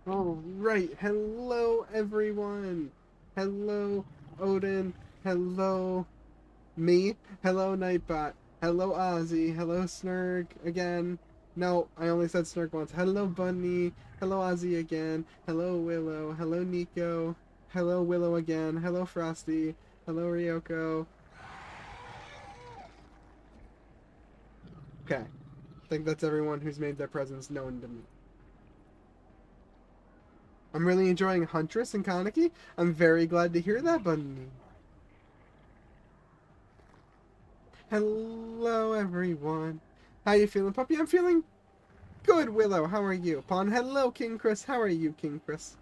Alright, hello everyone! Hello Odin, hello me, hello Nightbot, hello Ozzy, hello Snurg again. No, I only said Snurg once. Hello Bunny, hello Ozzy again, hello Willow, hello Nico, hello Willow again, hello Frosty, hello Ryoko. Okay, I think that's everyone who's made their presence known to me. I'm really enjoying Huntress and Kaneki. I'm very glad to hear that, Bunny. Hello, everyone. How you feeling, puppy? I'm feeling good, Willow. How are you? Pawn, hello, King Chris. How are you, King Chris?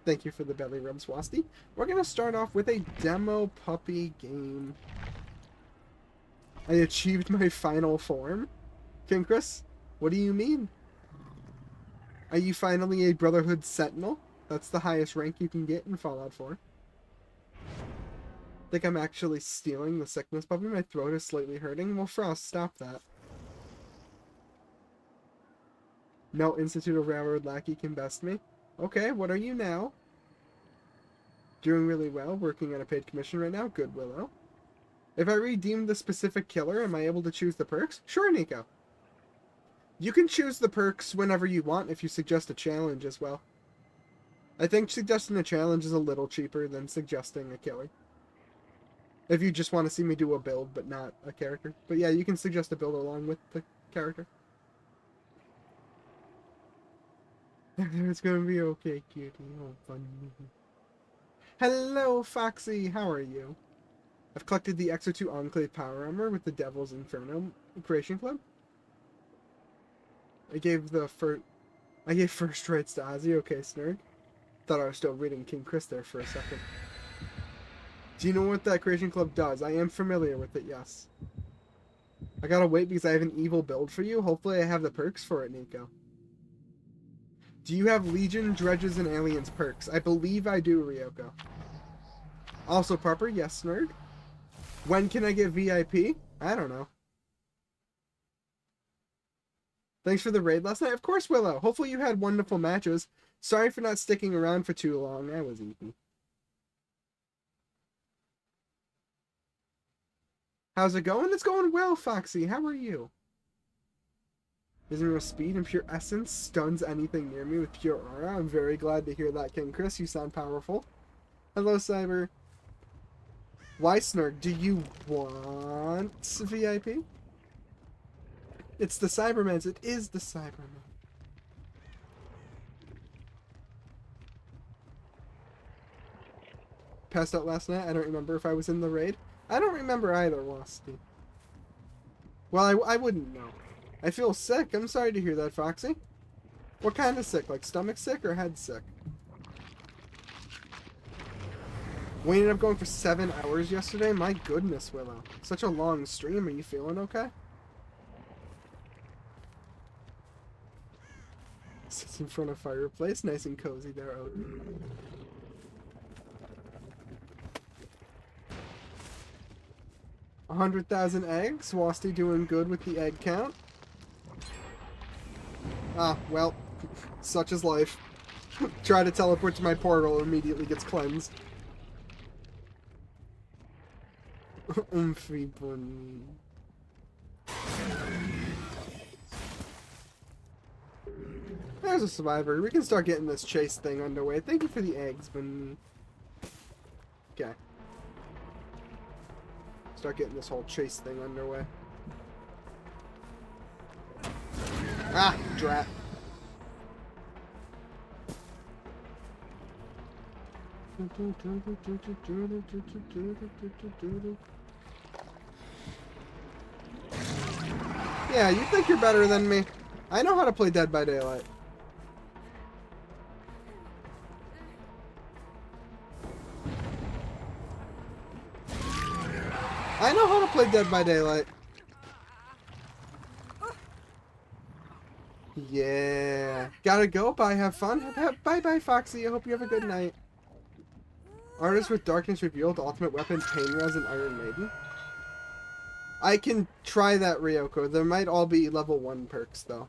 Thank you for the belly rub, Swasty. We're going to start off with a demo puppy game. I achieved my final form? King Chris, what do you mean? Are you finally a Brotherhood Sentinel? That's the highest rank you can get in Fallout 4. I think I'm actually stealing the sickness puppy. My throat is slightly hurting. Well, Frost, stop that. No Institute of Railroad Lackey can best me. Okay, what are you now? Doing really well. Working on a paid commission right now. Good, Willow. If I redeem the specific killer, am I able to choose the perks? Sure, Nico. You can choose the perks whenever you want if you suggest a challenge as well. I think suggesting a challenge is a little cheaper than suggesting a killer. If you just want to see me do a build, but not a character. But yeah, you can suggest a build along with the character. It's gonna be okay, cutie. Oh, funny. Hello, Foxy. How are you? I've collected the Exo 2 Enclave Power Armor with the Devil's Inferno Creation Club. I gave first rights to Ozzy. Okay, Snurg. Thought I was still reading King Chris there for a second. Do you know what that Creation Club does? I am familiar with it, yes. I gotta wait because I have an evil build for you. Hopefully I have the perks for it, Nico. Do you have Legion, Dredges, and Aliens perks? I believe I do, Ryoko. Also, Pupper, yes, Snurg. When can I get VIP? I don't know. Thanks for the raid last night. Of course, Willow. Hopefully you had wonderful matches. Sorry for not sticking around for too long. I was eating. How's it going? It's going well, Foxy. How are you? Isn't speed and pure essence stuns anything near me with pure aura. I'm very glad to hear that, King Chris. You sound powerful. Hello, Cyber. Why, Snurg? Do you want VIP? It's the Cybermans. It is the Cyberman. Passed out last night. I don't remember if I was in the raid. I don't remember either, Wasty. Well, I wouldn't know. I feel sick. I'm sorry to hear that, Foxy. What kind of sick? Like stomach sick or head sick? We ended up going for 7 hours yesterday. My goodness, Willow. Such a long stream. Are you feeling okay? It's in front of fireplace, nice and cozy there, Odin. $100,000 eggs. Wasti doing good with the egg count. Ah, well, such is life. Try to teleport to my portal, immediately gets cleansed. Oomphy bunny. There's a survivor. We can start getting this chase thing underway. Thank you for the eggs, bunny. Okay. Start getting this whole chase thing underway. Ah, drat. Yeah, you think you're better than me. I know how to play Dead by Daylight. I know how to play Dead by Daylight. Yeah. Gotta go. Bye. Have fun. Bye-bye, Foxy. I hope you have a good night. Artist with Darkness Revealed, Ultimate Weapon, Pain Res, and Iron Maiden. I can try that, Ryoko. There might all be level 1 perks, though.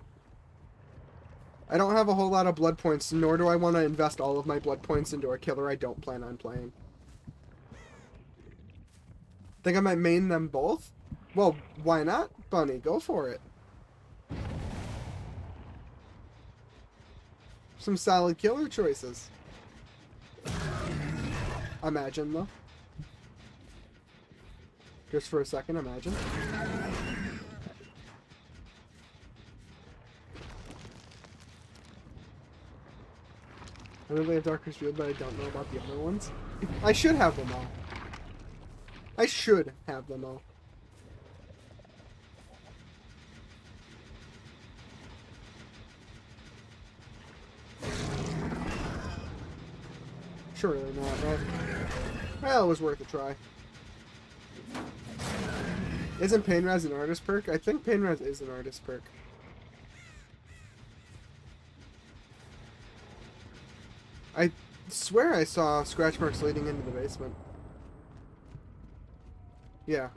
I don't have a whole lot of blood points, nor do I want to invest all of my blood points into a killer I don't plan on playing. Think I might main them both? Well, why not, Bunny? Go for it. Some solid killer choices. Imagine, though. Just for a second, imagine. I really have Darkest Field, but I don't know about the other ones. I should have them all. I should have them all. Surely not, right? Well, it was worth a try. Isn't Pain Res an artist perk? I think Pain Res is an artist perk. I swear I saw scratch marks leading into the basement. Yeah.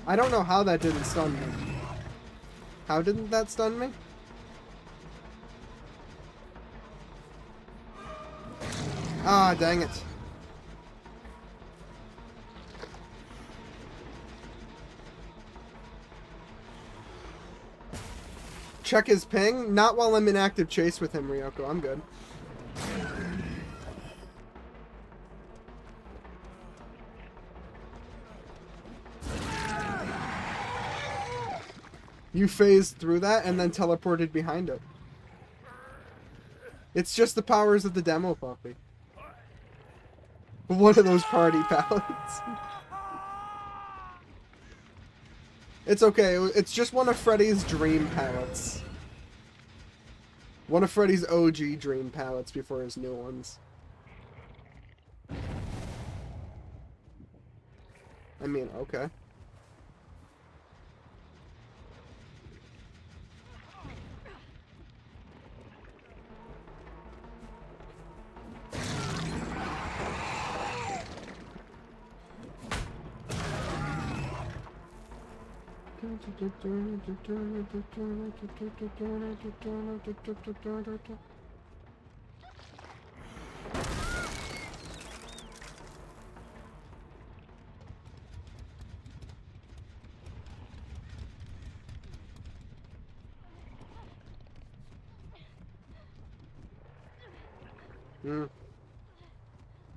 I don't know how that didn't stun me. How didn't that stun me? Ah, dang it. Check his ping? Not while I'm in active chase with him, Ryoko. I'm good. You phased through that and then teleported behind it. It's just the powers of the demo puppy. One of those party palettes. It's okay. It's just one of Freddy's dream palettes. One of Freddy's OG dream palettes before his new ones. I mean, okay.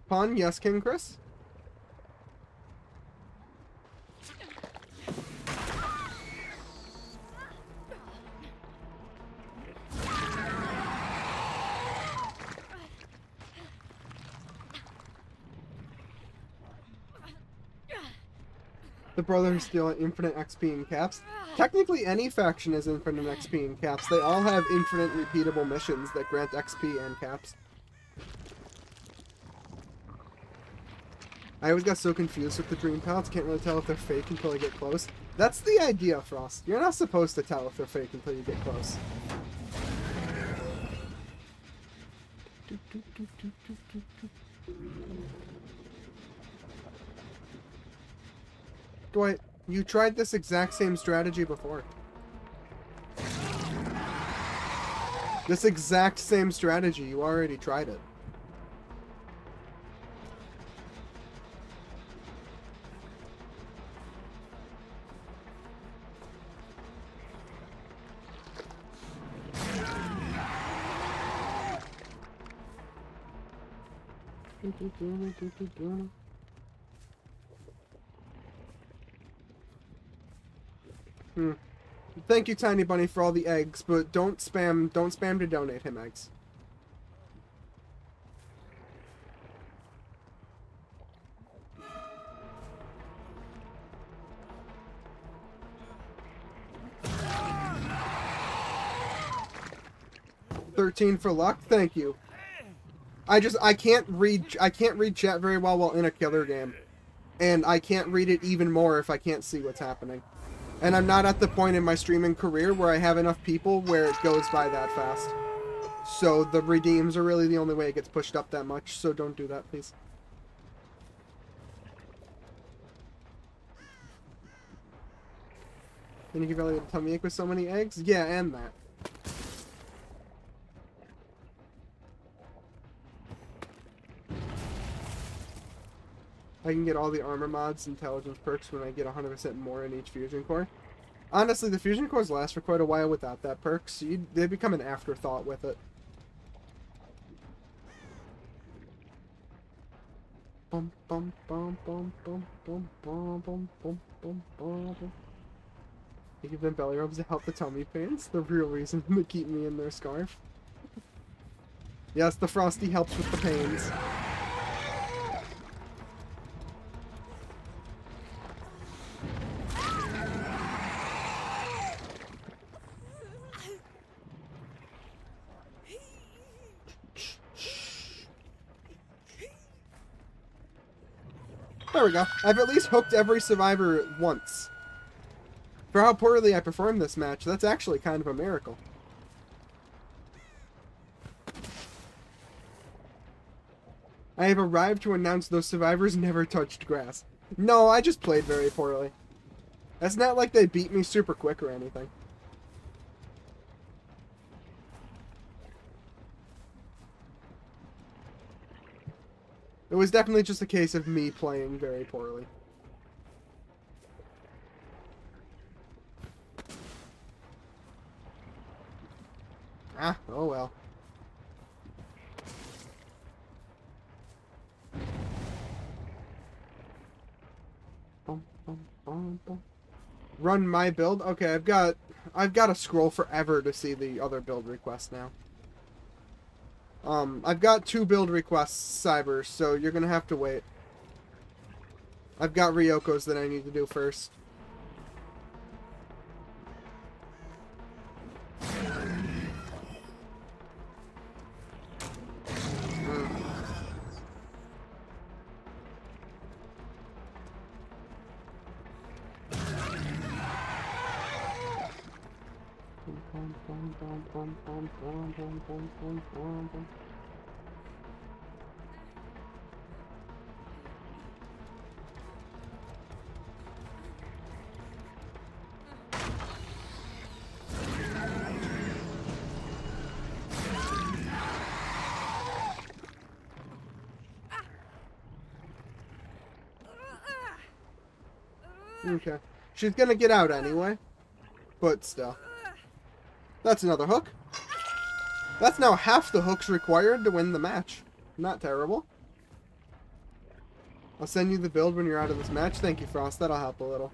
Pun, yes, King Chris? The brothers steal infinite XP and caps. Technically, any faction has infinite XP and caps. They all have infinite repeatable missions that grant XP and caps. I always got so confused with the dream pellets. Can't really tell if they're fake until I get close. That's the idea, Frost. You're not supposed to tell if they're fake until you get close. Dwight, you tried this exact same strategy before. This exact same strategy, you already tried it. Thank you, Tiny Bunny, for all the eggs, but don't spam to donate him eggs. $13 for luck. Thank you. I can't read chat very well in a killer game, and I can't read it even more if I can't see what's happening. And I'm not at the point in my streaming career where I have enough people where it goes by that fast. So the redeems are really the only way it gets pushed up that much, so don't do that, please. Can you give Elliot a tummy ache with so many eggs? Yeah, and that. I can get all the armor mods, intelligence perks when I get 100% more in each fusion core. Honestly, the fusion cores last for quite a while without that perk, so they become an afterthought with it. Bum bum bum bum bum bum bum bum bum bum bum. You give them belly rubs to help the tummy pains. The real reason to keep me in their scarf. Yes, the Frosty helps with the pains. There we go. I've at least hooked every survivor once. For how poorly I performed this match, that's actually kind of a miracle. I have arrived to announce those survivors never touched grass. No, I just played very poorly. It's not like they beat me super quick or anything. It was definitely just a case of me playing very poorly. Ah, oh well. Run my build? Okay, I've got to scroll forever to see the other build requests now. I've got 2 build requests, Cyber, so you're gonna have to wait. I've got Ryoko's that I need to do first. Okay. She's gonna get out anyway. But still. That's another hook. That's now half the hooks required to win the match. Not terrible. I'll send you the build when you're out of this match. Thank you, Frost. That'll help a little.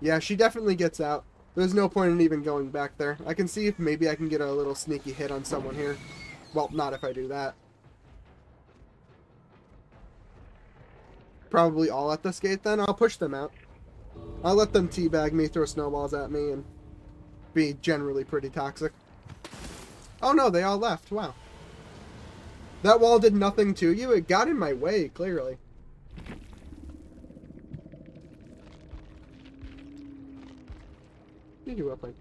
Yeah, she definitely gets out. There's no point in even going back there. I can see if maybe I can get a little sneaky hit on someone here. Well, not if I do that. Probably all at this gate then. I'll push them out. I'll let them teabag me, throw snowballs at me, and be generally pretty toxic. Oh no, they all left. Wow. That wall did nothing to you. It got in my way, clearly. You will play.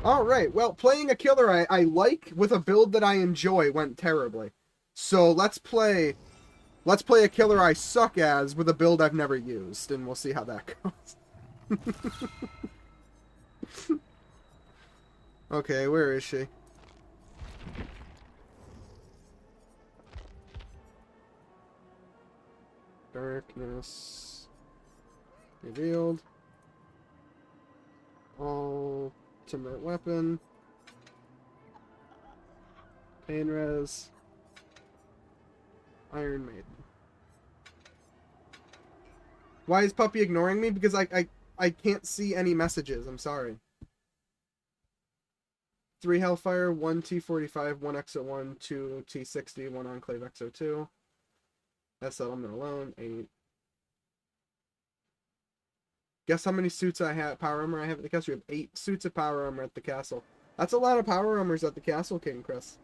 Alright, well, playing a killer I like with a build that I enjoy went terribly. So let's play a killer I suck as with a build I've never used, and we'll see how that goes. Okay, where is she? Darkness. Revealed. Ultimate weapon. Pain res. Iron Maiden. Why is Puppy ignoring me? Because I can't see any messages. I'm sorry. 3 Hellfire, 1 T45, 1 XO1, 2 T60, 1 Enclave XO2. That's settlement alone. 8. Guess how many suits I have, power armor I have at the castle? We have 8 suits of power armor at the castle. That's a lot of power armors at the castle, King Chris.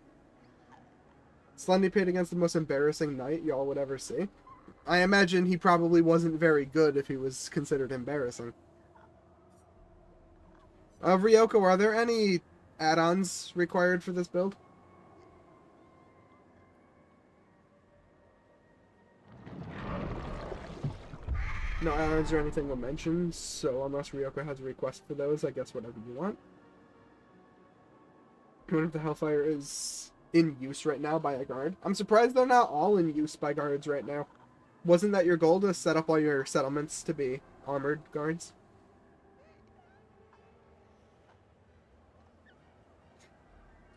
Slendy paid against the most embarrassing knight y'all would ever see. I imagine he probably wasn't very good if he was considered embarrassing. Ryoko, are there any add-ons required for this build? No add-ons or anything were mentioned, so unless Ryoko has a request for those, I guess whatever you want. I wonder if the Hellfire is in use right now by a guard. I'm surprised they're not all in use by guards right now. Wasn't that your goal, to set up all your settlements to be armored guards?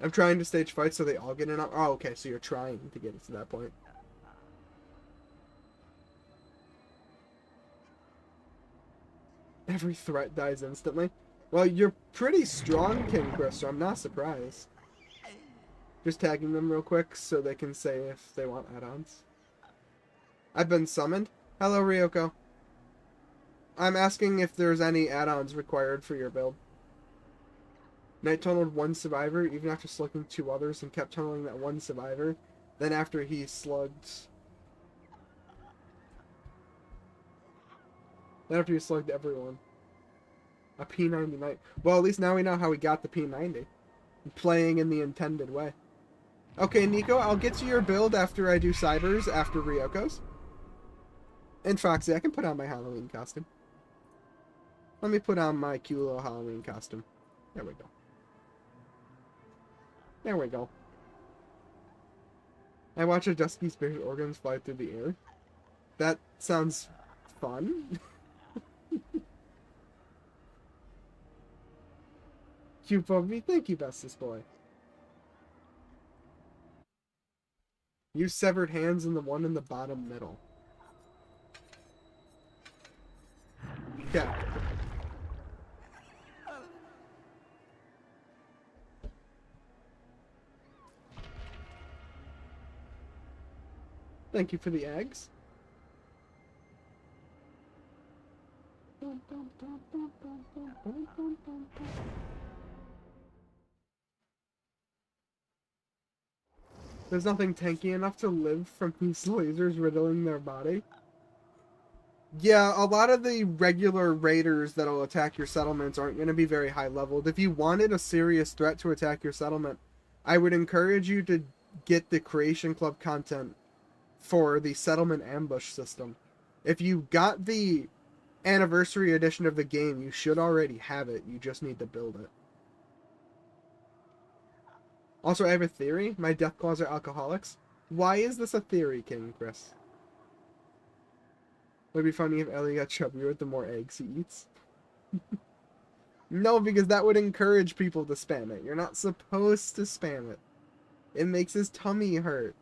I'm trying to stage fights so they all get in. Oh, okay, so you're trying to get it to that point. Every threat dies instantly. Well, you're pretty strong, King Chris, so I'm not surprised. Just tagging them real quick so they can say if they want add-ons. I've been summoned. Hello, Ryoko. I'm asking if there's any add-ons required for your build. Knight tunneled 1 survivor, even after slugging 2 others, and kept tunneling that 1 survivor. Then after he slugged... everyone. A P90 Knight. Well, at least now we know how we got the P90. Playing in the intended way. Okay, Nico, I'll get to your build after I do Cybers, after Ryoko's. And Foxy, I can put on my Halloween costume. Let me put on my cute little Halloween costume. There we go. There we go. I watch a dusky spirit organs fly through the air. That sounds fun. Cute Bobby, thank you, bestest boy. Use severed hands in the one in the bottom middle. Yeah. Thank you for the eggs. There's nothing tanky enough to live from these lasers riddling their body. Yeah, a lot of the regular raiders that'll attack your settlements aren't going to be very high leveled. If you wanted a serious threat to attack your settlement, I would encourage you to get the Creation Club content for the settlement ambush system. If you got the anniversary edition of the game, you should already have it. You just need to build it. Also, I have a theory. My Deathclaws are alcoholics. Why is this a theory, King Chris? Would it be funny if Elliot got chubbier with the more eggs he eats? No, because that would encourage people to spam it. You're not supposed to spam it. It makes his tummy hurt.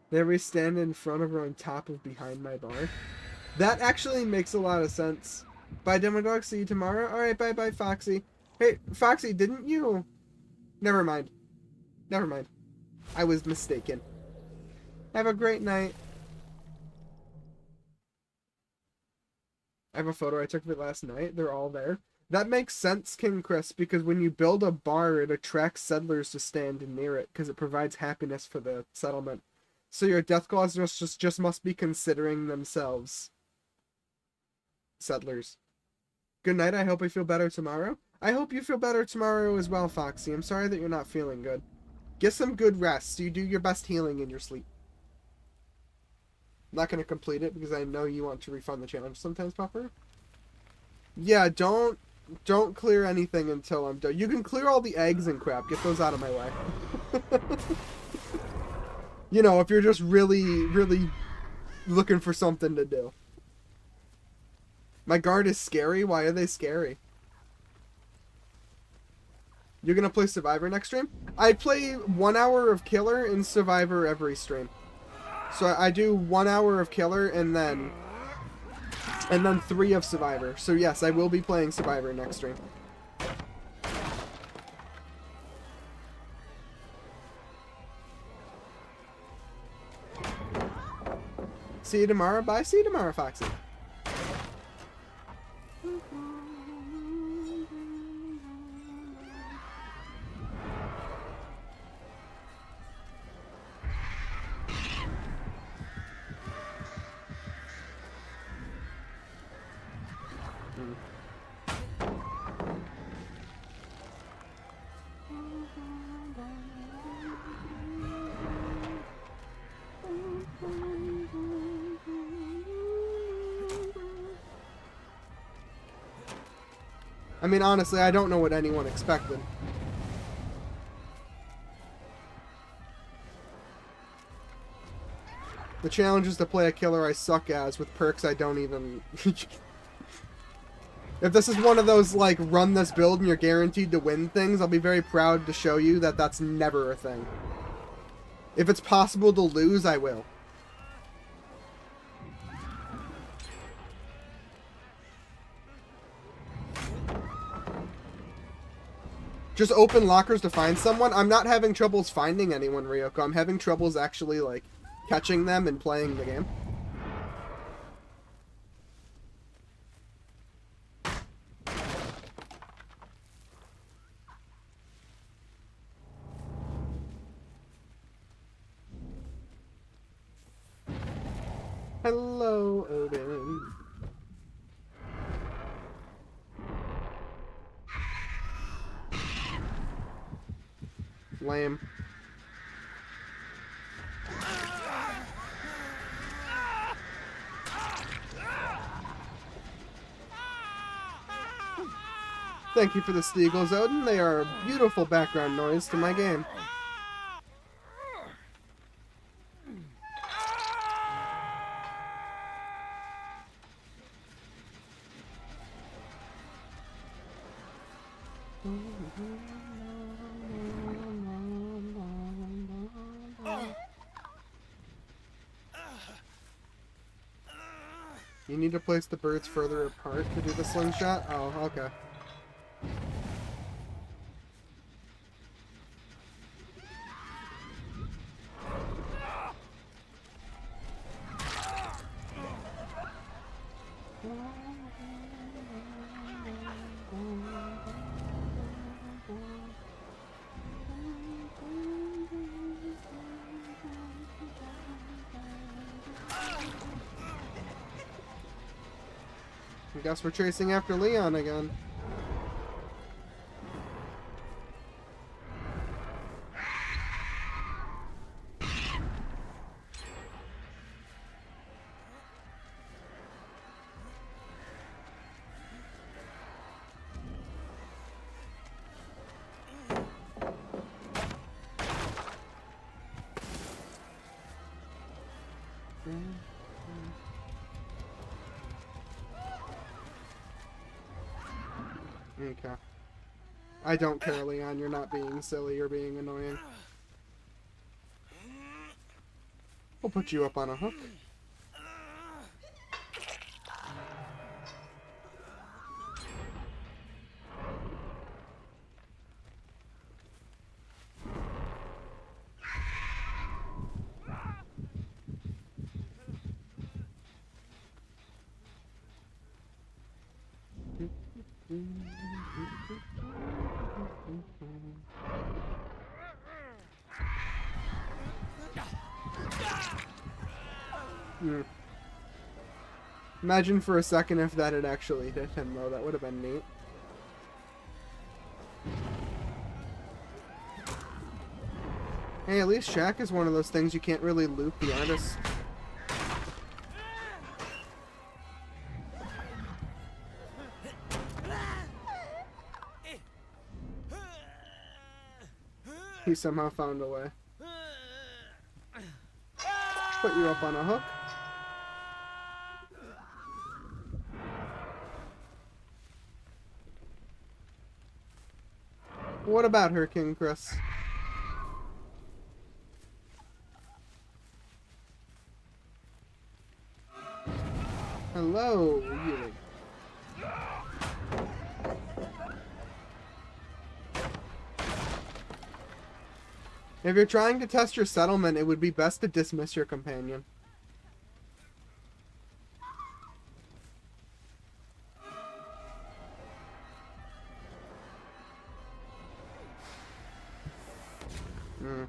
There we stand in front of or on top of behind my bar. That actually makes a lot of sense. Bye, Demo Dog. See you tomorrow. Alright, bye-bye, Foxy. Hey, Foxy, didn't you... Never mind. Never mind. I was mistaken. Have a great night. I have a photo I took of it last night. They're all there. That makes sense, King Chris, because when you build a bar, it attracts settlers to stand near it, because it provides happiness for the settlement. So your death claws just must be considering themselves settlers. Good night. I hope I feel better tomorrow. I hope you feel better tomorrow as well, Foxy. I'm sorry that you're not feeling good. Get some good rest. You do your best healing in your sleep. I'm not going to complete it because I know you want to refund the challenge sometimes, Pupper. Yeah, don't clear anything until I'm done. You can clear all the eggs and crap. Get those out of my way. You know, if you're just really, really looking for something to do. My guard is scary? Why are they scary? You're gonna play Survivor next stream? I play 1 hour of Killer and Survivor every stream. So I do 1 hour of Killer and then 3 of Survivor. So yes, I will be playing Survivor next stream. See you tomorrow. Bye. See you tomorrow, Foxy. I mean, honestly, I don't know what anyone expected. The challenge is to play a killer I suck as with perks I don't even... If this is one of those, like, run this build and you're guaranteed to win things, I'll be very proud to show you that that's never a thing. If it's possible to lose, I will. Just open lockers to find someone? I'm not having troubles finding anyone, Ryoko. I'm having troubles actually, like, catching them and playing the game. Hello, Odin. Lame. Thank you for the Steagles, Odin. They are a beautiful background noise to my game. You need to place the birds further apart to do the slingshot? Oh, okay. I guess we're chasing after Leon again. Okay. I don't care, Leon. You're not being silly. You're being annoying. We'll put you up on a hook. Mm. Imagine for a second if that had actually hit him, though. That would have been neat. Hey, at least Shaq is one of those things you can't really loop the artist. He somehow found a way. Put you up on a hook. What about her, King Chris? Hello, you. If you're trying to test your settlement, it would be best to dismiss your companion. Mm.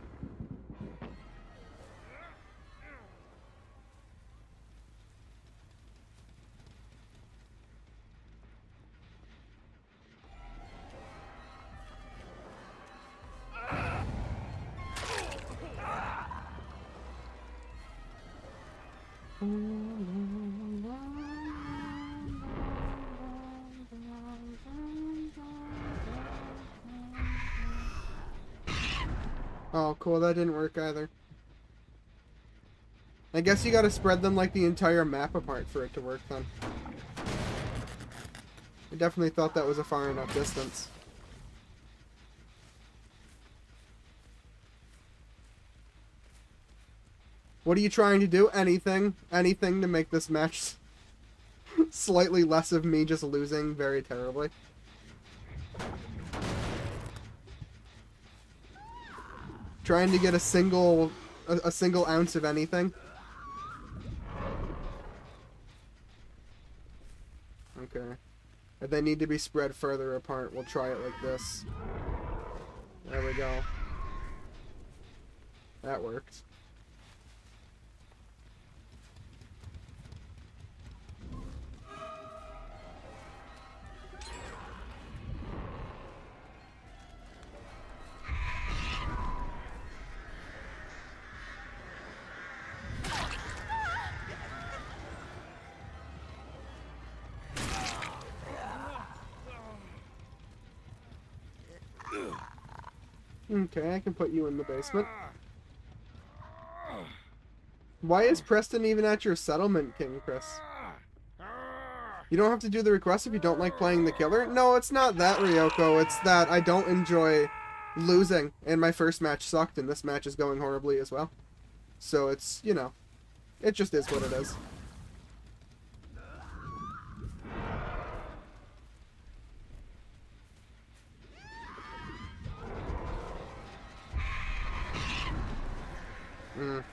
Oh, cool. That didn't work either. I guess you gotta spread them like the entire map apart for it to work then. I definitely thought that was a far enough distance. What are you trying to do? Anything. Anything to make this match slightly less of me just losing very terribly. Trying to get a single ounce of anything. Okay. If they need to be spread further apart, we'll try it like this. There we go. That worked. Okay, I can put you in the basement. Why is Preston even at your settlement, King Chris? You don't have to do the request if you don't like playing the killer? No, it's not that, Ryoko. It's that I don't enjoy losing, and my first match sucked, and this match is going horribly as well. So it's, you know, it just is what it is. Mm.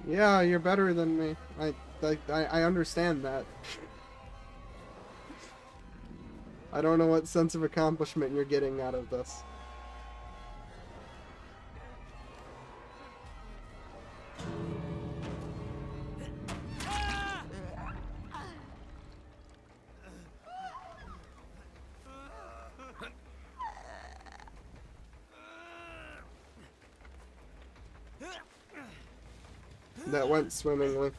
Yeah, you're better than me. I understand that. I don't know what sense of accomplishment you're getting out of this. That went swimmingly.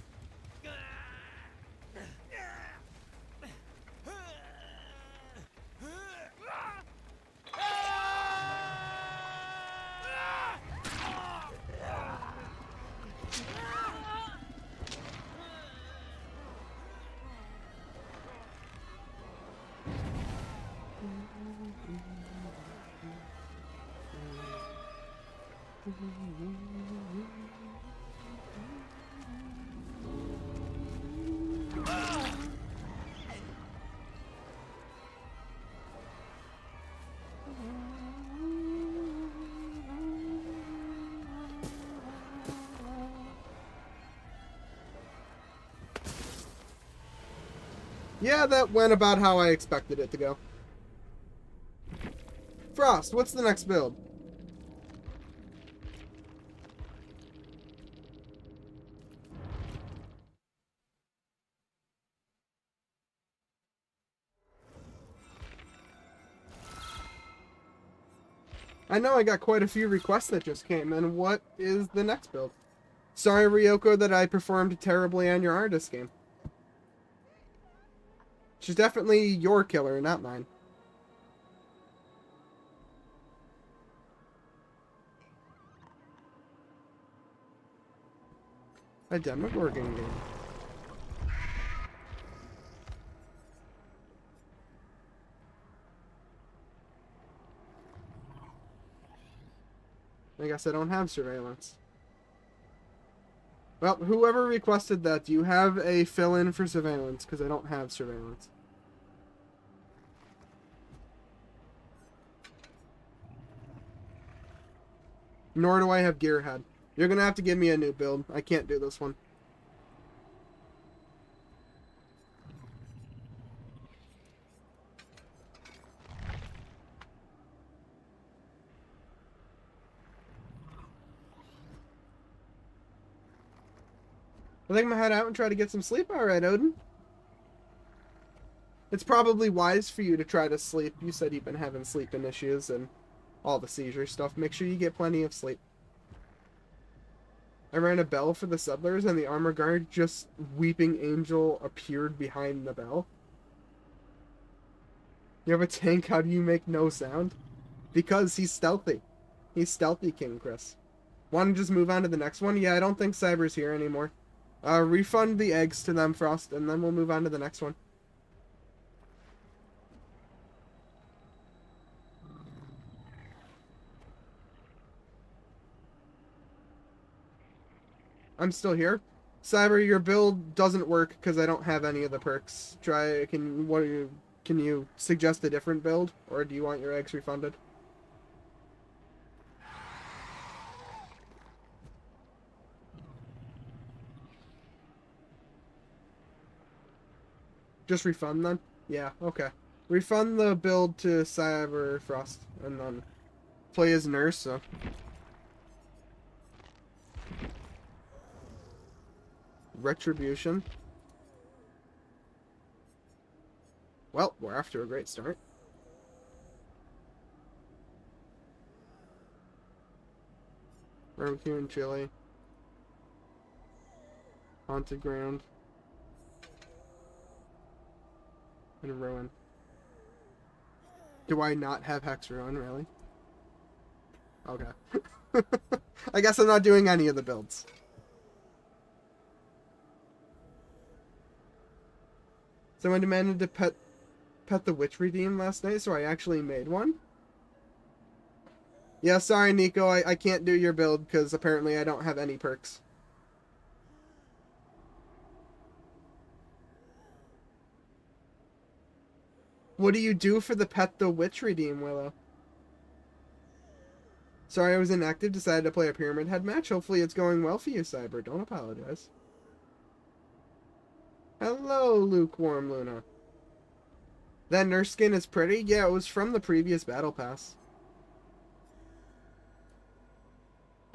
Yeah, that went about how I expected it to go. Frost, what's the next build? I know I got quite a few requests that just came in. What is the next build? Sorry, Ryoko, that I performed terribly on your artist game. She's definitely your killer, not mine. A Demogorgon game. I guess I don't have surveillance. Well, whoever requested that, do you have a fill-in for surveillance? Because I don't have surveillance. Nor do I have Gearhead. You're going to have to give me a new build. I can't do this one. I think I'm gonna head out and try to get some sleep. Alright, Odin. It's probably wise for you to try to sleep. You said you've been having sleeping issues and all the seizure stuff. Make sure you get plenty of sleep. I rang a bell for the settlers and the armor guard, just weeping angel, appeared behind the bell. You have a tank, how do you make no sound? Because he's stealthy. He's stealthy, King Chris. Want to just move on to the next one? Yeah, I don't think Cyber's here anymore. Refund the eggs to them, Frost, and then we'll move on to the next one. I'm still here. Cyber, your build doesn't work because I don't have any of the perks. Can you suggest a different build, or do you want your eggs refunded? Just refund then? Yeah, okay. Refund the build to Cyber Frost, and then play as nurse, so. Retribution. Well, we're off to a great start. Barbecue and chili. Haunted ground. And ruin. Do I not have Hex Ruin, really? Okay. I guess I'm not doing any of the builds. Someone demanded to pet the witch redeem last night, so I actually made one. Yeah, sorry, Nico, I can't do your build because apparently I don't have any perks. What do you do for the pet the witch redeem, Willow? Sorry I was inactive, decided to play a Pyramid Head match. Hopefully it's going well for you, Cyber. Don't apologize. Hello, Lukewarm Luna. That nurse skin is pretty? Yeah, it was from the previous Battle Pass.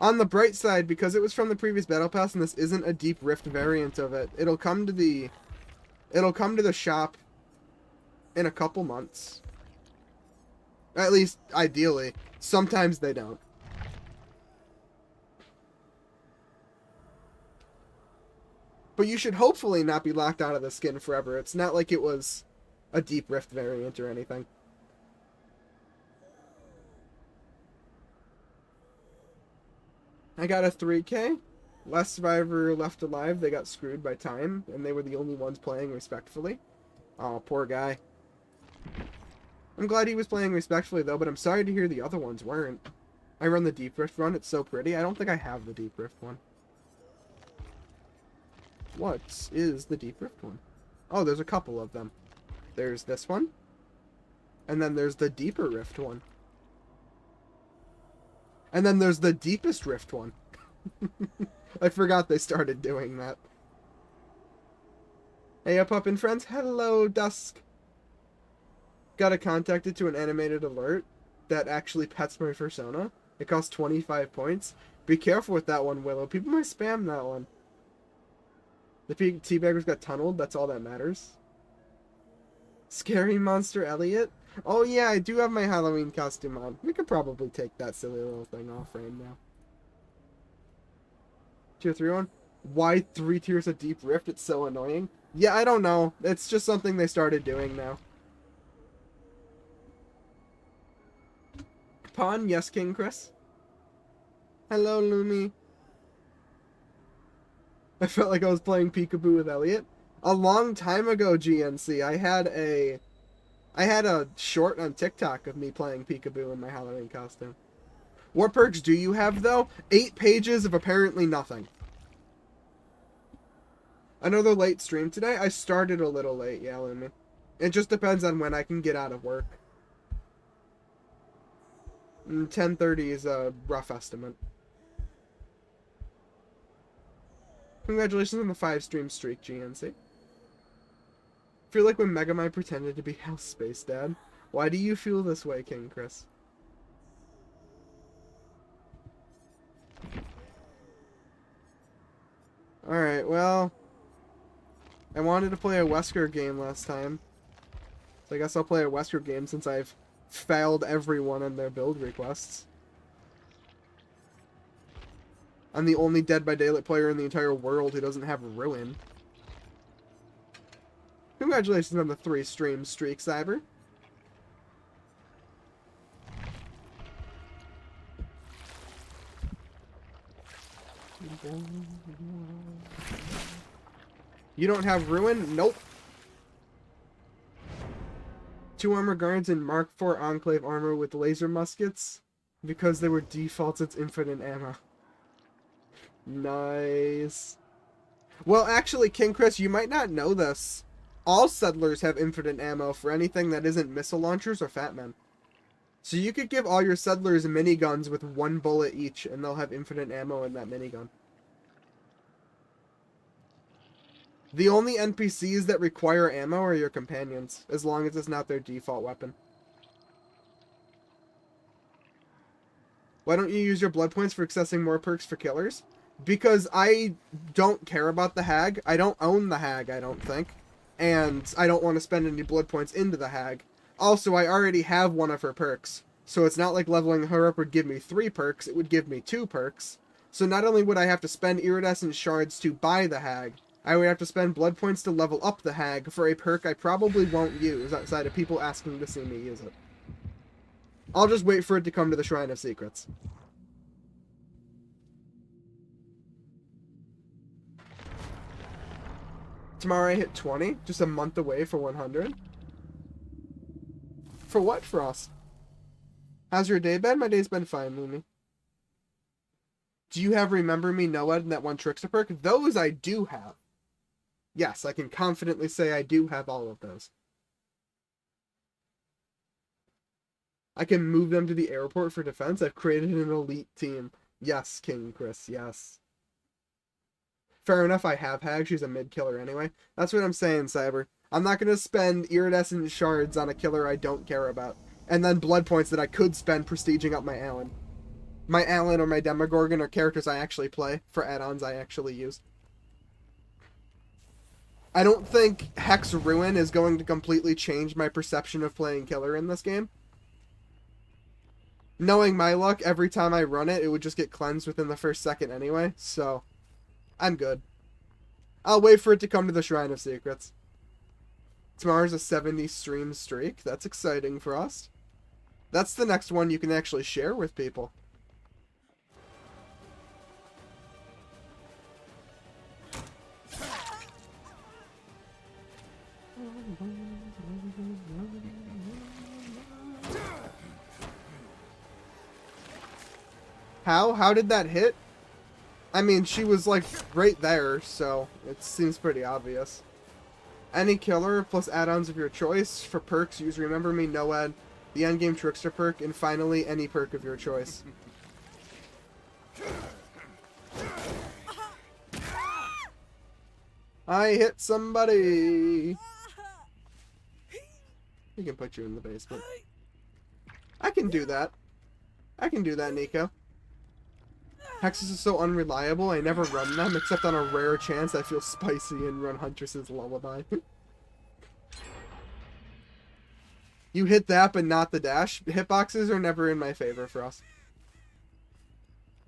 On the bright side, because it was from the previous Battle Pass and this isn't a Deep Rift variant of it, it'll come to the shop in a couple months. At least, ideally. Sometimes they don't. But you should hopefully not be locked out of the skin forever. It's not like it was a Deep Rift variant or anything. I got a 3K. Last survivor left alive. They got screwed by time, and they were the only ones playing respectfully. Oh, poor guy. I'm glad he was playing respectfully, though, but I'm sorry to hear the other ones weren't. I run the Deep Rift run. It's so pretty. I don't think I have the Deep Rift one. What is the Deep Rift one? Oh, there's a couple of them. There's this one. And then there's the Deeper Rift one. And then there's the Deepest Rift one. I forgot they started doing that. Hey up and friends. Hello, Dusk. Got contacted to an animated alert that actually pets my persona. It costs 25 points. Be careful with that one, Willow. People might spam that one. The teabaggers got tunneled. That's all that matters. Scary Monster Elliot. Oh yeah, I do have my Halloween costume on. We could probably take that silly little thing off right now. Tier 3 one? Why 3 tiers of Deep Rift? It's so annoying. Yeah, I don't know. It's just something they started doing now. Pawn, yes, King Chris. Hello, Lumi. I felt like I was playing peekaboo with Elliot. A long time ago, GNC, I had a short on TikTok of me playing peekaboo in my Halloween costume. What perks do you have, though? 8 pages of apparently nothing. Another late stream today? I started a little late, yeah, Lumi. It just depends on when I can get out of work. 10:30 is a rough estimate. Congratulations on the 5-stream streak, GNC. I feel like when Megamind pretended to be House Space Dad. Why do you feel this way, King Chris? Alright, well... I wanted to play a Wesker game last time. So I guess I'll play a Wesker game since I've failed everyone in their build requests. I'm the only Dead by Daylight player in the entire world who doesn't have Ruin. Congratulations on the 3-stream streak, Cyber. You don't have Ruin? Nope. 2 armor guards in Mark IV Enclave armor with laser muskets. Because they were defaults, it's infinite ammo. Nice. Well, actually, King Chris, you might not know this. All settlers have infinite ammo for anything that isn't missile launchers or Fat Men. So you could give all your settlers miniguns with 1 bullet each, and they'll have infinite ammo in that minigun. The only NPCs that require ammo are your companions, as long as it's not their default weapon. Why don't you use your blood points for accessing more perks for killers? Because I don't care about the hag. I don't own the hag, I don't think. And I don't want to spend any blood points into the hag. Also, I already have one of her perks. So it's not like leveling her up would give me 3 perks, it would give me 2 perks. So not only would I have to spend iridescent shards to buy the hag, I would have to spend blood points to level up the hag for a perk I probably won't use outside of people asking to see me use it. I'll just wait for it to come to the Shrine of Secrets. Tomorrow I hit 20, just a month away for 100. For what, Frost? How's your day been? My day's been fine, Lumi. Do you have Remember Me, Noah, and that one Trickster perk? Those I do have. Yes, I can confidently say I do have all of those. I can move them to the airport for defense. I've created an elite team. Yes, King Chris, yes. Fair enough, I have Hag. She's a mid-killer anyway. That's what I'm saying, Cyber. I'm not going to spend iridescent shards on a killer I don't care about. And then blood points that I could spend prestiging up my Alan. My Alan or my Demogorgon are characters I actually play for add-ons I actually use. I don't think Hex Ruin is going to completely change my perception of playing killer in this game. Knowing my luck, every time I run it, it would just get cleansed within the first second anyway, so I'm good. I'll wait for it to come to the Shrine of Secrets. Tomorrow's a 70 stream streak. That's exciting for us. That's the next one you can actually share with people. How did that hit? I mean, she was like right there, so it seems pretty obvious. Any killer plus add-ons of your choice. For perks, use Remember Me, Noed, the endgame Trickster perk, and finally any perk of your choice. I hit somebody! We can put you in the basement. I can do that. I can do that, Nico. Hexes are so unreliable, I never run them, except on a rare chance I feel spicy and run Huntress's Lullaby. You hit that, but not the dash. Hitboxes are never in my favor for us.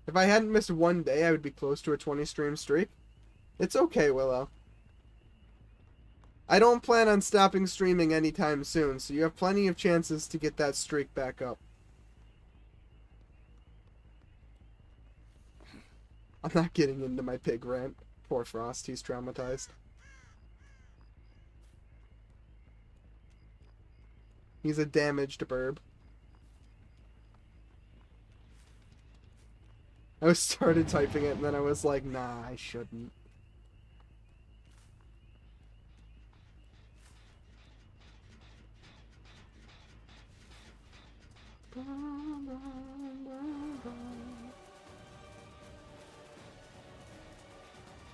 If I hadn't missed one day, I would be close to a 20 stream streak. It's okay, Willow. I don't plan on stopping streaming anytime soon, so you have plenty of chances to get that streak back up. I'm not getting into my pig rant. Poor Frost, he's traumatized. He's a damaged burb. I started typing it and then I was like, nah, I shouldn't.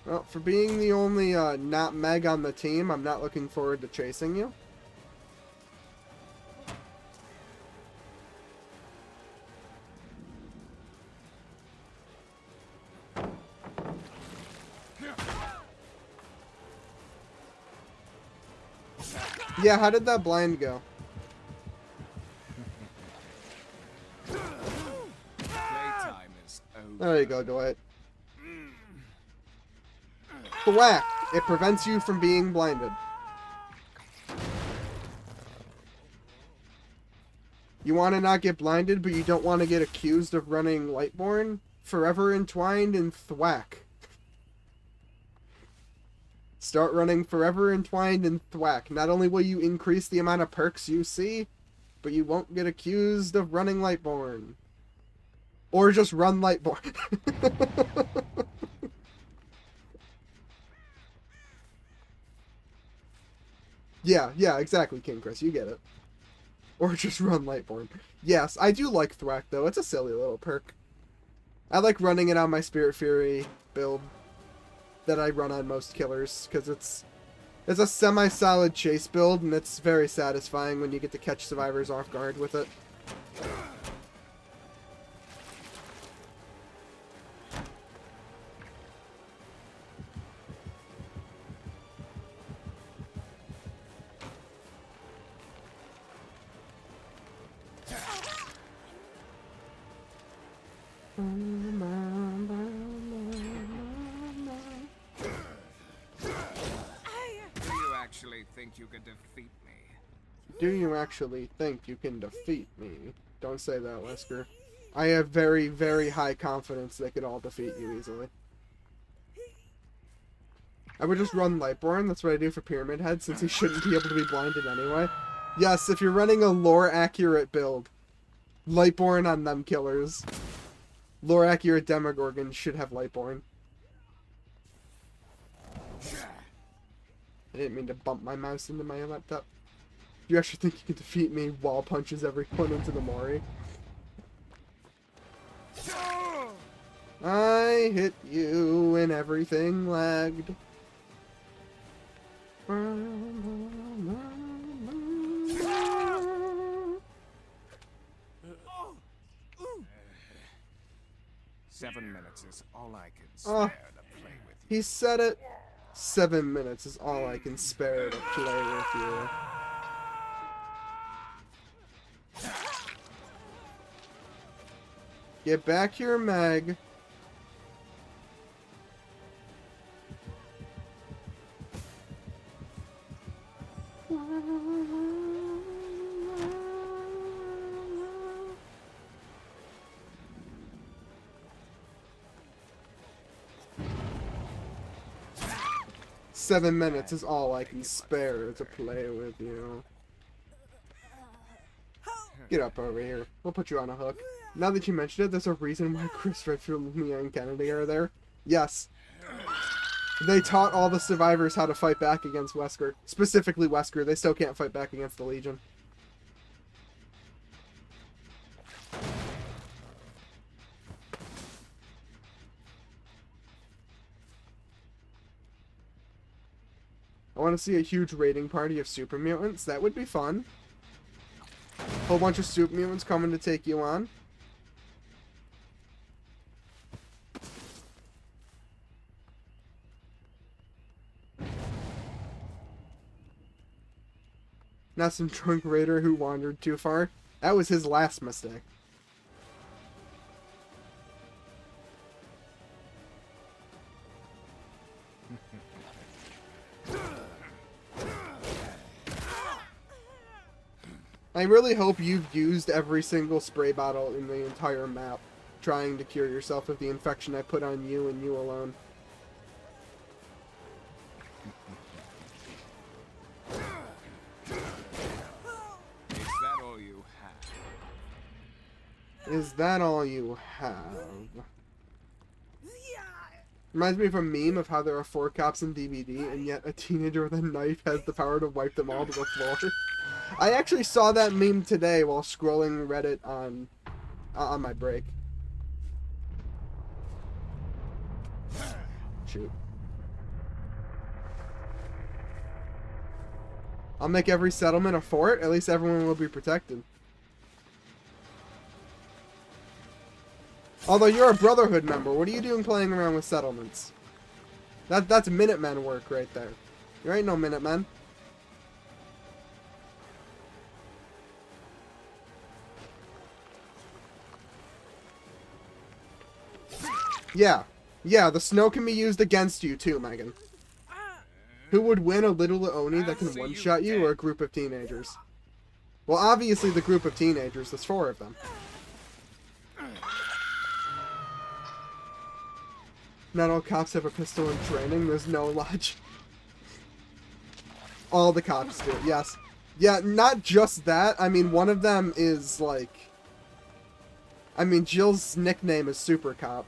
Well, for being the only not Meg on the team, I'm not looking forward to chasing you. Yeah, how did that blind go? There you go, Dwight. Thwack! It prevents you from being blinded. You want to not get blinded, but you don't want to get accused of running Lightborn? Forever Entwined in Thwack. Start running Forever Entwined in Thwack. Not only will you increase the amount of perks you see, but you won't get accused of running Lightborn. Or just run Lightborn. Yeah, exactly, King Chris. You get it. Or just run Lightborn. Yes, I do like Thwack, though. It's a silly little perk. I like running it on my Spirit Fury build that I run on most killers, because it's a semi-solid chase build, and it's very satisfying when you get to catch survivors off guard with it. You can defeat me. Do you actually think you can defeat me? Don't say that, Wesker. I have very, very high confidence they could all defeat you easily. I would just run Lightborn. That's what I do for Pyramid Head, since he shouldn't be able to be blinded anyway. Yes, if you're running a lore-accurate build, Lightborn on them killers. Lore-accurate Demogorgon should have Lightborn. I didn't mean to bump my mouse into my laptop. You actually think you can defeat me? Wall punches everyone into the Mori. I hit you and everything lagged. 7 minutes is all I can spare to play with you. He said it. 7 minutes is all I can spare to play with you. Get back here, Meg. 7 minutes is all I can spare to play with you. Get up over here. We'll put you on a hook. Now that you mentioned it, there's a reason why Chris Redfield, Leah, and Kennedy are there. Yes. They taught all the survivors how to fight back against Wesker. Specifically Wesker. They still can't fight back against the Legion. I want to see a huge raiding party of super mutants. That would be fun. Whole bunch of super mutants coming to take you on. Not some drunk raider who wandered too far. That was his last mistake. I really hope you've used every single spray bottle in the entire map, trying to cure yourself of the infection I put on you and you alone. Is that all you have? Is that all you have? Reminds me of a meme of how there are 4 cops in DVD, and yet a teenager with a knife has the power to wipe them all to the floor. I actually saw that meme today while scrolling Reddit on my break. Shoot. I'll make every settlement a fort. At least everyone will be protected. Although you're a Brotherhood member, what are you doing playing around with settlements? That's Minutemen work right there. You ain't no Minutemen. Yeah. Yeah, the snow can be used against you too, Megan. Who would win, a little Oni that can one-shot you, or a group of teenagers? Well, obviously the group of teenagers. There's 4 of them. Not all cops have a pistol in training. There's no logic. All the cops do, yes. Yeah, not just that. I mean, one of them is, like... I mean, Jill's nickname is Super Cop.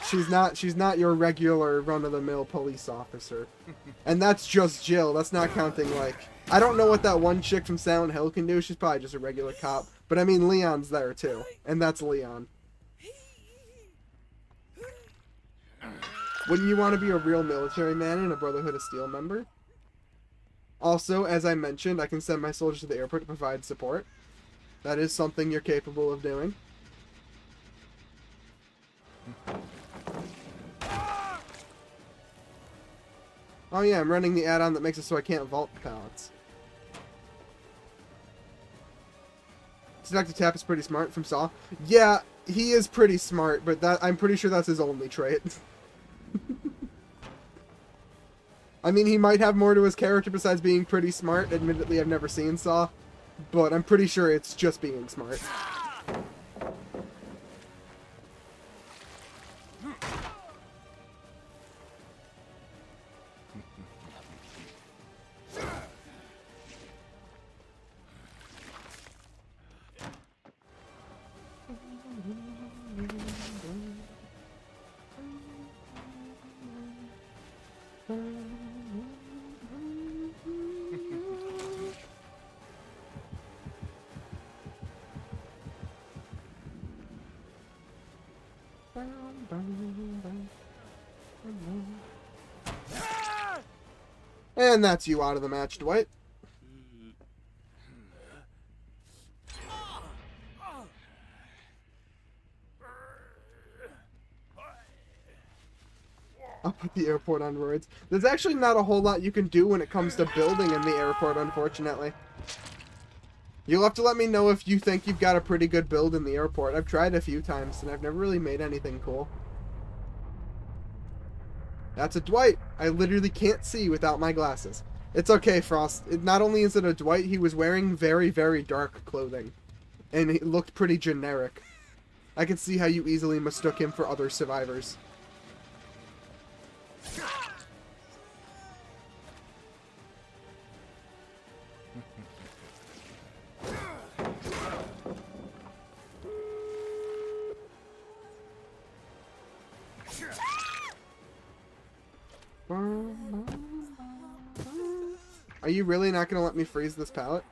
She's not your regular run-of-the-mill police officer. And that's just Jill. That's not counting, like... I don't know what that one chick from Silent Hill can do. She's probably just a regular cop. But I mean, Leon's there, too. And that's Leon. Wouldn't you want to be a real military man and a Brotherhood of Steel member? Also, as I mentioned, I can send my soldiers to the airport to provide support. That is something you're capable of doing. Oh yeah, I'm running the add-on that makes it so I can't vault pallets. Detective Tap is pretty smart from Saw. Yeah, he is pretty smart, but I'm pretty sure that's his only trait. I mean, he might have more to his character besides being pretty smart. Admittedly, I've never seen Saw, but I'm pretty sure it's just being smart. And that's you out of the match, Dwight. I'll put the airport on roids. There's actually not a whole lot you can do when it comes to building in the airport, unfortunately. You'll have to let me know if you think you've got a pretty good build in the airport. I've tried a few times, and I've never really made anything cool. That's a Dwight. I literally can't see without my glasses. It's okay, Frost. Not only is it a Dwight, he was wearing very, very dark clothing. And he looked pretty generic. I could see how you easily mistook him for other survivors. Are you really not going to let me freeze this pallet?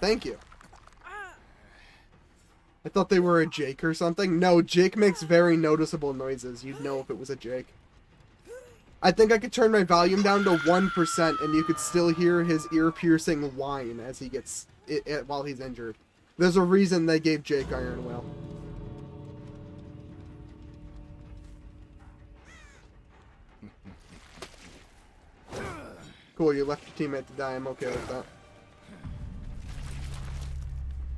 Thank you. I thought they were a Jake or something. No, Jake makes very noticeable noises. You'd know if it was a Jake. I think I could turn my volume down to 1% and you could still hear his ear-piercing whine as he gets while he's injured. There's a reason they gave Jake Iron Will. Cool, you left your teammate to die. I'm okay with that.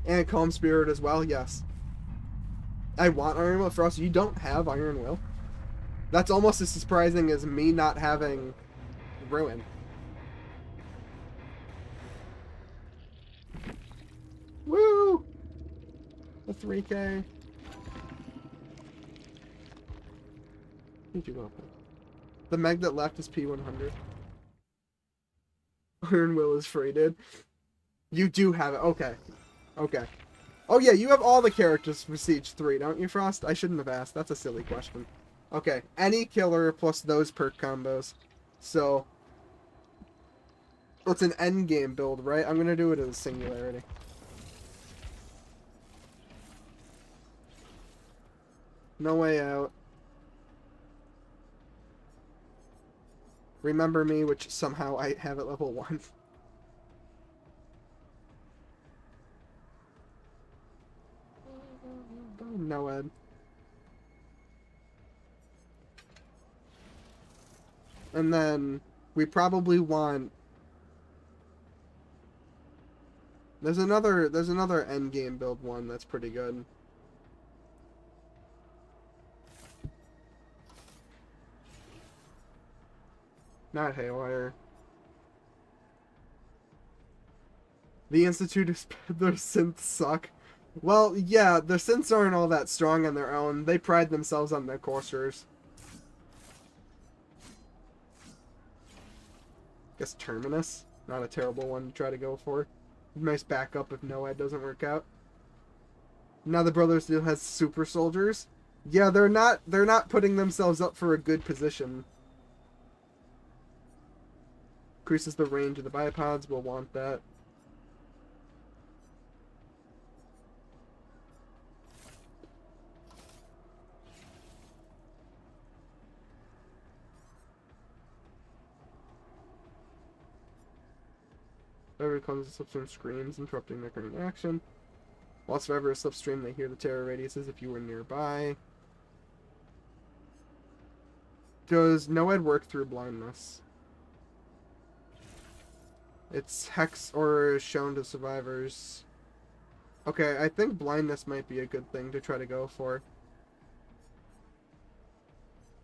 And Calm Spirit as well, yes. I want Iron Will. Frost, you don't have Iron Will. That's almost as surprising as me not having Ruin. Woo! The 3K. Where'd you go? The Meg that left is P100. Iron Will is free, dude. You do have it. Okay. Okay. Oh, yeah, you have all the characters for Siege 3, don't you, Frost? I shouldn't have asked. That's a silly question. Okay. Any killer plus those perk combos. So, it's an endgame build, right? I'm going to do it as a singularity. No way out. Remember Me, which somehow I have at level 1. No, Ed. And then we probably want... There's another end game build one that's pretty good. Not Haywire. The Institute is... Their synths suck. Well, yeah, the synths aren't all that strong on their own. They pride themselves on their coursers. Guess Terminus. Not a terrible one to try to go for. Nice backup if NOAD doesn't work out. Now the Brothers Steel has super soldiers. Yeah, they're not putting themselves up for a good position. Increases the range of the bipods. We'll want that. Whenever it comes to slipstream screams, interrupting their current action. Whilst forever a slipstream, they hear the terror radiuses if you were nearby. Does NOAD work through blindness? It's hex or shown to survivors. Okay, I think blindness might be a good thing to try to go for.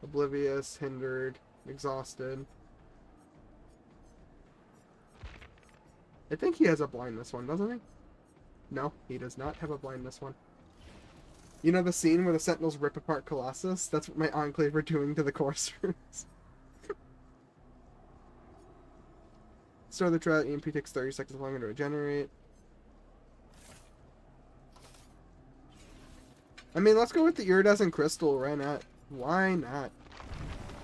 Oblivious, hindered, exhausted. I think he has a blindness one, doesn't he? No, he does not have a blindness one. You know the scene where the Sentinels rip apart Colossus? That's what my Enclave are doing to the coursers. Start the trial, EMP takes 30 seconds longer to regenerate. I mean, let's go with the Iridescent Crystal, why not? Why not?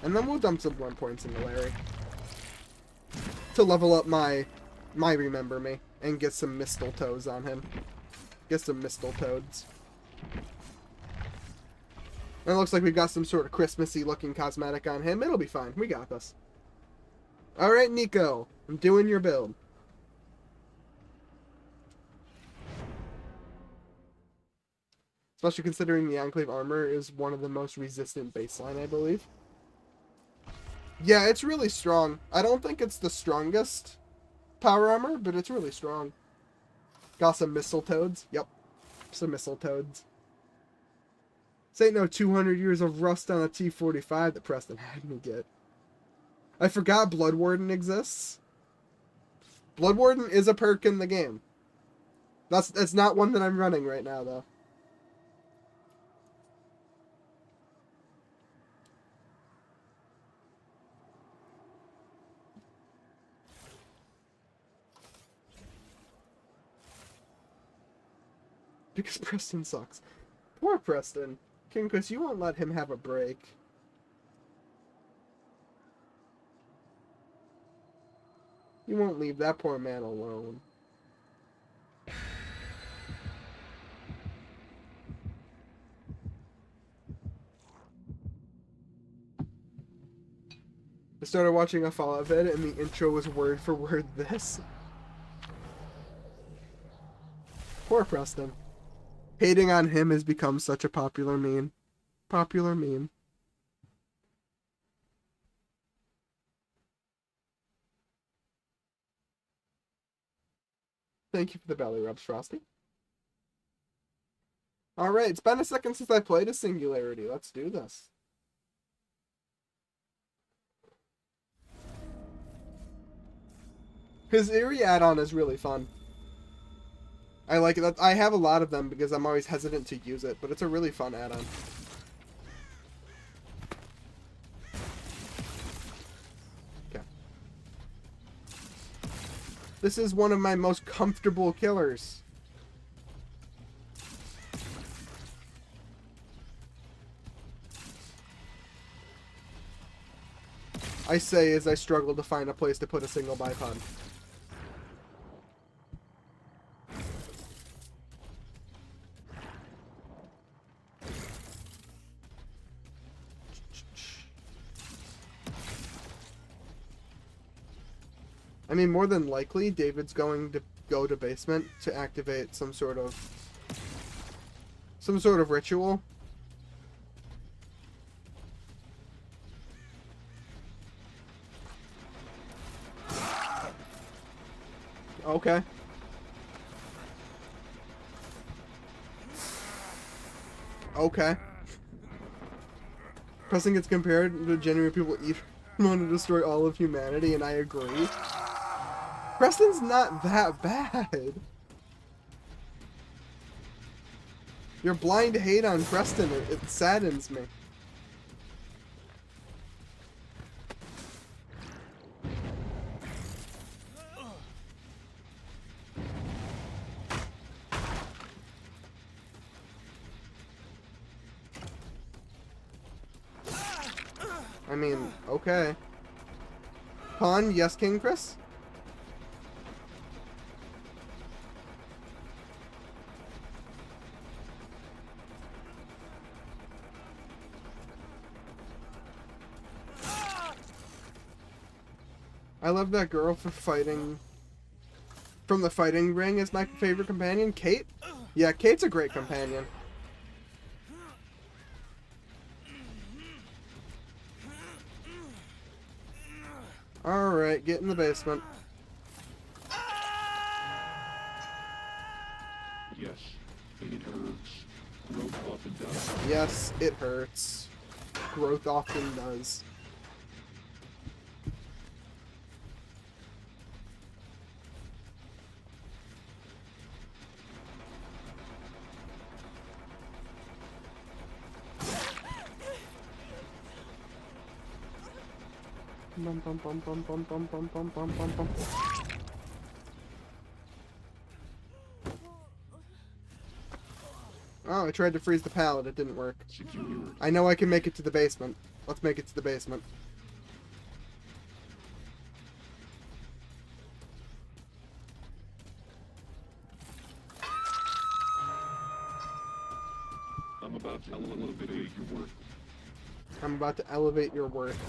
And then we'll dump some blood points into Larry. To level up my Remember Me. And get some Mistletoes on him. Get some Mistletoads. And it looks like we've got some sort of Christmassy looking cosmetic on him. It'll be fine. We got this. Alright, Nico. I'm doing your build. Especially considering the Enclave armor is one of the most resistant baseline, I believe. Yeah, it's really strong. I don't think it's the strongest power armor, but it's really strong. Got some Mistletoads. Yep. Some Mistletoads. This ain't no 200 years of rust on a T-45 that Preston had me get. I forgot Blood Warden exists. Blood Warden is a perk in the game. That's not one that I'm running right now, though. Because Preston sucks. Poor Preston. King Chris, you won't let him have a break. You won't leave that poor man alone. I started watching a Fallout vid, and the intro was word for word this. Poor Preston. Hating on him has become such a popular meme. Popular meme. Thank you for the belly rubs, Frosty. Alright, it's been a second since I played a Singularity. Let's do this. His Eerie add-on is really fun. I like it. I have a lot of them because I'm always hesitant to use it, but it's a really fun add-on. Okay. This is one of my most comfortable killers. I say as I struggle to find a place to put a single bipod. I mean, more than likely, David's going to go to basement to activate some sort of ritual. Okay. Okay. Preston gets compared to genuine people eat want to destroy all of humanity, and I agree. Preston's not that bad. Your blind hate on Preston, it saddens me. I mean, okay. Pawn, yes, King Chris? I love that girl for fighting. From the fighting ring is my favorite companion. Kate? Yeah, Kate's a great companion. Alright, get in the basement. Yes, it hurts. Growth often does. Yes, it hurts. Growth often does. Bum, bum, bum, bum, bum, bum, bum, bum, bum, bum, bum. Oh, I tried to freeze the pallet. It didn't work. Secure. I know I can make it to the basement. Let's make it to the basement. I'm about to elevate your work. I'm about to elevate your worth.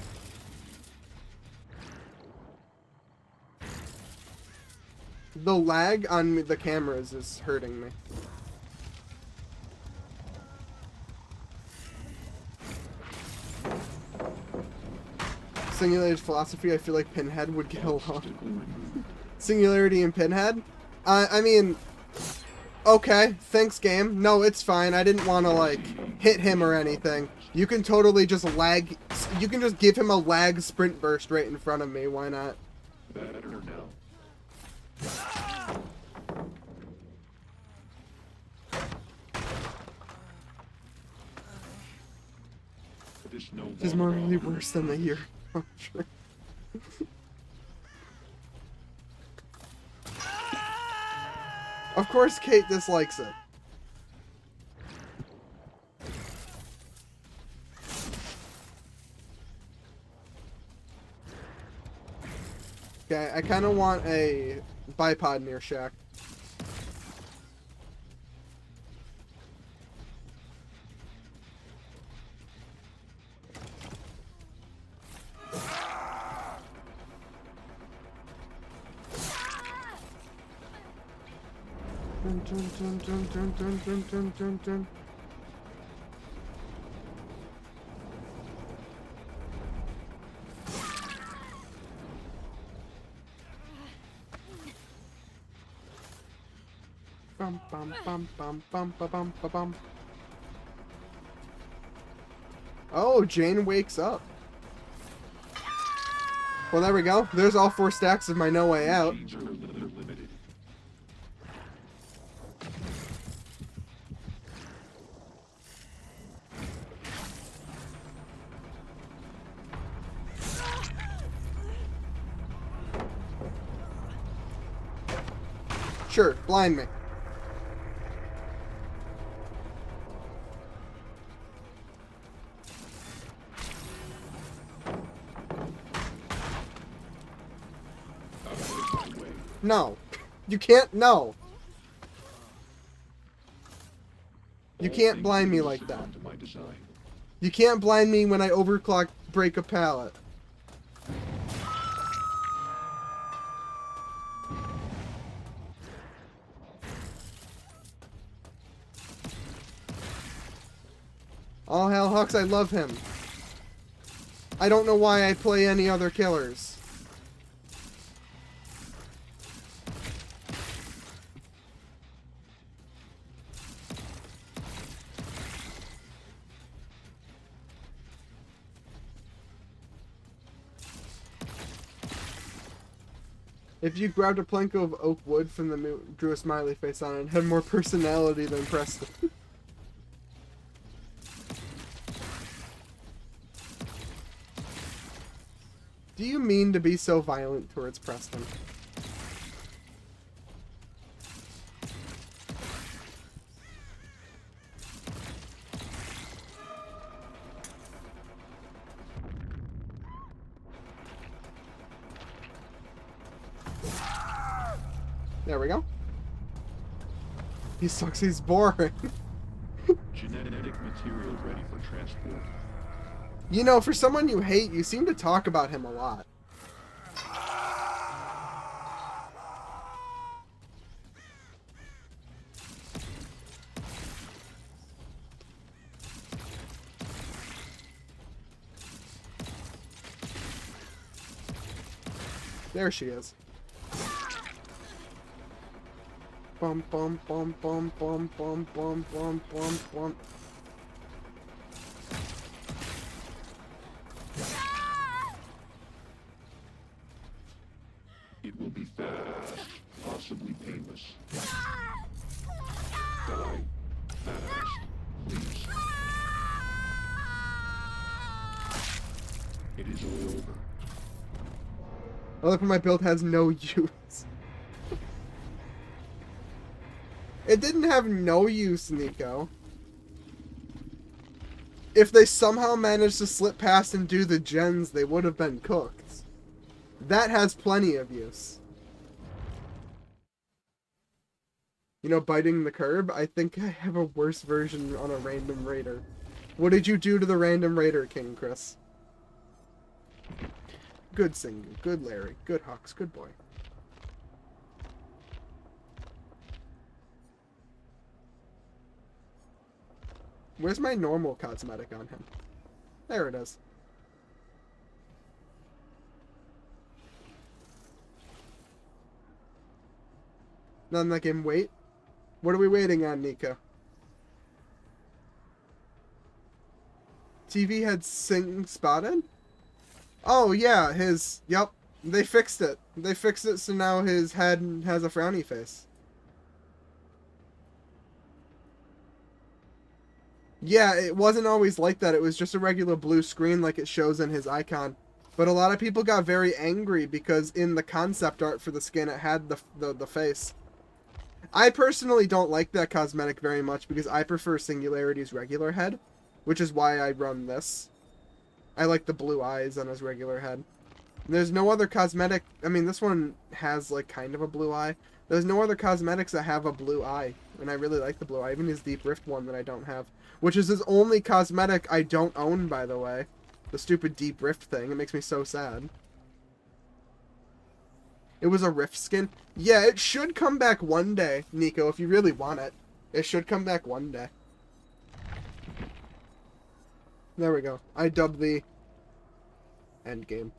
The lag on the cameras is hurting me. Singularity philosophy, I feel like Pinhead would get along. Singularity and Pinhead? I mean, okay, thanks game. No, it's fine. I didn't want to, like, hit him or anything. You can totally just lag, you can just give him a lag sprint burst right in front of me. Why not? Better now. This is morally worse than the year. Of course Kate dislikes it. Okay, I kind of want a bipod near Shack. Dun, dun, dun, dun, dun, dun, dun, dun, dun, dun. Bum, bum, bum, bum, bum, ba, bum, ba, bum. Oh, Jane wakes up. Well, there we go. There's all 4 stacks of my No Way Out. Machines are limited. Sure, blind me. No. You can't, no. You can't blind me like that. To my design. You can't blind me when I overclock break a pallet. All hell Hux, I love him. I don't know why I play any other killers. If you grabbed a plank of oak wood from the drew a smiley face on it and had more personality than Preston. Do you mean to be so violent towards Preston? There we go. He sucks, he's boring. Genetic material ready for transport. You know, for someone you hate, you seem to talk about him a lot. There she is. Bum bum bum bum bum bum bum bum bum bum. It will be fast, possibly painless. Die fast, please. It is all over. I look, my build has no use. It didn't have no use, Nico. If they somehow managed to slip past and do the gens, they would have been cooked. That has plenty of use. You know, biting the curb? I think I have a worse version on a random raider. What did you do to the random raider, King Chris? Good Singu, good Larry, good Hawks, good boy. Where's my normal cosmetic on him? There it is. Not like him. Wait. What are we waiting on, Nico? TV had Sing spotted? Oh, yeah, his... Yep. They fixed it. They fixed it so now his head has a frowny face. Yeah, it wasn't always like that. It was just a regular blue screen like it shows in his icon. But a lot of people got very angry because in the concept art for the skin it had the face. I personally don't like that cosmetic very much because I prefer Singularity's regular head, which is why I run this. I like the blue eyes on his regular head. There's no other cosmetic. I mean, this one has like kind of a blue eye. There's no other cosmetics that have a blue eye, and I really like the blue eye. Even his Deep Rift one that I don't have, which is his only cosmetic I don't own, by the way. The stupid Deep Rift thing. It makes me so sad. It was a Rift skin. Yeah, it should come back one day, Nico, if you really want it. It should come back one day. There we go. I dubbed the end game.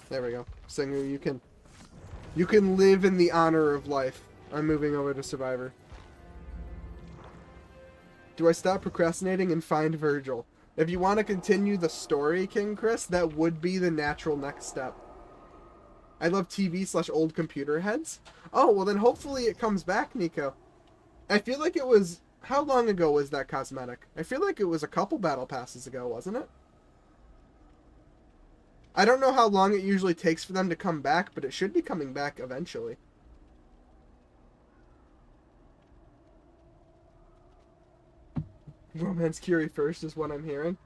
There we go. Singer, you can live in the honor of life. I'm moving over to Survivor. Do I stop procrastinating and find Virgil? If you want to continue the story, King Chris, that would be the natural next step. I love TV/old computer heads. Oh, well then hopefully it comes back, Nico. I feel like it was... How long ago was that cosmetic? I feel like it was a couple battle passes ago, wasn't it? I don't know how long it usually takes for them to come back, but it should be coming back eventually. Romance Curie first is what I'm hearing.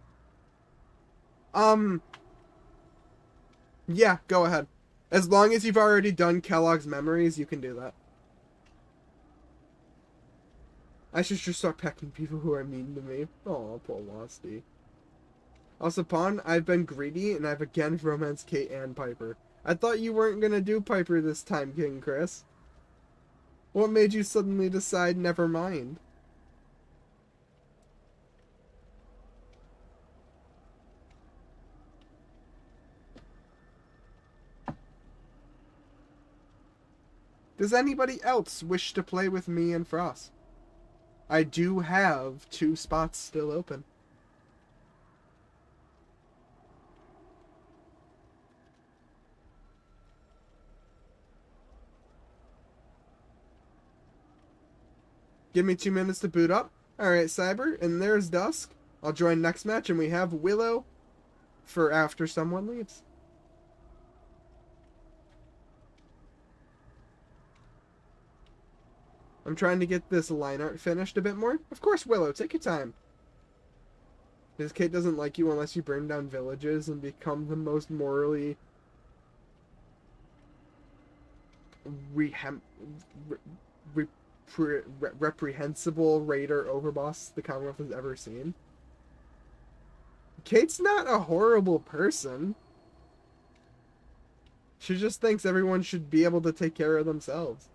Yeah, go ahead. As long as you've already done Kellogg's Memories, you can do that. I should just start pecking people who are mean to me. Oh, poor Losty. Also, Pawn, I've been greedy, and I've again romanced Kate and Piper. I thought you weren't gonna do Piper this time, King Chris. What made you suddenly decide never mind? Does anybody else wish to play with me and Frost? I do have 2 spots still open. Give me 2 minutes to boot up. Alright, Cyber, and there's Dusk. I'll join next match, and we have Willow for after someone leaves. I'm trying to get this line art finished a bit more. Of course, Willow, take your time. Because Kate doesn't like you unless you burn down villages and become the most morally reprehensible raider overboss the Commonwealth has ever seen. Kate's not a horrible person. She just thinks everyone should be able to take care of themselves.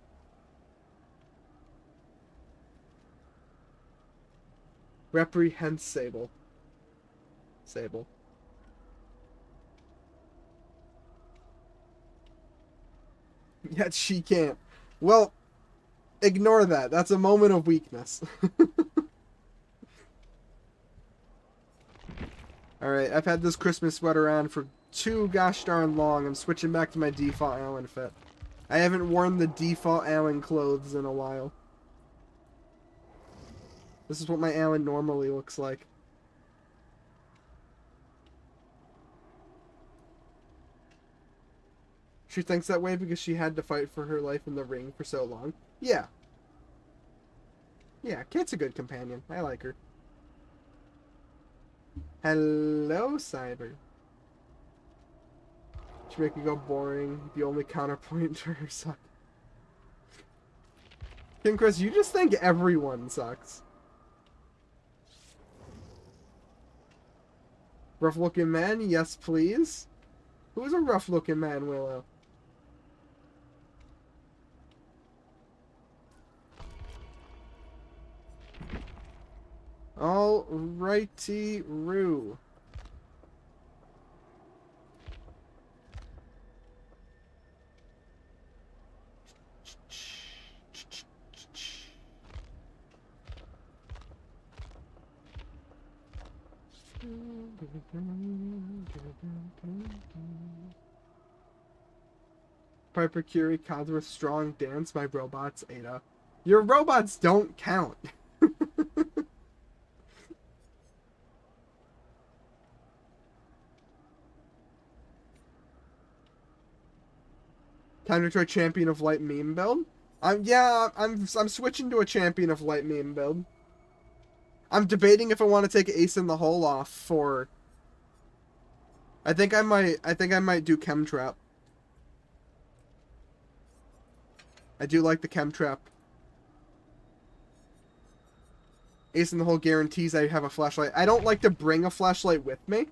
Reprehensible. Sable. Yet she can't. Well, ignore that. That's a moment of weakness. Alright, I've had this Christmas sweater on for too gosh darn long. I'm switching back to my default Alan fit. I haven't worn the default Alan clothes in a while. This is what my Alan normally looks like. She thinks that way because she had to fight for her life in the ring for so long. Yeah. Yeah, Kate's a good companion. I like her. Hello, Cyber. She make me go boring. The only counterpoint to her suck. King Chris, you just think everyone sucks. Rough-looking man? Yes, please. Who's a rough-looking man, Willow? Alrighty-roo. Piper Curie, Codsworth, Strong, Dance, my robots, Ada. Your robots don't count. Time to try Champion of Light meme build? I'm switching to a Champion of Light meme build. I'm debating if I want to take Ace in the Hole off for... I think I might do Chem Trap. I do like the Chem Trap. Ace in the Hole guarantees I have a flashlight. I don't like to bring a flashlight with me,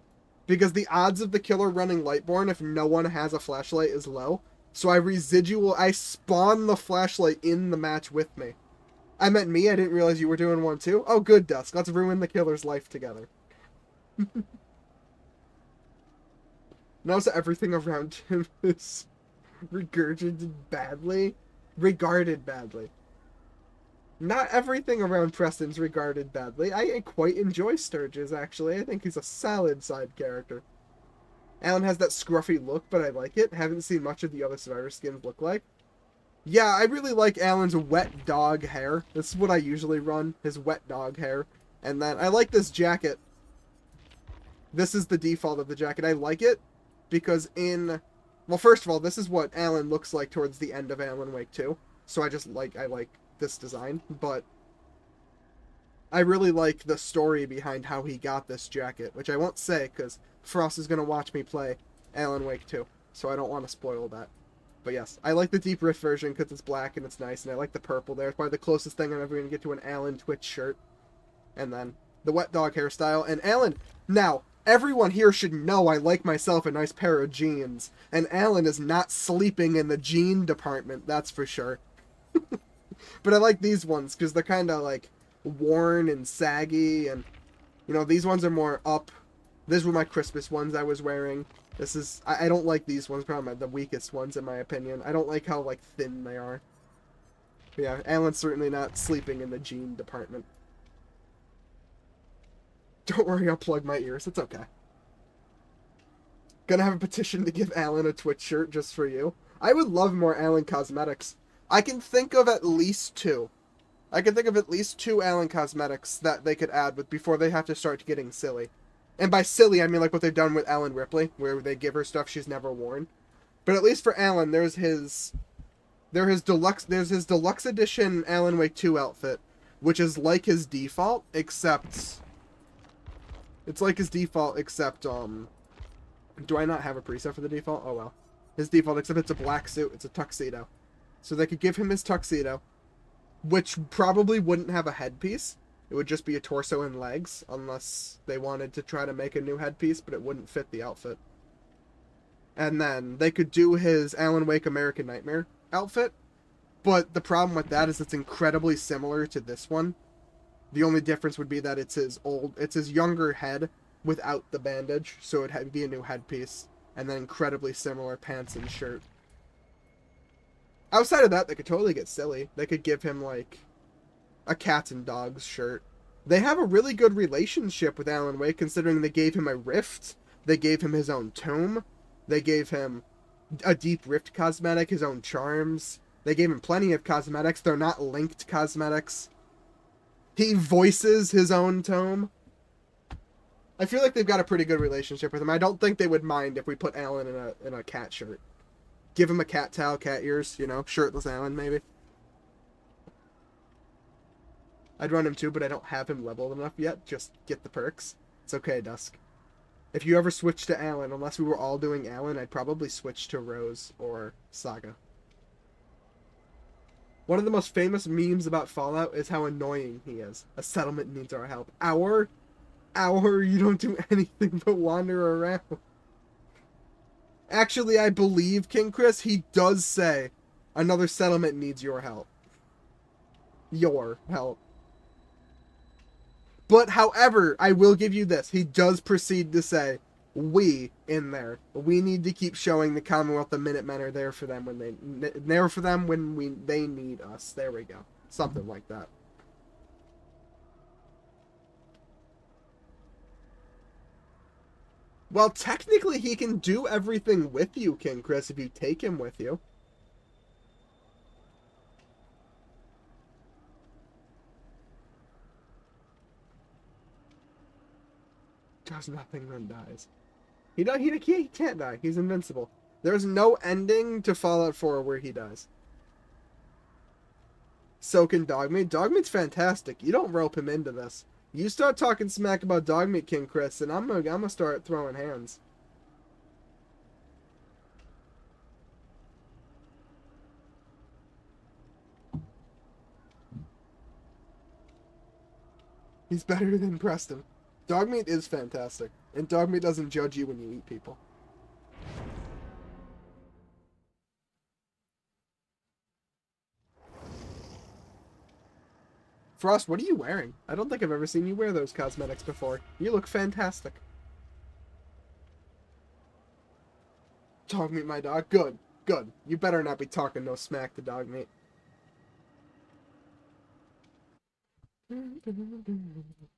because the odds of the killer running Lightborn if no one has a flashlight is low. So I spawn the flashlight in the match with me. I meant me, I didn't realize you were doing one too. Oh good, Dusk, let's ruin the killer's life together. Notice that everything around him is regarded badly. Not everything around Preston's regarded badly. I quite enjoy Sturgis, actually. I think he's a solid side character. Alan has that scruffy look, but I like it. Haven't seen much of the other Survivor skins look like. Yeah, I really like Alan's wet dog hair. This is what I usually run, his wet dog hair. And then I like this jacket. This is the default of the jacket. I like it because well, first of all, this is what Alan looks like towards the end of Alan Wake 2. So I like this design, but I really like the story behind how he got this jacket, which I won't say because Frost is going to watch me play Alan Wake 2, so I don't want to spoil that. But yes, I like the Deep Rift version because it's black and it's nice, and I like the purple there. It's probably the closest thing I'm ever going to get to an Alan Twitch shirt. And then the wet dog hairstyle. And Alan, now, everyone here should know I like myself a nice pair of jeans, and Alan is not sleeping in the jean department, that's for sure. But I like these ones because they're kind of like worn and saggy, and you know, these ones are more up. These were my Christmas ones I was wearing. This is I don't like these ones, probably the weakest ones in my opinion. I don't like how like thin they are. But yeah, Alan's certainly not sleeping in the jean department. Don't worry, I'll plug my ears. It's okay. Gonna have a petition to give Alan a Twitch shirt just for you. I would love more Alan cosmetics. I can think of at least two. I can think of at least two Alan cosmetics that they could add with before they have to start getting silly. And by silly, I mean like what they've done with Ellen Ripley, where they give her stuff she's never worn. But at least for Alan, there's his deluxe edition Alan Wake 2 outfit, which is like his default, except do I not have a preset for the default? Oh well. His default, except it's a black suit, it's a tuxedo. So they could give him his tuxedo, which probably wouldn't have a headpiece. It would just be a torso and legs, unless they wanted to try to make a new headpiece, but it wouldn't fit the outfit. And then they could do his Alan Wake American Nightmare outfit, but the problem with that is it's incredibly similar to this one. The only difference would be that it's his younger head without the bandage, so it'd be a new headpiece, and then incredibly similar pants and shirt. Outside of that, they could totally get silly. They could give him, like, a cats and dogs shirt. They have a really good relationship with Alan Wake, considering they gave him a rift, they gave him his own tomb, they gave him a Deep Rift cosmetic, his own charms, they gave him plenty of cosmetics. They're not linked cosmetics. He voices his own tome. I feel like they've got a pretty good relationship with him. I don't think they would mind if we put Alan in a cat shirt. Give him a cat towel, cat ears, you know, shirtless Alan, maybe. I'd run him too, but I don't have him leveled enough yet. Just get the perks. It's okay, Dusk. If you ever switch to Alan, unless we were all doing Alan, I'd probably switch to Rose or Saga. One of the most famous memes about Fallout is how annoying he is. A settlement needs our help. You don't do anything but wander around. Actually, I believe, King Chris, he does say, another settlement needs your help. Your help. But, however, I will give you this. He does proceed to say, we, in there. We need to keep showing the Commonwealth the Minutemen are there for them when they need us. There we go. Something like that. Well, technically he can do everything with you, King Chris, if you take him with you. Does nothing, then dies. He can't die. He's invincible. There's no ending to Fallout 4 where he dies. So can Dogmeat. Dogmeat's fantastic. You don't rope him into this. You start talking smack about dog meat, King Chris, and I'm gonna start throwing hands. He's better than Preston. Dog meat is fantastic, and dog meat doesn't judge you when you eat people. Frost, what are you wearing? I don't think I've ever seen you wear those cosmetics before. You look fantastic. Dog meat, my dog. Good. Good. You better not be talking no smack to dog meat.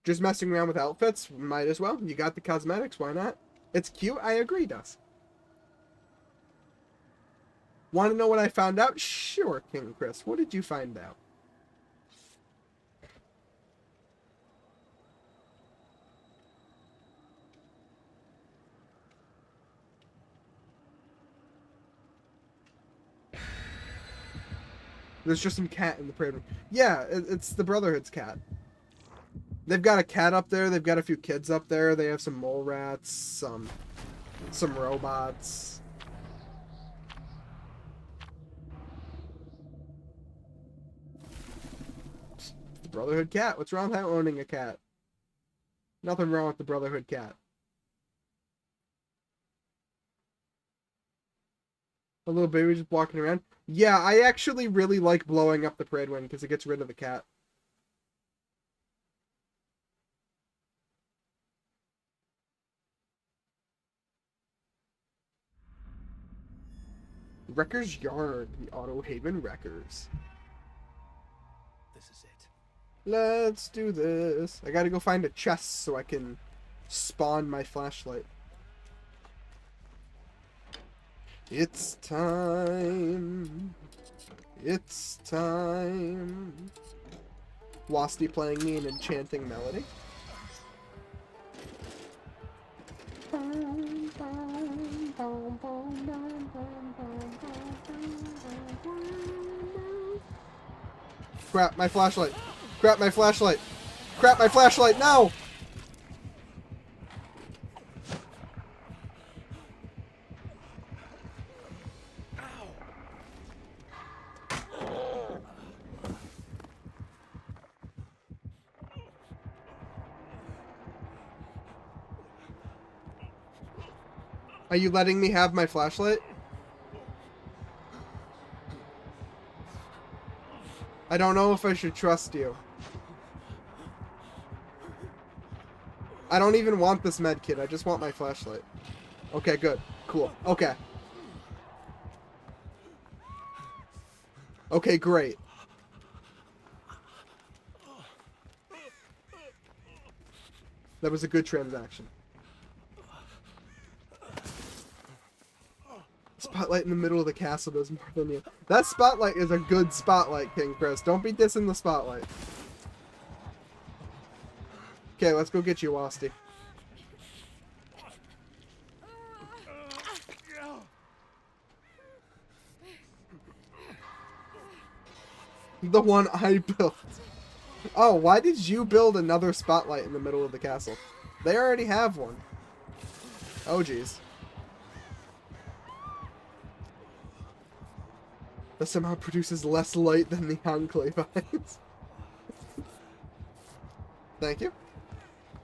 Just messing around with outfits? Might as well. You got the cosmetics, why not? It's cute, I agree, Dust. Want to know what I found out? Sure, King Chris. What did you find out? There's just some cat in the parade room. Yeah, it's the Brotherhood's cat. They've got a cat up there. They've got a few kids up there. They have some mole rats, some robots. It's the Brotherhood cat. What's wrong with owning a cat? Nothing wrong with the Brotherhood cat. A little baby just walking around. Yeah, I actually really like blowing up the parade wind because it gets rid of the cat. Wrecker's Yard, the Auto Haven Wreckers. This is it. Let's do this. I gotta go find a chest so I can spawn my flashlight. It's time. It's time. Wasty playing me an enchanting melody. Crap, my flashlight. Crap, my flashlight. Crap, my flashlight. No! Are you letting me have my flashlight? I don't know if I should trust you. I don't even want this med kit. I just want my flashlight. Okay, good. Cool. Okay. Okay, great. That was a good transaction. Spotlight in the middle of the castle does more than you. That spotlight is a good spotlight, King Chris. Don't be dissing the spotlight. Okay, let's go get you, Wasty. The one I built. Oh, why did you build another spotlight in the middle of the castle? They already have one. Oh, jeez. That somehow produces less light than the Enclave eyes. Thank you.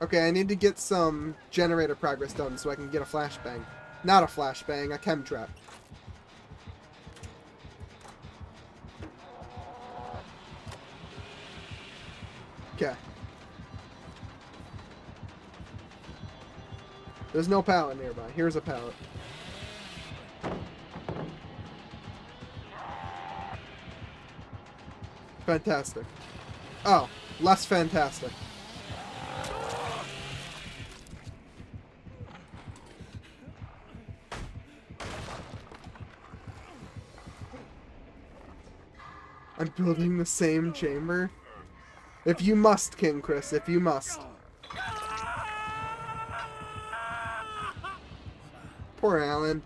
Okay, I need to get some generator progress done so I can get a flashbang. Not a flashbang, a chem trap. Okay. There's no pallet nearby. Here's a pallet. Fantastic. Oh, less fantastic. I'm building the same chamber. If you must, King Chris, if you must. Poor Alan.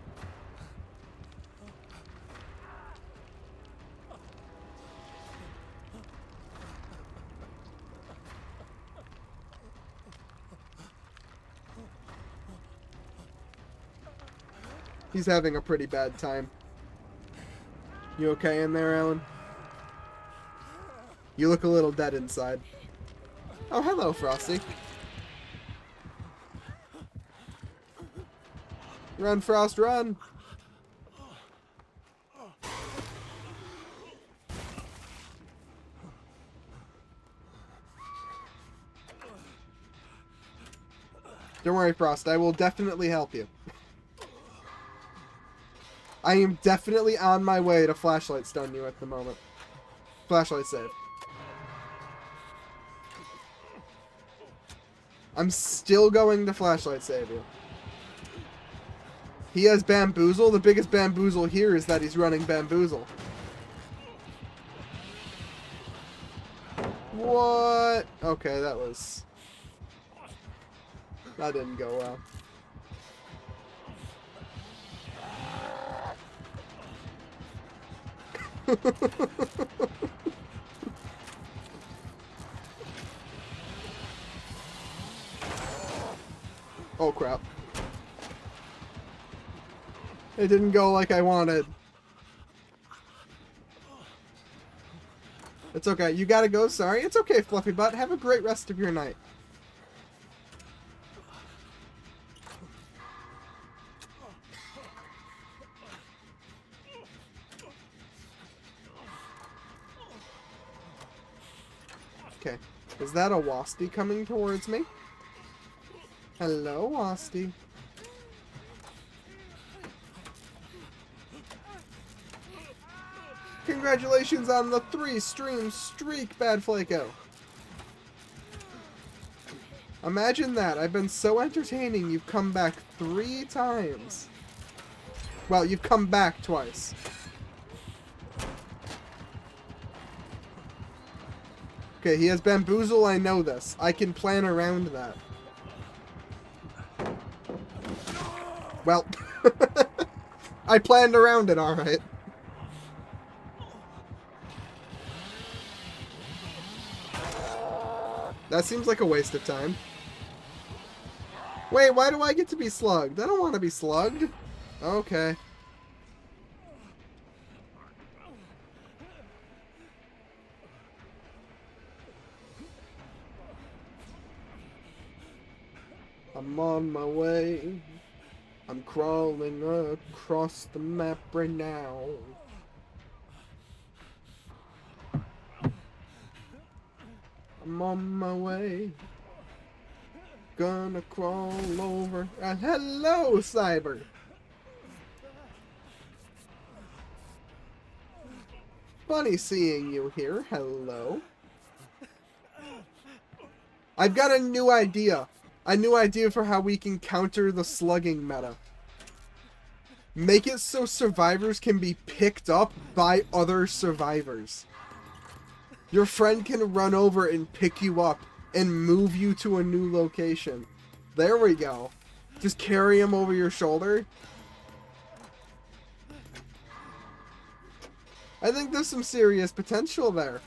He's having a pretty bad time. You okay in there, Alan? You look a little dead inside. Oh, hello, Frosty. Run, Frost, run! Don't worry, Frost. I will definitely help you. I am definitely on my way to flashlight stun you at the moment. Flashlight save. I'm still going to flashlight save you. He has bamboozle. The biggest bamboozle here is that he's running bamboozle. What? Okay, that was... That didn't go well. Oh crap. It didn't go like I wanted. It's okay. You gotta go. Sorry. It's okay, Fluffy Butt. Have a great rest of your night. Okay. Is that a Wasty coming towards me? Hello, Wasty. Congratulations on the 3-stream streak, Bad Flaco. Imagine that. I've been so entertaining, you've come back 3 times. Well, you've come back twice. Okay, he has bamboozle, I know this. I can plan around that. Well, I planned around it, alright. That seems like a waste of time. Wait, why do I get to be slugged? I don't want to be slugged. Okay. I'm on my way. I'm crawling across the map right now. I'm on my way. Gonna crawl over. Hello, Cyber. Funny seeing you here. Hello. I've got a new idea. A new idea for how we can counter the slugging meta. Make it so survivors can be picked up by other survivors. Your friend can run over and pick you up and move you to a new location. There we go. Just carry him over your shoulder. I think there's some serious potential there.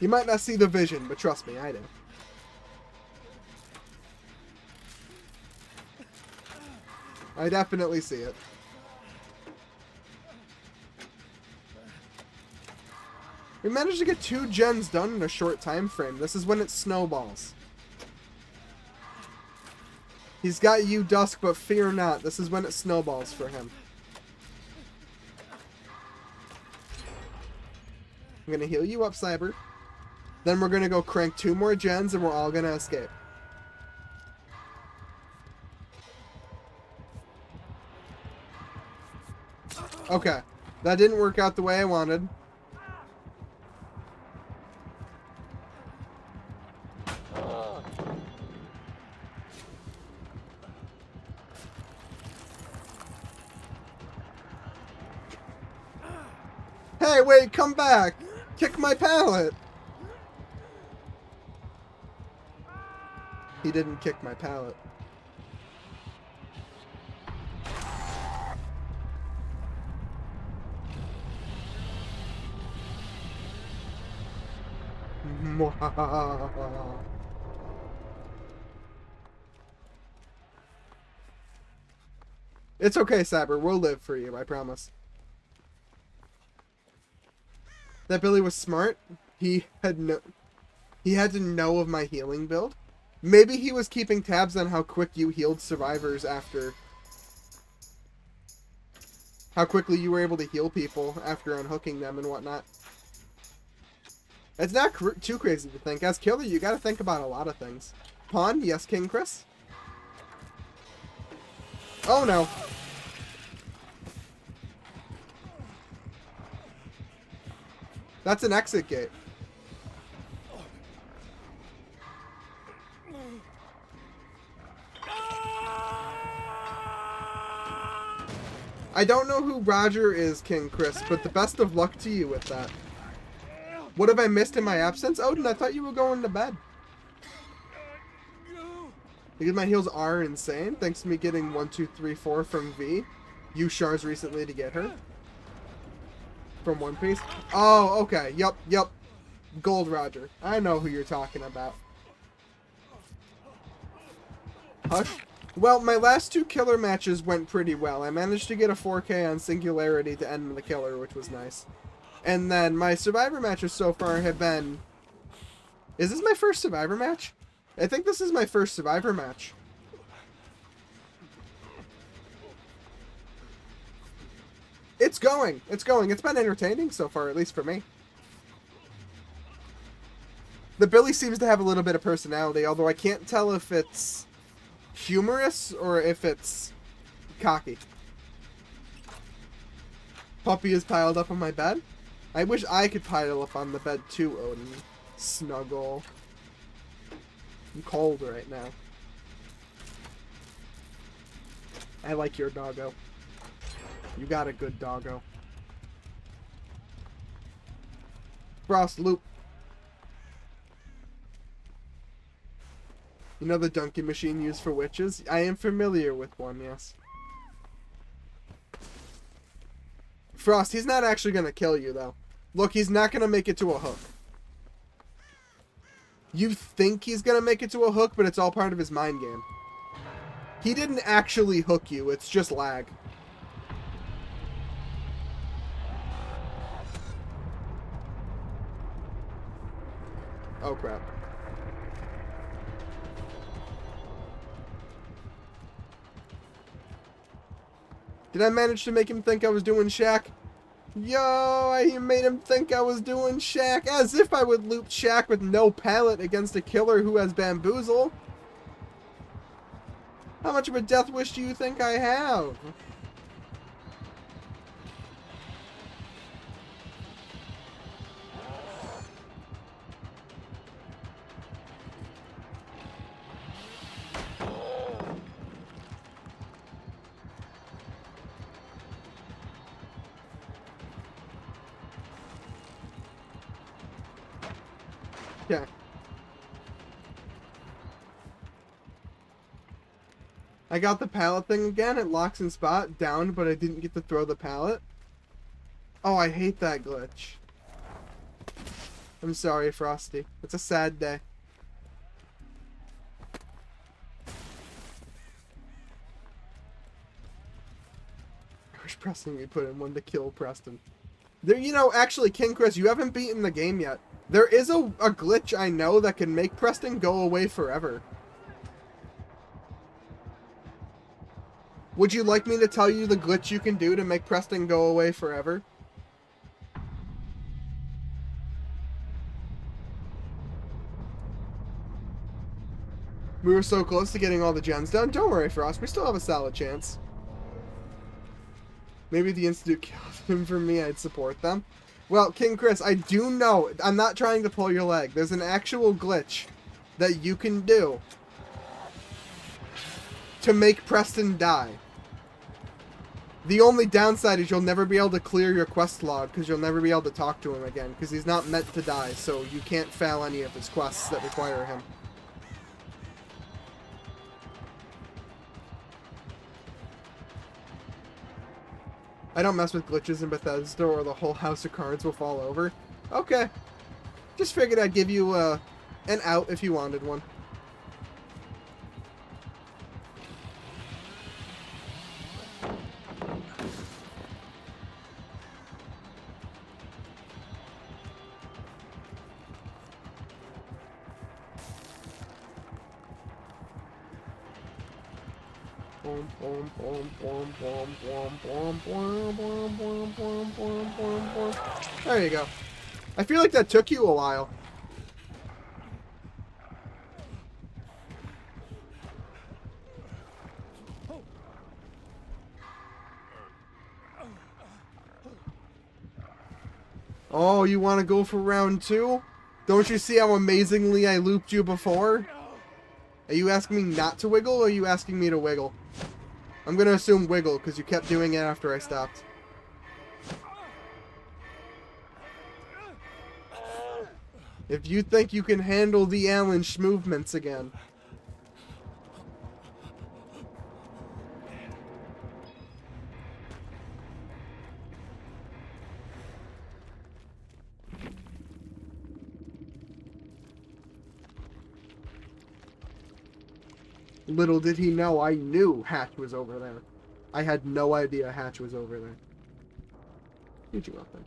You might not see the vision, but trust me, I do. I definitely see it. We managed to get 2 gens done in a short time frame. This is when it snowballs. He's got you, Dusk, but fear not. This is when it snowballs for him. I'm gonna heal you up, Cyber. Then we're gonna go crank 2 more gens and we're all gonna escape. Okay. That didn't work out the way I wanted. Hey, wait, come back! Kick my pallet! He didn't kick my pallet. It's okay, Saber. We'll live for you, I promise. That Billy was smart. He had to know of my healing build. Maybe he was keeping tabs on how quick you healed survivors after... How quickly you were able to heal people after unhooking them and whatnot. It's not too crazy to think. As killer, you gotta think about a lot of things. Pawn? Yes, King Chris? Oh no. That's an exit gate. I don't know who Roger is, King Chris, but the best of luck to you with that. What have I missed in my absence? Odin, I thought you were going to bed. Because my heals are insane, thanks to me getting 1, 2, 3, 4 from V. Used shards recently to get her. From One Piece. Oh, okay. Yup. Gold Roger. I know who you're talking about. Hush. Well, my last 2 killer matches went pretty well. I managed to get a 4K on Singularity to end the killer, which was nice. And then my survivor matches so far have been... Is this my first survivor match? I think this is my first survivor match. It's going. It's been entertaining so far, at least for me. The Billy seems to have a little bit of personality, although I can't tell if it's humorous or if it's cocky. Puppy is piled up on my bed. I wish I could pile up on the bed too, Odin. Snuggle. I'm cold right now. I like your doggo. You got a good doggo. Frost loop. You know the dunking machine used for witches? I am familiar with one, yes. Frost, he's not actually going to kill you, though. Look, he's not going to make it to a hook. You think he's going to make it to a hook, but it's all part of his mind game. He didn't actually hook you, it's just lag. Oh, crap. Did I manage to make him think I was doing Shaq? Yo, I made him think I was doing Shaq. As if I would loop Shaq with no pallet against a killer who has bamboozle. How much of a death wish do you think I have? Yeah. I got the pallet thing again. It locks in spot down, but I didn't get to throw the pallet. Oh, I hate that glitch. I'm sorry, Frosty. It's a sad day. I wish Preston would put in one to kill Preston. There, you know, actually, King Chris, you haven't beaten the game yet. There is a glitch I know that can make Preston go away forever. Would you like me to tell you the glitch you can do to make Preston go away forever? We were so close to getting all the gens done. Don't worry, Frost. We still have a solid chance. Maybe the Institute killed him for me. I'd support them. Well, King Chris, I do know. I'm not trying to pull your leg. There's an actual glitch that you can do to make Preston die. The only downside is you'll never be able to clear your quest log because you'll never be able to talk to him again because he's not meant to die, so you can't fail any of his quests that require him. I don't mess with glitches in Bethesda or the whole house of cards will fall over. Okay. Just figured I'd give you an out if you wanted one. There you go. I feel like that took you a while. Oh, you want to go for round 2? Don't you see how amazingly I looped you before? Are you asking me not to wiggle, or are you asking me to wiggle? I'm going to assume wiggle, because you kept doing it after I stopped. If you think you can handle the Alan movements again. Little did he know I knew Hatch was over there. I had no idea Hatch was over there. Who'd you up then?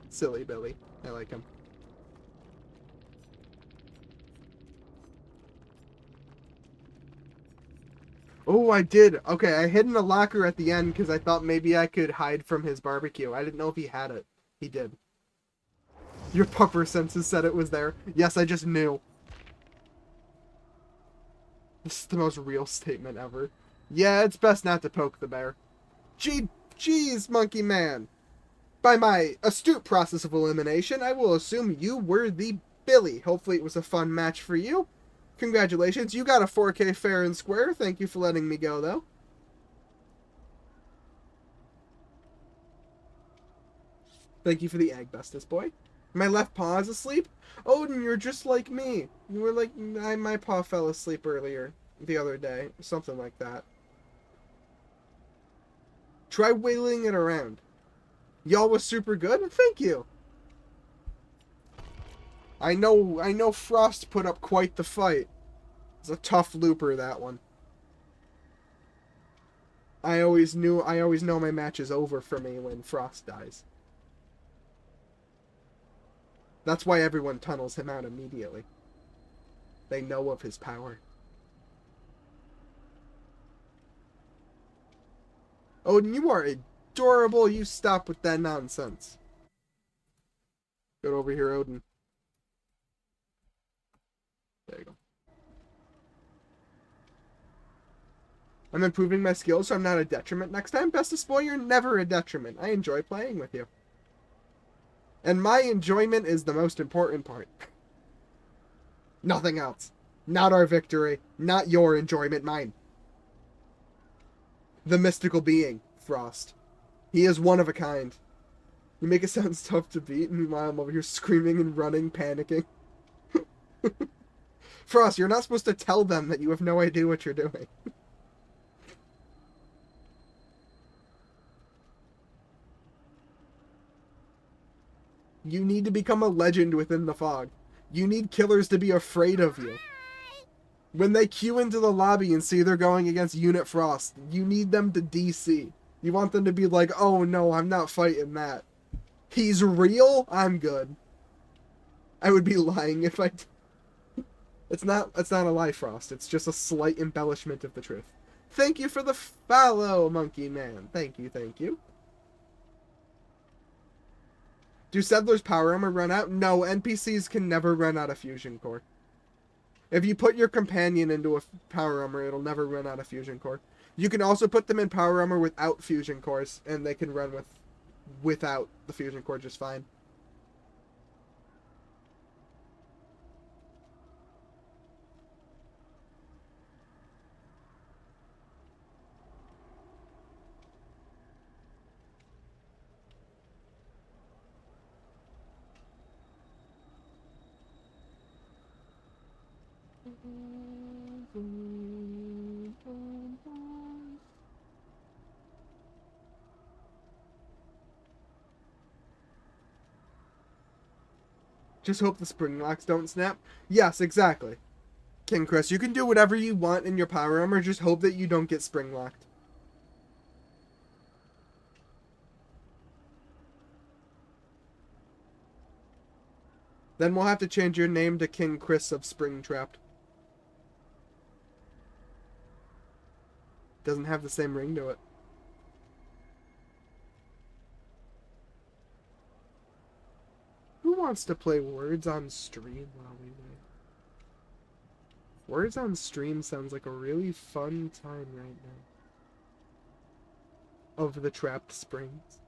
Silly Billy. I like him. Oh, I did. Okay, I hid in a locker at the end because I thought maybe I could hide from his barbecue. I didn't know if he had it. He did. Your pupper senses said it was there. Yes, I just knew. This is the most real statement ever. Yeah, it's best not to poke the bear. Jeez, monkey man. By my astute process of elimination, I will assume you were the Billy. Hopefully it was a fun match for you. Congratulations, you got a 4K fair and square. Thank you for letting me go, though. Thank you for the egg, bestest boy. My left paw is asleep? Odin, you're just like me. You were like, my paw fell asleep earlier, the other day. Something like that. Try wiggling it around. Y'all was super good? Thank you. I know Frost put up quite the fight. It's a tough looper, that one. I always know my match is over for me when Frost dies. That's why everyone tunnels him out immediately. They know of his power. Odin, you are adorable. You stop with that nonsense. Get over here, Odin. There you go. I'm improving my skills so I'm not a detriment next time. Bestest boy, you're never a detriment. I enjoy playing with you. And my enjoyment is the most important part. Nothing else. Not our victory. Not your enjoyment, mine. The mystical being, Frost. He is one of a kind. You make it sound tough to beat, and meanwhile I'm over here screaming and running, panicking. Frost, you're not supposed to tell them that you have no idea what you're doing. You need to become a legend within the fog. You need killers to be afraid of you. When they queue into the lobby and see they're going against Unit Frost, you need them to DC. You want them to be like, oh no, I'm not fighting that. He's real? I'm good. I would be lying if I... It's not a lie, Frost. It's just a slight embellishment of the truth. Thank you for the follow, Monkey Man. Thank you, thank you. Do Settlers' power armor run out? No, NPCs can never run out of fusion core. If you put your companion into a power armor, it'll never run out of fusion core. You can also put them in power armor without fusion cores, and they can run without the fusion core just fine. Just hope the spring locks don't snap. Yes, exactly. King Chris, you can do whatever you want in your power armor, just hope that you don't get spring locked. Then we'll have to change your name to King Chris of Springtrapped. Doesn't have the same ring to it. Who wants to play Words on Stream while we wait? Words on Stream sounds like a really fun time right now. Of the Trapped Springs.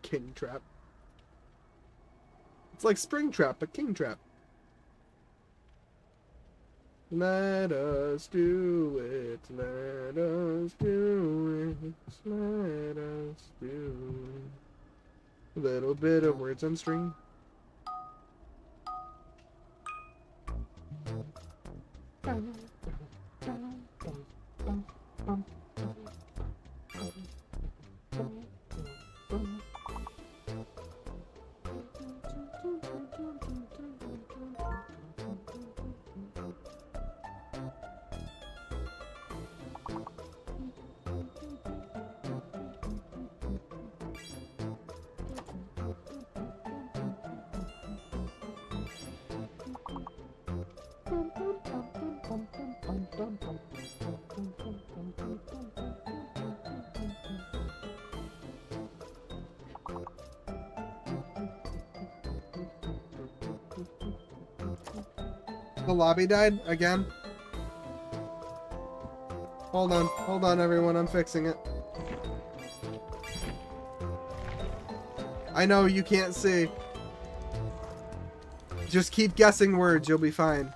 King Trap. It's like Springtrap, but King Trap. Let us do it, let us do it, let us do it. A little bit of Words on String. The lobby died again. Hold on everyone, I'm fixing it. I know you can't see. Just keep guessing words, you'll be fine.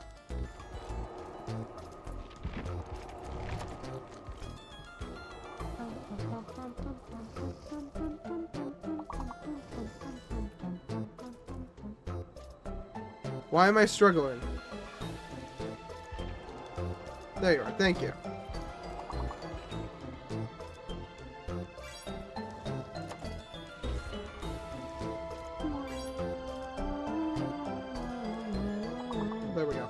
Why am I struggling? There you are, thank you. There we go.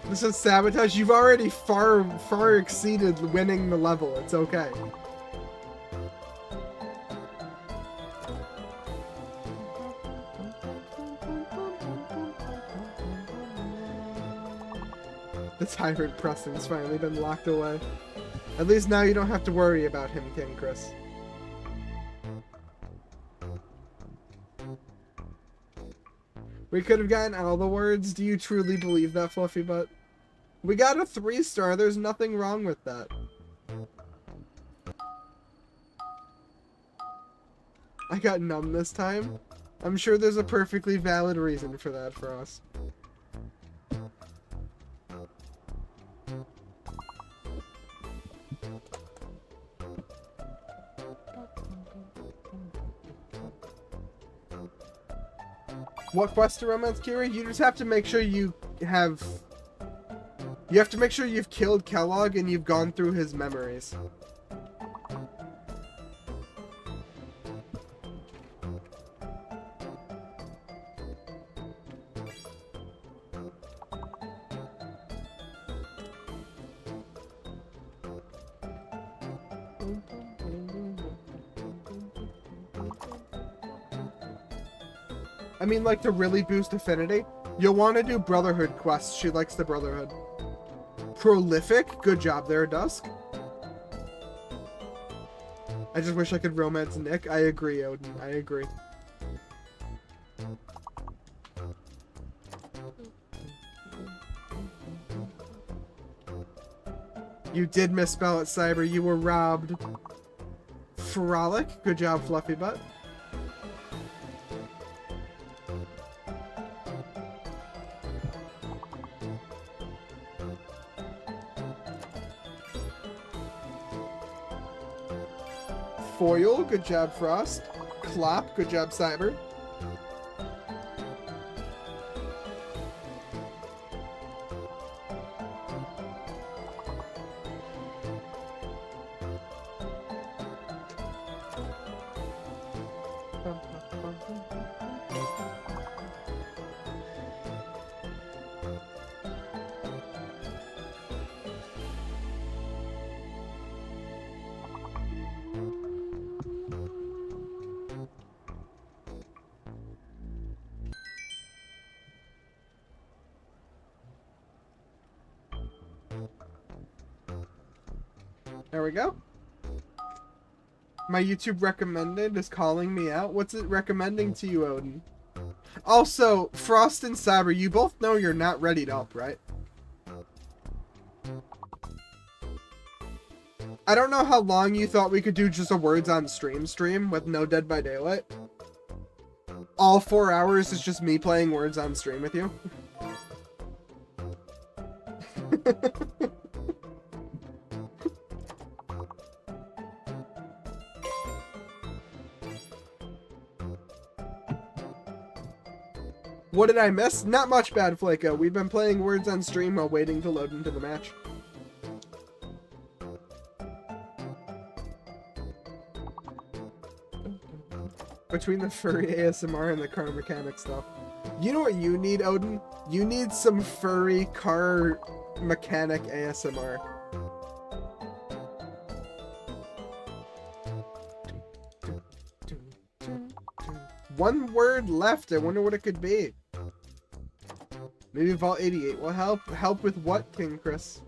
This is sabotage. You've already far exceeded winning the level. It's okay. The tyrant Preston's finally been locked away. At least now you don't have to worry about him, King Chris. We could have gotten all the words. Do you truly believe that, Fluffy Butt? We got a 3-star. There's nothing wrong with that. I got numb this time. I'm sure there's a perfectly valid reason for that for us. What quest to romance Kira? You just have to make sure you have... You have to make sure you've killed Kellogg and you've gone through his memories. I mean, like, to really boost affinity, you'll want to do Brotherhood quests. She likes the Brotherhood. Prolific? Good job there, Dusk. I just wish I could romance Nick. I agree, Odin. I agree. You did misspell it, Cyber. You were robbed. Frolic? Good job, Fluffy Butt. Foil, good job, Frost. Clop, good job, Cyber. There we go. My YouTube recommended is calling me out. What's it recommending to you, Odin? Also, Frost and Saber, you both know you're not readied up, right? I don't know how long you thought we could do just a words on stream with no Dead by Daylight. All 4 hours is just me playing words on stream with you. What did I miss? Not much, Bad Flaco. We've been playing words on stream while waiting to load into the match. Between the furry ASMR and the car mechanic stuff. You know what you need, Odin? You need some furry car mechanic ASMR. One word left. I wonder what it could be. Maybe Vault 88 will help. Help with what, King Chris?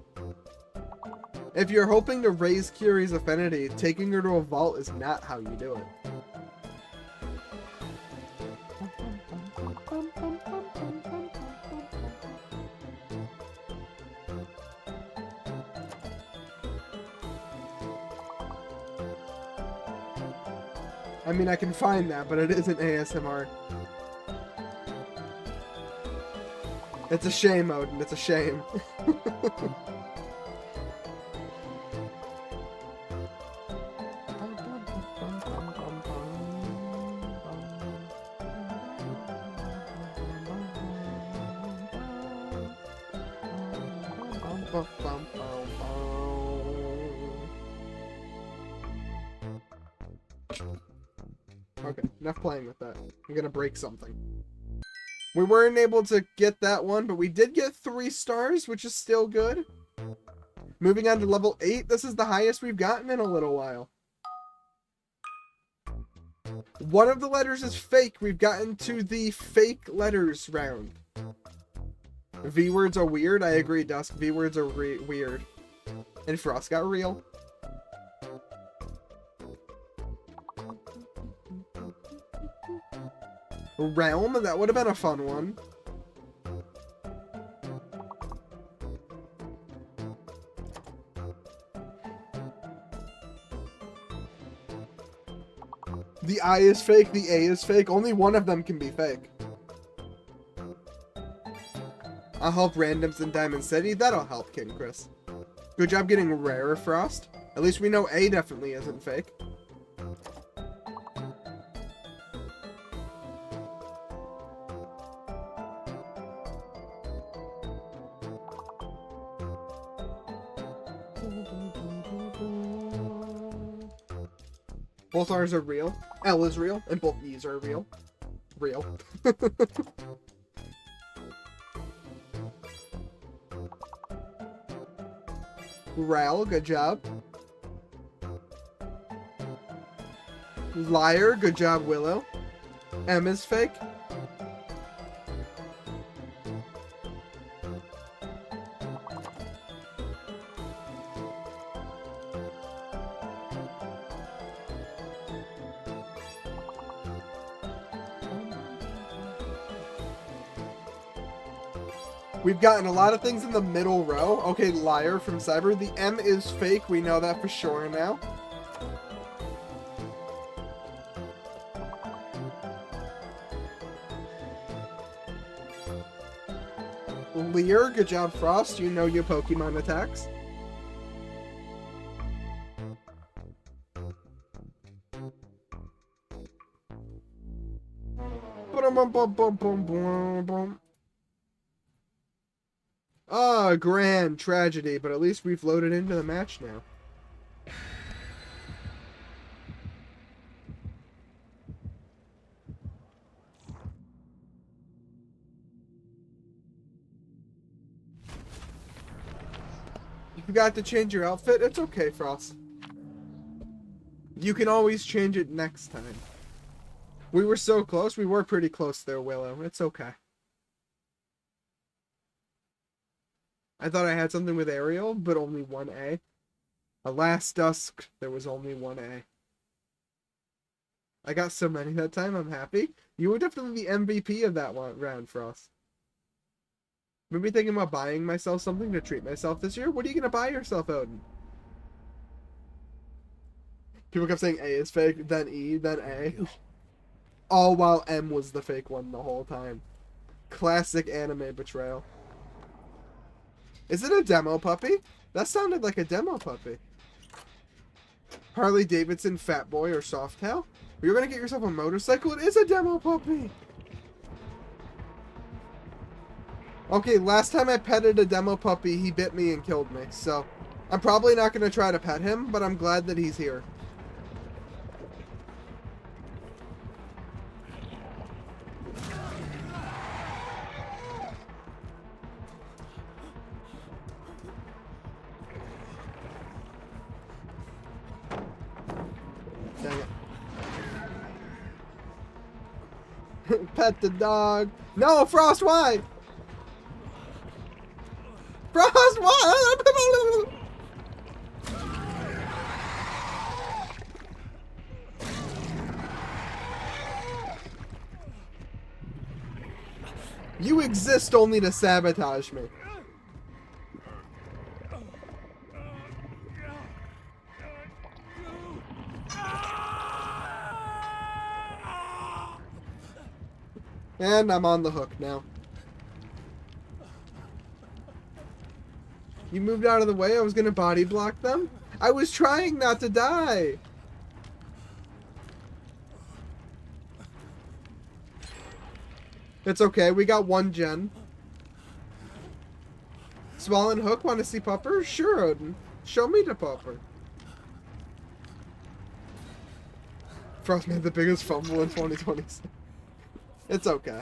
If you're hoping to raise Curie's affinity, taking her to a vault is not how you do it. I mean, I can find that, but it isn't ASMR. It's a shame, Odin. It's a shame. Okay, enough playing with that. I'm gonna break something. We weren't able to get that one, but we did get 3 stars, which is still good. Moving on to level 8. This is the highest we've gotten in a little while. One of the letters is fake. We've gotten to the fake letters round. V-words are weird. I agree, Dusk. V-words are weird. And Frost got real. Realm? That would have been a fun one. The I is fake, the A is fake. Only one of them can be fake. I'll help randoms in Diamond City. That'll help, King Chris. Good job getting rare, Frost. At least we know A definitely isn't fake. Both R's are real. L is real. And both E's are real. Real. Ral, good job. Liar, good job, Willow. M is fake. We've gotten a lot of things in the middle row. Okay, liar from Cyber. The M is fake. We know that for sure now. Leer, good job, Frost. You know your Pokemon attacks. Ah, grand tragedy, but at least we've loaded into the match now. You forgot to change your outfit? It's okay, Frost. You can always change it next time. We were so close. We were pretty close there, Willow. It's okay. I thought I had something with Ariel, but only one A. Alas, Dusk, there was only one A. I got so many that time, I'm happy. You were definitely the MVP of that one round, Frost. Maybe thinking about buying myself something to treat myself this year? What are you gonna buy yourself, Odin? People kept saying A is fake, then E, then A. All while M was the fake one the whole time. Classic anime betrayal. Is it a demo puppy? That sounded like a demo puppy. Harley Davidson, Fat Boy, or Softail? You're gonna get yourself a motorcycle? It is a demo puppy! Okay, last time I petted a demo puppy, he bit me and killed me, so I'm probably not gonna try to pet him, but I'm glad that he's here. Dang it. Pet the dog. No, Frost, why? Frost, why? You exist only to sabotage me. And I'm on the hook now. You moved out of the way? I was gonna body block them? I was trying not to die! It's okay, we got one gen. Swall and Hook, want to see Pupper? Sure, Odin. Show me the Pupper. Frost made the biggest fumble in 2026. It's okay.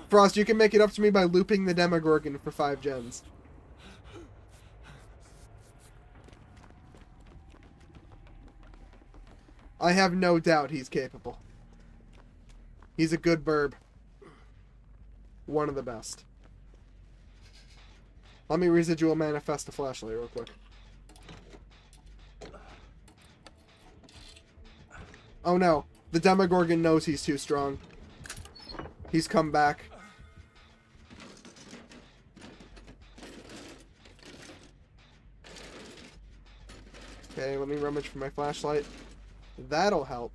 Frost, you can make it up to me by looping the Demogorgon for 5 gens. I have no doubt he's capable. He's a good burb. One of the best. Let me residual manifest a flashlight real quick. Oh no. The Demogorgon knows he's too strong. He's come back. Okay, let me rummage for my flashlight. That'll help.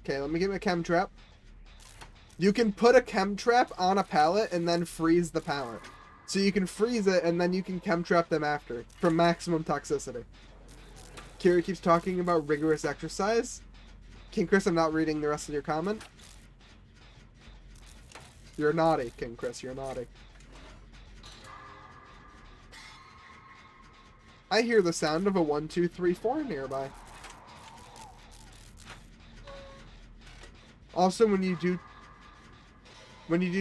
Okay, let me get my chem trap. You can put a chem trap on a pallet and then freeze the pallet. So you can freeze it and then you can chem trap them after for maximum toxicity. Kira keeps talking about rigorous exercise. King Chris, I'm not reading the rest of your comment. You're naughty, King Chris, you're naughty. I hear the sound of a 1, 2, 3, 4 nearby. Also, when you do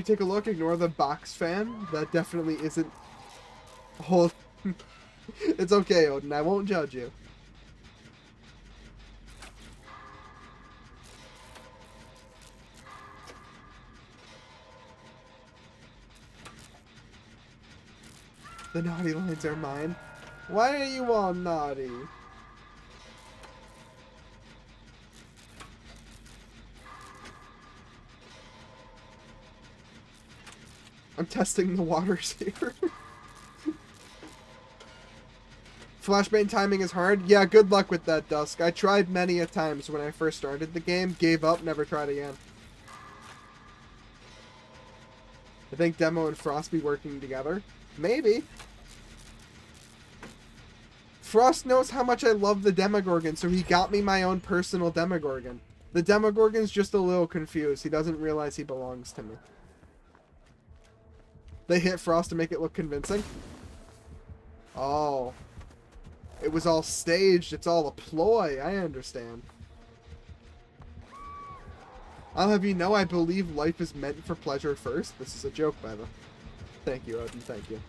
take a look, ignore the box fan. That definitely isn't whole. It's okay, Odin. I won't judge you. The naughty lines are mine. Why are you all naughty? I'm testing the waters here. Flashbang timing is hard. Yeah, good luck with that, Dusk. I tried many a times when I first started the game, gave up, never tried again. I think Demo and Frost be working together. Maybe. Frost knows how much I love the Demogorgon, so he got me my own personal Demogorgon. The Demogorgon's just a little confused. He doesn't realize he belongs to me. They hit Frost to make it look convincing. Oh. It was all staged. It's all a ploy. I understand. I'll have you know I believe life is meant for pleasure first. This is a joke, by the way. Thank you, Odin. Thank you.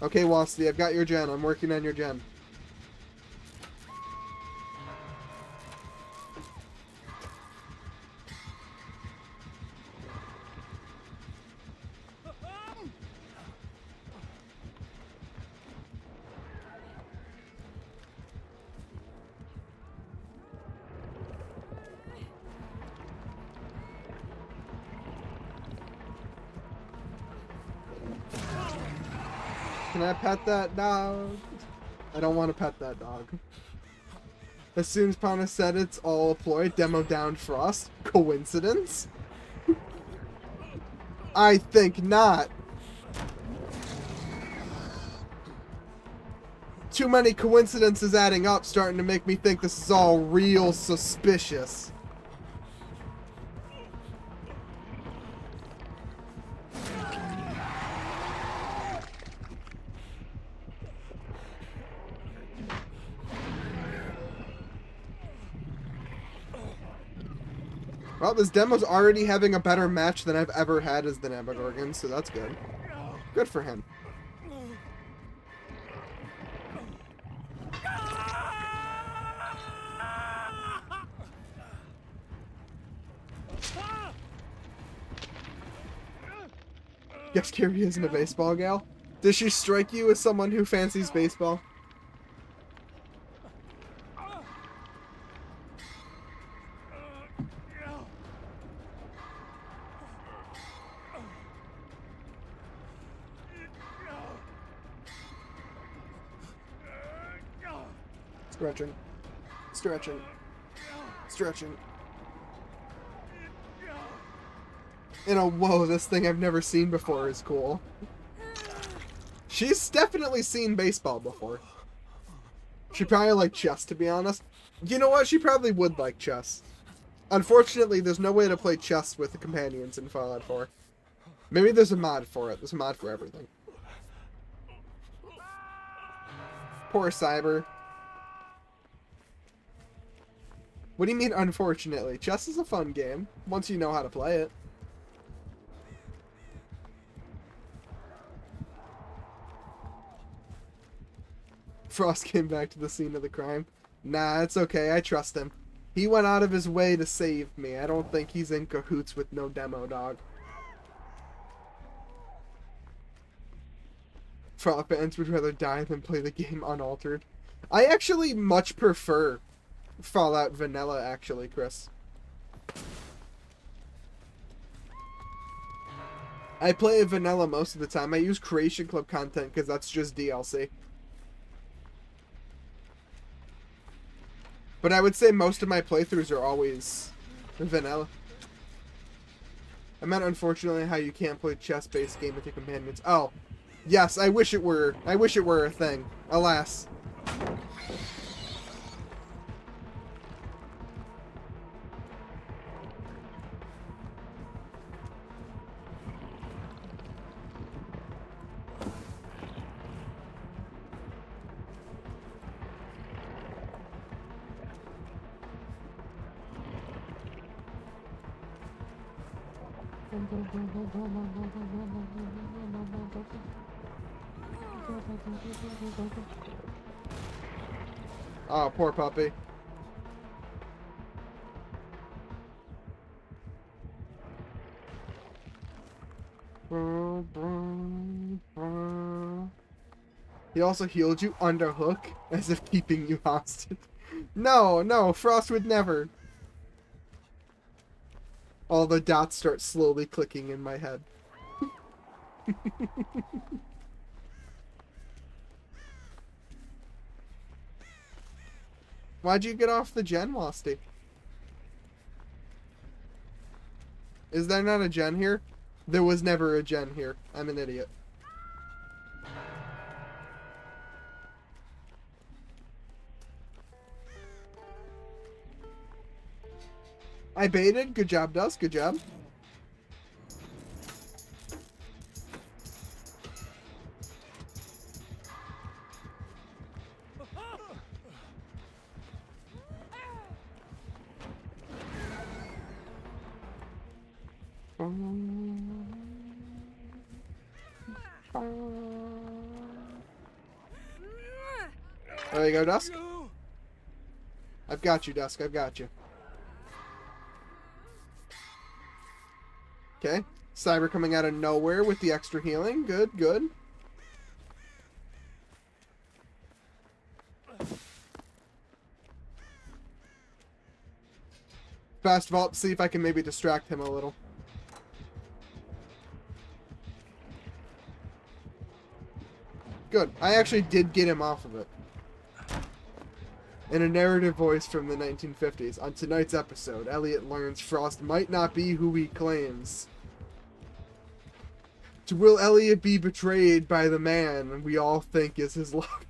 Okay, Wasty, I've got your gen. I'm working on your gen. Can I pet that dog? I don't want to pet that dog. As soon as Pana said it's all a ploy, demo downed Frost. Coincidence? I think not. Too many coincidences adding up, starting to make me think this is all real suspicious. Well, this demo's already having a better match than I've ever had as the Demogorgon, so that's good. Good for him. Guess Carrie isn't a baseball gal? Does she strike you as someone who fancies baseball? Stretching. Stretching. Stretching. And oh, whoa, this thing I've never seen before is cool. She's definitely seen baseball before. She probably liked chess, to be honest. You know what? She probably would like chess. Unfortunately, there's no way to play chess with the companions in Fallout 4. Maybe there's a mod for it. There's a mod for everything. Poor Cyber. What do you mean, unfortunately? Chess is a fun game, once you know how to play it. Frost came back to the scene of the crime. Nah, it's okay. I trust him. He went out of his way to save me. I don't think he's in cahoots with no demo dog. Fallout fans would rather die than play the game unaltered. I actually much prefer Fallout Vanilla, actually, Chris. I play Vanilla most of the time. I use Creation Club content because that's just DLC. But I would say most of my playthroughs are always vanilla. I meant, unfortunately, how you can't play a chess-based game with your companions. Oh, yes, I wish it were. I wish it were a thing. Alas. Oh, poor puppy. He also healed you underhook, as if keeping you hostage. No, no, Frost would never. All the dots start slowly clicking in my head. Why'd you get off the gen, Losty? Is there not a gen here? There was never a gen here. I'm an idiot. I baited. Good job, Dust. Good job. There you go, Dusk. I've got you, Dusk. I've got you. Okay. Cyber coming out of nowhere with the extra healing. Good, good. Fast vault, see if I can maybe distract him a little. Good. I actually did get him off of it. In a narrative voice from the 1950s, on tonight's episode, Elliot learns Frost might not be who he claims. Will Elliot be betrayed by the man we all think is his love?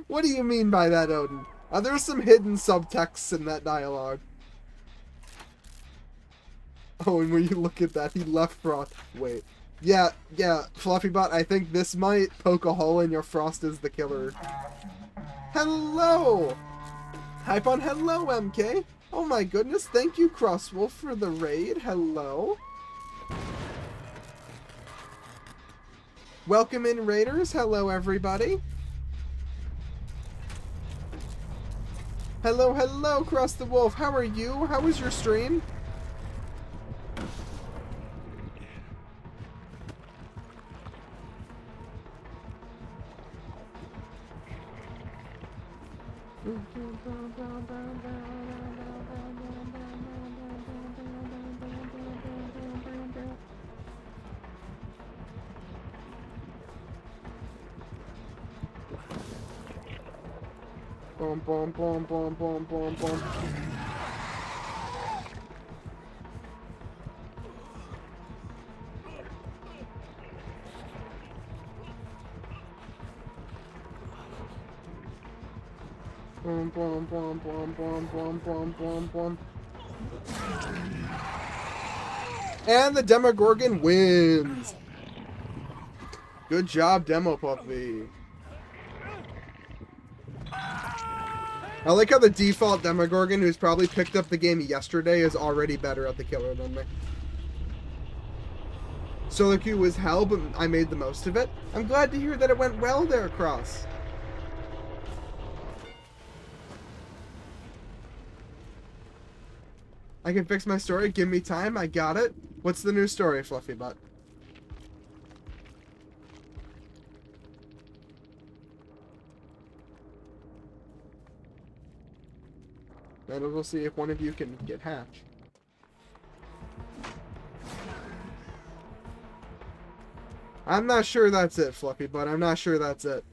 What do you mean by that, Odin? Are there some hidden subtexts in that dialogue? Oh, and when you look at that, he left Frost. Wait. Yeah, Fluffybot, I think this might poke a hole in your Frost is the killer. Hello! Hype on hello, MK. Oh my goodness, thank you, Crosswolf, for the raid. Hello. Welcome in, Raiders. Hello, everybody. Hello, Cross the Wolf. How are you? How was your stream? Boom, boom, boom, boom, boom, boom, boom. Boom, boom, boom, boom, boom, boom, boom, boom, boom. And the Demogorgon wins. Good job, Demo Puppy. I like how the default Demogorgon, who's probably picked up the game yesterday, is already better at the killer than me. Solo queue was hell, but I made the most of it. I'm glad to hear that it went well there, Cross. I can fix my story. Give me time. I got it. What's the new story, Fluffy Butt? And we'll see if one of you can get Hatch. I'm not sure that's it, Fluffy Butt. I'm not sure that's it.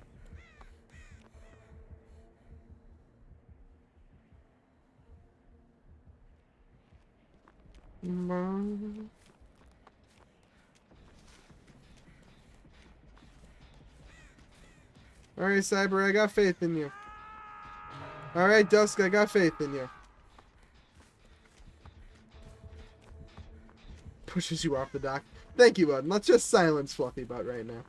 Alright, Cyber, I got faith in you. Alright, Dusk, I got faith in you. Pushes you off the dock. Thank you, Bud. Let's just silence Fluffy Butt right now.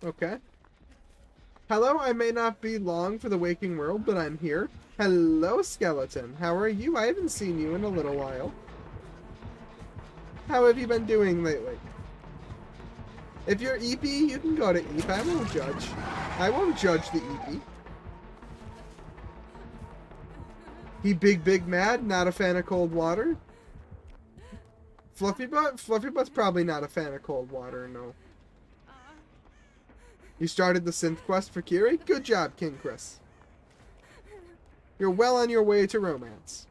Okay. Hello, I may not be long for the waking world, but I'm here. Hello, Skeleton. How are you? I haven't seen you in a little while. How have you been doing lately? If you're EP, you can go to EP. I won't judge. I won't judge the EP. He big mad, not a fan of cold water. Fluffy Butt's probably not a fan of cold water, no. You started the synth quest for Kiri? Good job, King Chris. You're well on your way to romance.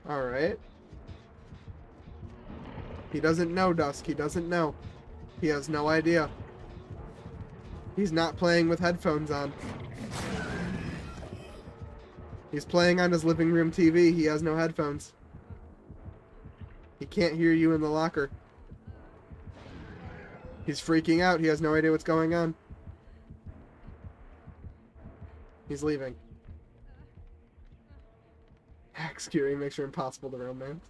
Alright. He doesn't know, Dusk. He doesn't know. He has no idea. He's not playing with headphones on. He's playing on his living room TV. He has no headphones. He can't hear you in the locker. He's freaking out. He has no idea what's going on. He's leaving. Hacks Kiri makes her impossible to romance.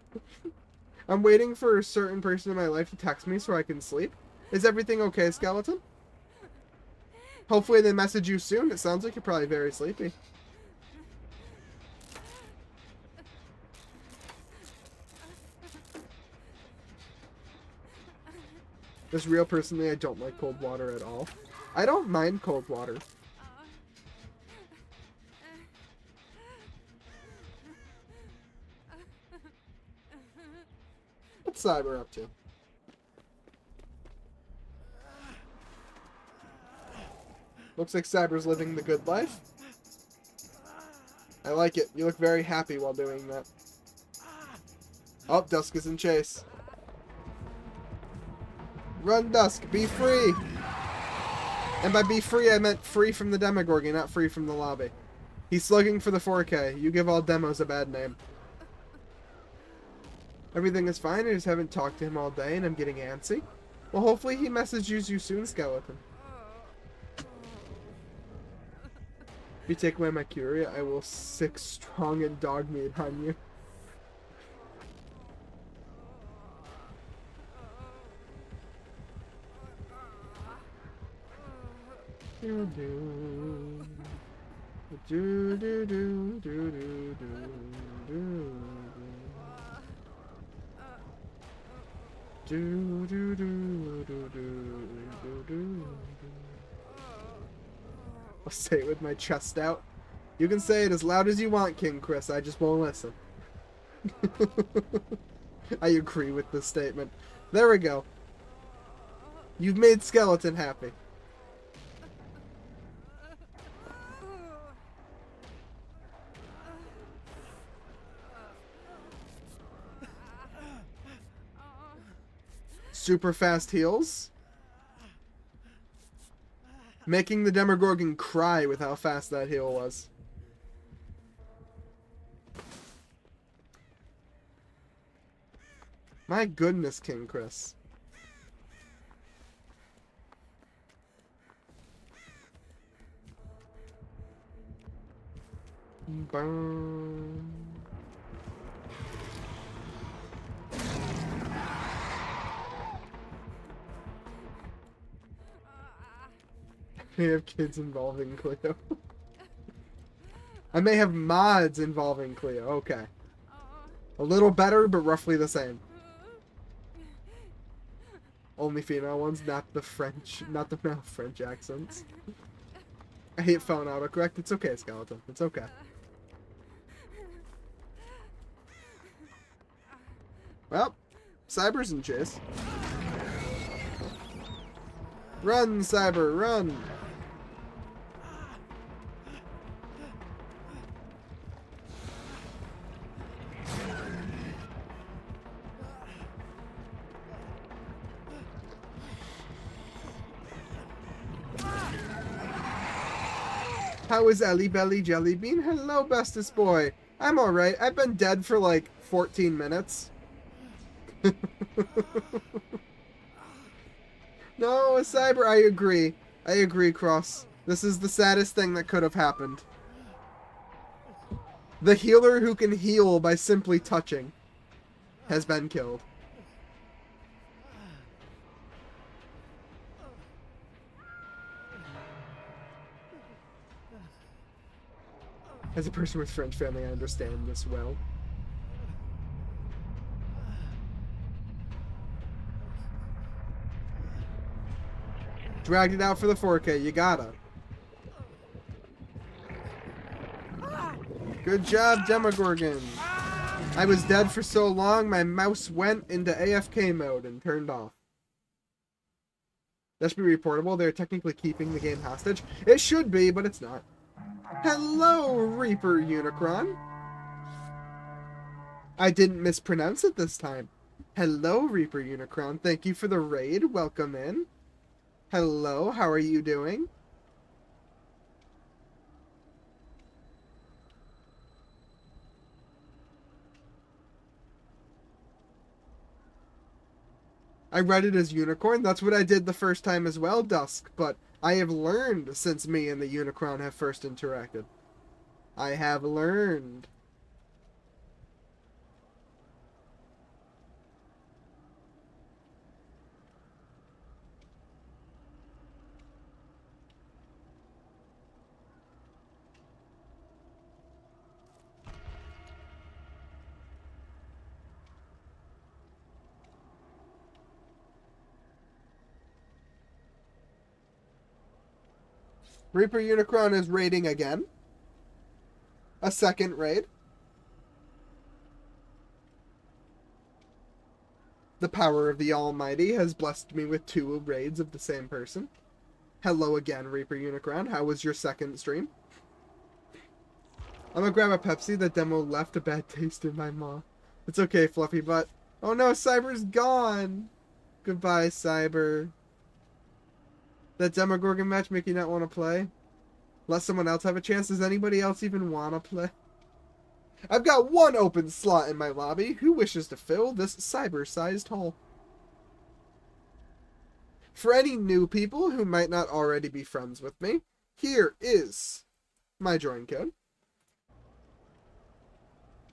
I'm waiting for a certain person in my life to text me so I can sleep. Is everything okay, Skeleton? Hopefully they message you soon. It sounds like you're probably very sleepy. Just real personally, I don't like cold water at all. I don't mind cold water. What's Cyber up to? Looks like Cyber's living the good life. I like it. You look very happy while doing that. Oh, Dusk is in chase. Run, Dusk. Be free. And by be free, I meant free from the Demogorgon, not free from the lobby. He's slugging for the 4K. You give all demos a bad name. Everything is fine. I just haven't talked to him all day, and I'm getting antsy. Well, hopefully he messages you soon, Skeleton. If you take away my Curia, I will 6 strong and dog meat on you. Do do do do do do do do do do do do do. I'll say it with my chest out. You can say it as loud as you want, King Chris. I just won't listen. I agree with this statement. There we go. You've made Skeleton happy. Super fast heals. Making the Demogorgon cry with how fast that heal was. My goodness, King Chris. Boom. I have kids involving Cleo. I may have mods involving Cleo. Okay. A little better, but roughly the same. Only female ones, not the French, not the male French accents. I hate phone autocorrect. It's okay, Skeleton. It's okay. Well, Cyber's in chase. Run, Cyber, run! How is Ellie Belly Jellybean? Hello, bestest boy. I'm alright. I've been dead for like 14 minutes. No, Cyber, I agree. I agree, Cross. This is the saddest thing that could have happened. The healer who can heal by simply touching has been killed. As a person with French family, I understand this well. Dragged it out for the 4K. You gotta. Good job, Demogorgon. I was dead for so long, my mouse went into AFK mode and turned off. That should be reportable. They're technically keeping the game hostage. It should be, but it's not. Hello, Reaper Unicron. I didn't mispronounce it this time. Hello, Reaper Unicron. Thank you for the raid. Welcome in. Hello, how are you doing? I read it as unicorn. That's what I did the first time as well, Dusk. But I have learned since me and the Unicron have first interacted. I have learned. Reaper Unicron is raiding again. A second raid. The power of the Almighty has blessed me with 2 raids of the same person. Hello again, Reaper Unicron. How was your second stream? I'm gonna grab a Pepsi. That demo left a bad taste in my mouth. It's okay, Fluffy Butt. Oh no, Cyber's gone! Goodbye, Cyber. That Demogorgon match make you not want to play? Let someone else have a chance. Does anybody else even want to play? I've got 1 open slot in my lobby. Who wishes to fill this cyber-sized hole? For any new people who might not already be friends with me, here is my join code.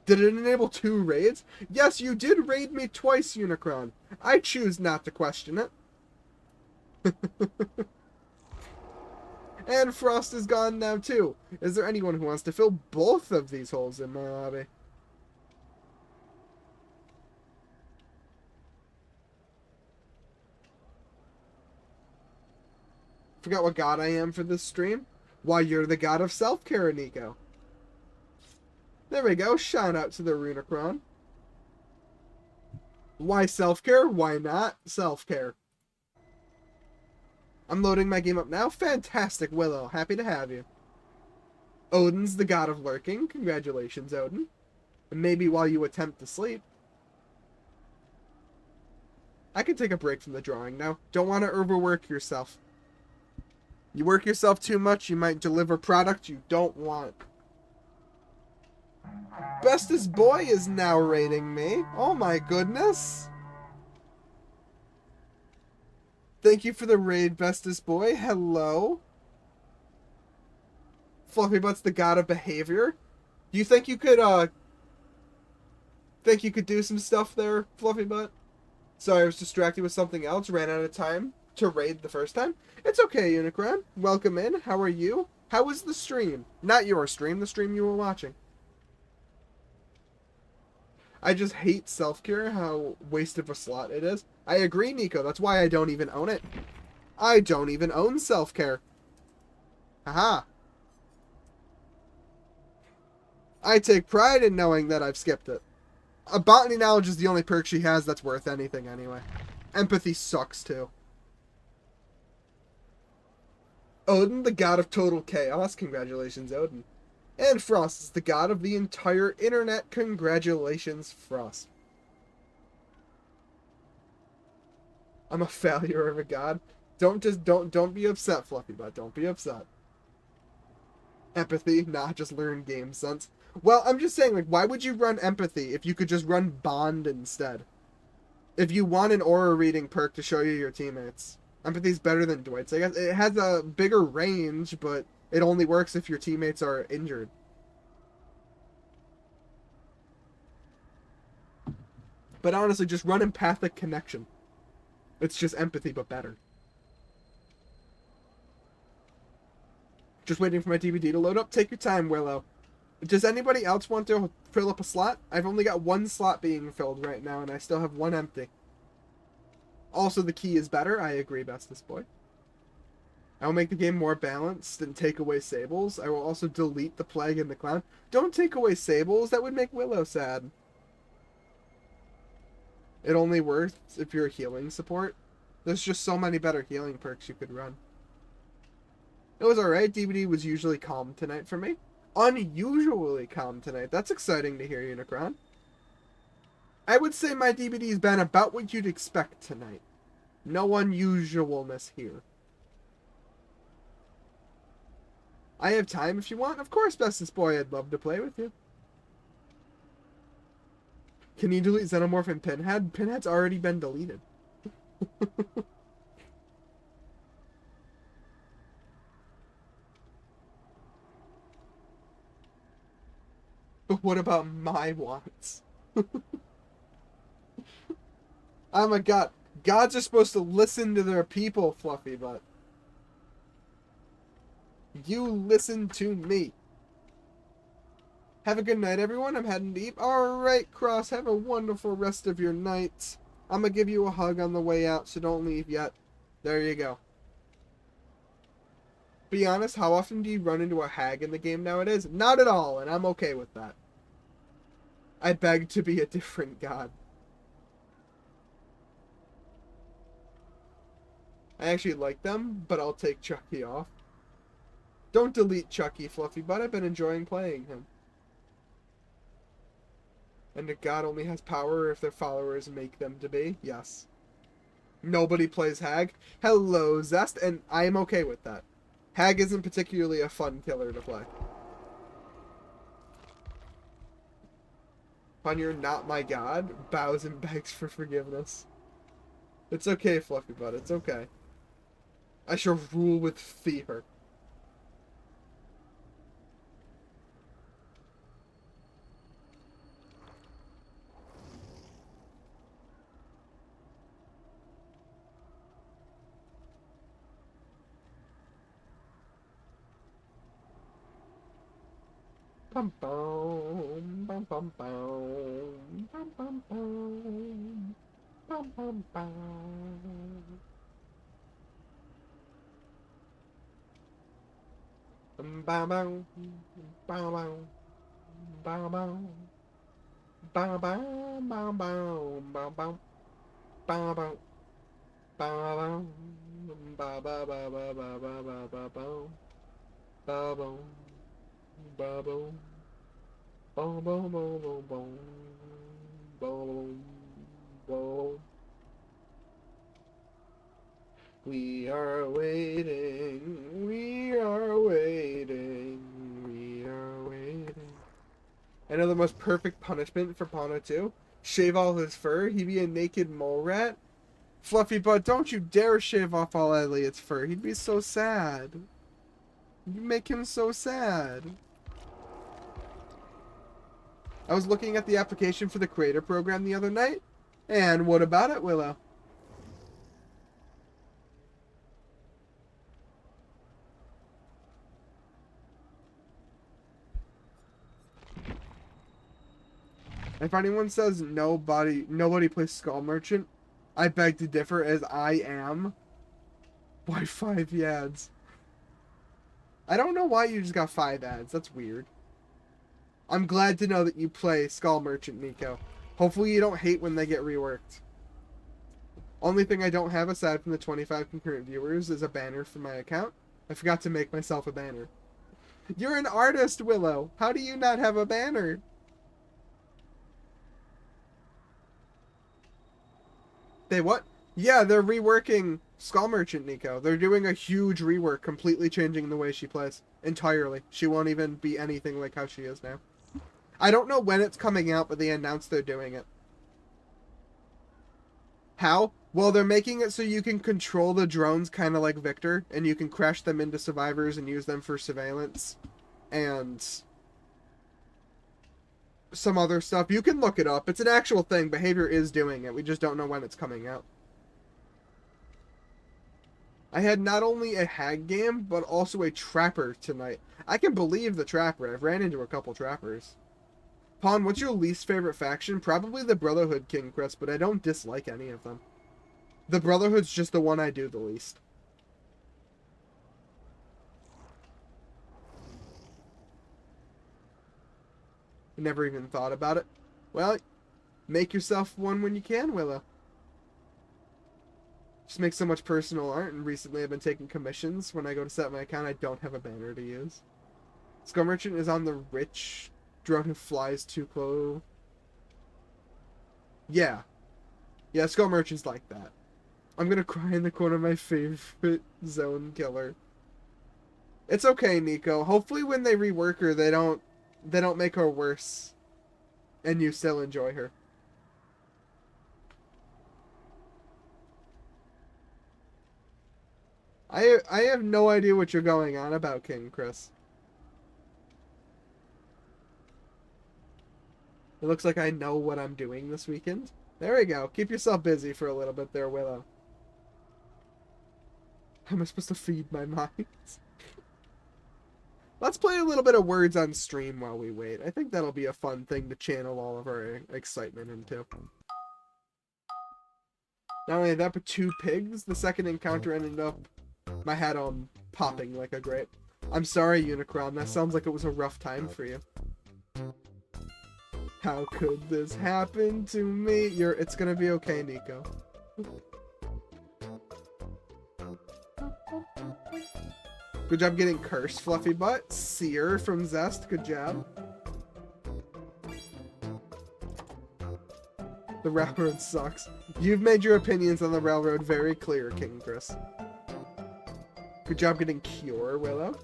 Did it enable 2 raids? Yes, you did raid me twice, Unicron. I choose not to question it. And Frost is gone now too. Is there anyone who wants to fill both of these holes in my lobby? Forgot what god I am for this stream? Why, you're the god of self-care, Nico. There we go. Shout out to the Runicron. Why self-care? Why not self-care? I'm loading my game up now. Fantastic, Willow. Happy to have you. Odin's the god of lurking. Congratulations, Odin. And maybe while you attempt to sleep. I can take a break from the drawing now. Don't want to overwork yourself. You work yourself too much, you might deliver product you don't want. Bestest Boy is now rating me. Oh my goodness. Thank you for the raid, Bestest Boy. Hello. Fluffy Butt's the god of behavior. Do you think you could, do some stuff there, Fluffy Butt? Sorry, I was distracted with something else. Ran out of time to raid the first time. It's okay, Unicron. Welcome in. How are you? How was the stream? Not your stream, the stream you were watching. I just hate self-care, how waste of a slot it is. I agree, Nico. That's why I don't even own it. I don't even own self-care. Haha. I take pride in knowing that I've skipped it. A botany knowledge is the only perk she has that's worth anything anyway. Empathy sucks too. Odin, the god of total chaos. Congratulations, Odin. And Frost is the god of the entire internet. Congratulations, Frost. I'm a failure of a god. Don't be upset, Fluffy Butt. Don't be upset. Empathy, nah, just learn game sense. Well, I'm just saying, like, why would you run empathy if you could just run bond instead? If you want an aura reading perk to show you your teammates. Empathy's better than Dwight's. I guess it has a bigger range, but it only works if your teammates are injured. But honestly, just run empathic connection. It's just empathy, but better. Just waiting for my DVD to load up. Take your time, Willow. Does anybody else want to fill up a slot? I've only got 1 slot being filled right now, and I still have 1 empty. Also, the key is better. I agree, Bestest Boy. I will make the game more balanced and take away Sables. I will also delete the Plague and the Clown. Don't take away Sables. That would make Willow sad. It only works if you're a healing support. There's just so many better healing perks you could run. It was alright. DVD was usually calm tonight for me. Unusually calm tonight. That's exciting to hear, Unicron. I would say my DVD's been about what you'd expect tonight. No unusualness here. I have time if you want. Of course, Bestest Boy, I'd love to play with you. Can you delete Xenomorph and Pinhead? Pinhead's already been deleted. But what about my wants? Oh my god. Gods are supposed to listen to their people, Fluffy Butt. You listen to me. Have a good night, everyone. I'm heading to eat. Alright, Cross. Have a wonderful rest of your night. I'm gonna give you a hug on the way out, so don't leave yet. There you go. Be honest, how often do you run into a hag in the game nowadays? Not at all, and I'm okay with that. I beg to be a different god. I actually like them, but I'll take Chucky off. Don't delete Chucky, Fluffy Butt. I've been enjoying playing him. And a god only has power if their followers make them to be? Yes. Nobody plays Hag. Hello, Zest, and I am okay with that. Hag isn't particularly a fun killer to play. When you're not my god, bows and begs for forgiveness. It's okay, Fluffy Butt, it's okay. I shall rule with fear. Bum bum bum bum bum bum bum bum bum bum bum. Bum bum bum bum bum bum bum bum bum bum bum bum bum bum bum ba ba ba ba ba ba ba ba bum ba bum ba bum bum bum bum bum bum bum bum. We are waiting, we are waiting, we are waiting. I know the most perfect punishment for Pwnappatite 2. Shave all his fur, he'd be a naked mole rat. Fluffy Butt, don't you dare shave off all Elliot's fur. He'd be so sad. You make him so sad. I was looking at the application for the creator program the other night. And what about it, Willow? If anyone says nobody plays Skull Merchant, I beg to differ, as I am. Why 5 ads? I don't know why you just got 5 ads. That's weird. I'm glad to know that you play Skull Merchant, Nico. Hopefully you don't hate when they get reworked. Only thing I don't have aside from the 25 concurrent viewers is a banner for my account. I forgot to make myself a banner. You're an artist, Willow. How do you not have a banner? They what? Yeah, they're reworking Skull Merchant, Nico. They're doing a huge rework, completely changing the way she plays. Entirely. She won't even be anything like how she is now. I don't know when it's coming out, but they announced they're doing it. How? Well, they're making it so you can control the drones kind of like Victor, and you can crash them into survivors and use them for surveillance. And some other stuff. You can look it up. It's an actual thing. Behavior is doing it. We just don't know when it's coming out. I had not only a hag game, but also a trapper tonight. I can believe the trapper. I've ran into a couple trappers. Pawn, what's your least favorite faction? Probably the Brotherhood, King Chris, but I don't dislike any of them. The Brotherhood's just the one I do the least. I never even thought about it. Well, make yourself one when you can, Willow. Just make so much personal art, and recently I've been taking commissions. When I go to set my account, I don't have a banner to use. Skull Merchant is on the rich drone who flies too close. Yeah. Yeah, Skull Merchant's like that. I'm gonna cry in the corner of my favorite zone killer. It's okay, Nico. Hopefully when they rework her, they don't make her worse. And you still enjoy her. I have no idea what you're going on about, King Chris. It looks like I know what I'm doing this weekend. There we go. Keep yourself busy for a little bit there, Willow. How am I supposed to feed my mind? Let's play a little bit of words on stream while we wait. I think that'll be a fun thing to channel all of our excitement into. Not only that, but 2 pigs. The second encounter ended up... My hat on popping like a grape. I'm sorry, Unicron. That sounds like it was a rough time for you. How could this happen to me? It's gonna be okay, Nico. Good job getting cursed, Fluffy Butt. Sear from Zest, good job. The railroad sucks. You've made your opinions on the railroad very clear, King Chris. Good job getting Cure, Willow.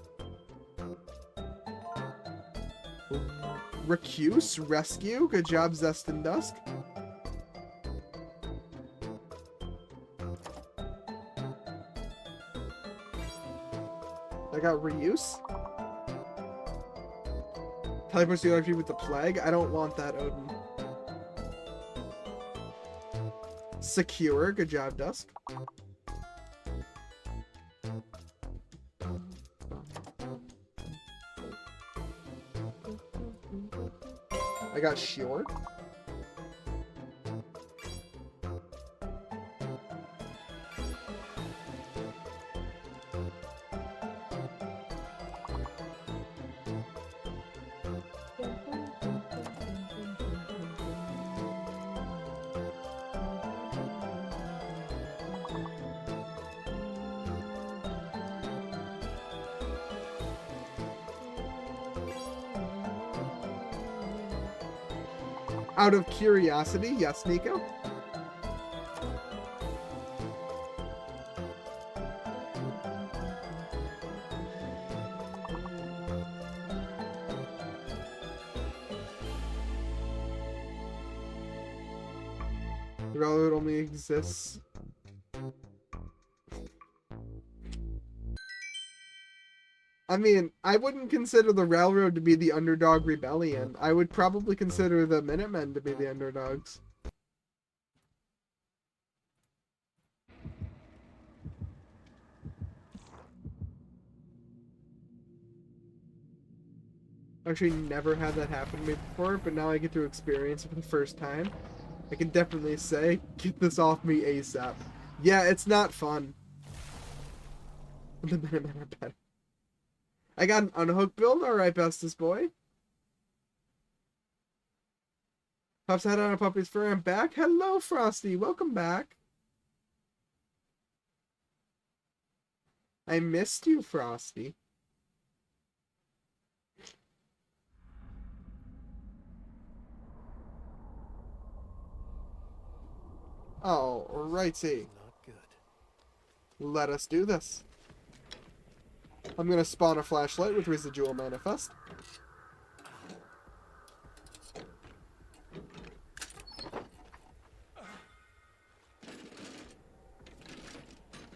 Recuse, Rescue, good job, Zest and Dusk. I got Reuse. Teleports the other with the Plague. I don't want that, Odin. Secure, good job, Dusk. I got Sure. Out of curiosity, yes, Nico? The railroad only exists. I mean, I wouldn't consider the railroad to be the underdog rebellion. I would probably consider the Minutemen to be the underdogs. Actually, never had that happen to me before, but now I get to experience it for the first time. I can definitely say, get this off me ASAP. Yeah, it's not fun. The Minutemen are better. I got an unhooked build, alright, bestest boy. Pops head on a puppy's fur, I'm back. Hello, Frosty, welcome back. I missed you, Frosty. Oh, righty. Not good. Let us do this. I'm gonna spawn a flashlight with residual manifest.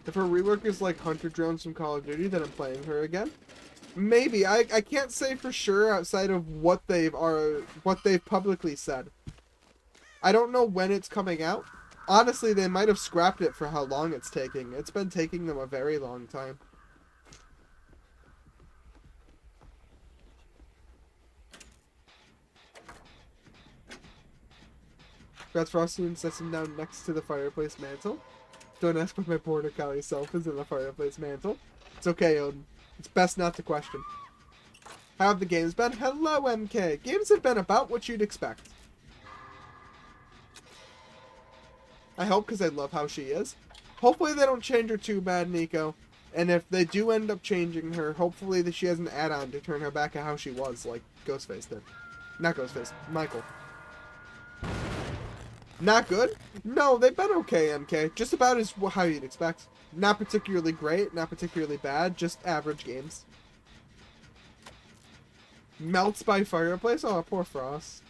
If her rework is like Hunter Drones from Call of Duty, then I'm playing her again. Maybe. I can't say for sure outside of what they've publicly said. I don't know when it's coming out. Honestly, they might have scrapped it for how long it's taking. It's been taking them a very long time. Grabs Frosty and sets him down next to the fireplace mantle. Don't ask what my border collie self is in the fireplace mantle. It's okay, Odin. It's best not to question. How have the games been? Hello, MK. Games have been about what you'd expect. I hope, because I love how she is. Hopefully they don't change her too bad, Nico. And if they do end up changing her, hopefully that she has an add-on to turn her back to how she was, like Ghostface did. Not Ghostface, Michael. Not good? No, they've been okay, MK. Just about as how you'd expect. Not particularly great, not particularly bad, just average games. Melts by fireplace? Oh, poor Frost.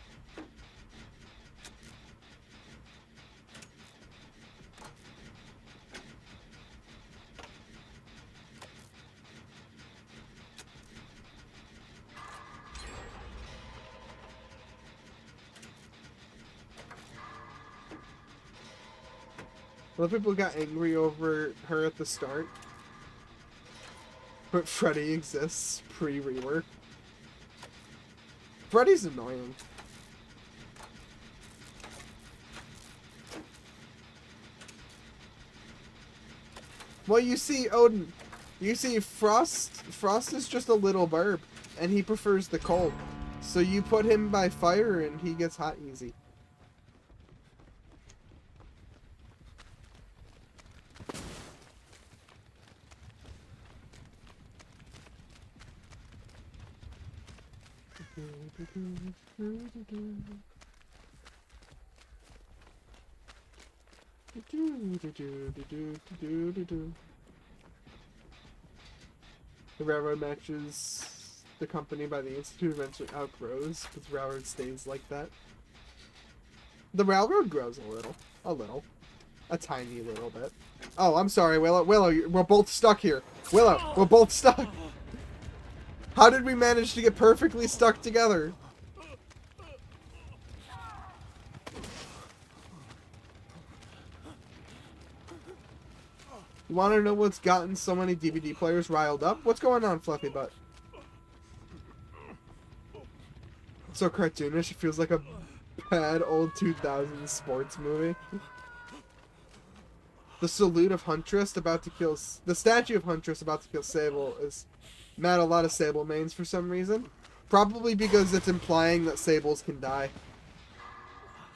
A lot of people got angry over her at the start. But Freddy exists pre-rework. Freddy's annoying. Well, you see, Odin, You see, Frost is just a little burp, and he prefers the cold. So you put him by fire, and he gets hot easy. The railroad matches the company by the Institute eventually outgrows, but the railroad stays like that. The railroad grows a little. A tiny little bit. Oh, I'm sorry, Willow. Willow, we're both stuck here. Willow, we're both stuck. How did we manage to get perfectly stuck together? You want to know what's gotten so many DVD players riled up? What's going on, Fluffy Butt? It's so cartoonish, it feels like a bad old 2000s sports movie. The salute of Huntress about to kill... The statue of Huntress about to kill Sable is mad a lot of Sable mains for some reason. Probably because it's implying that Sables can die.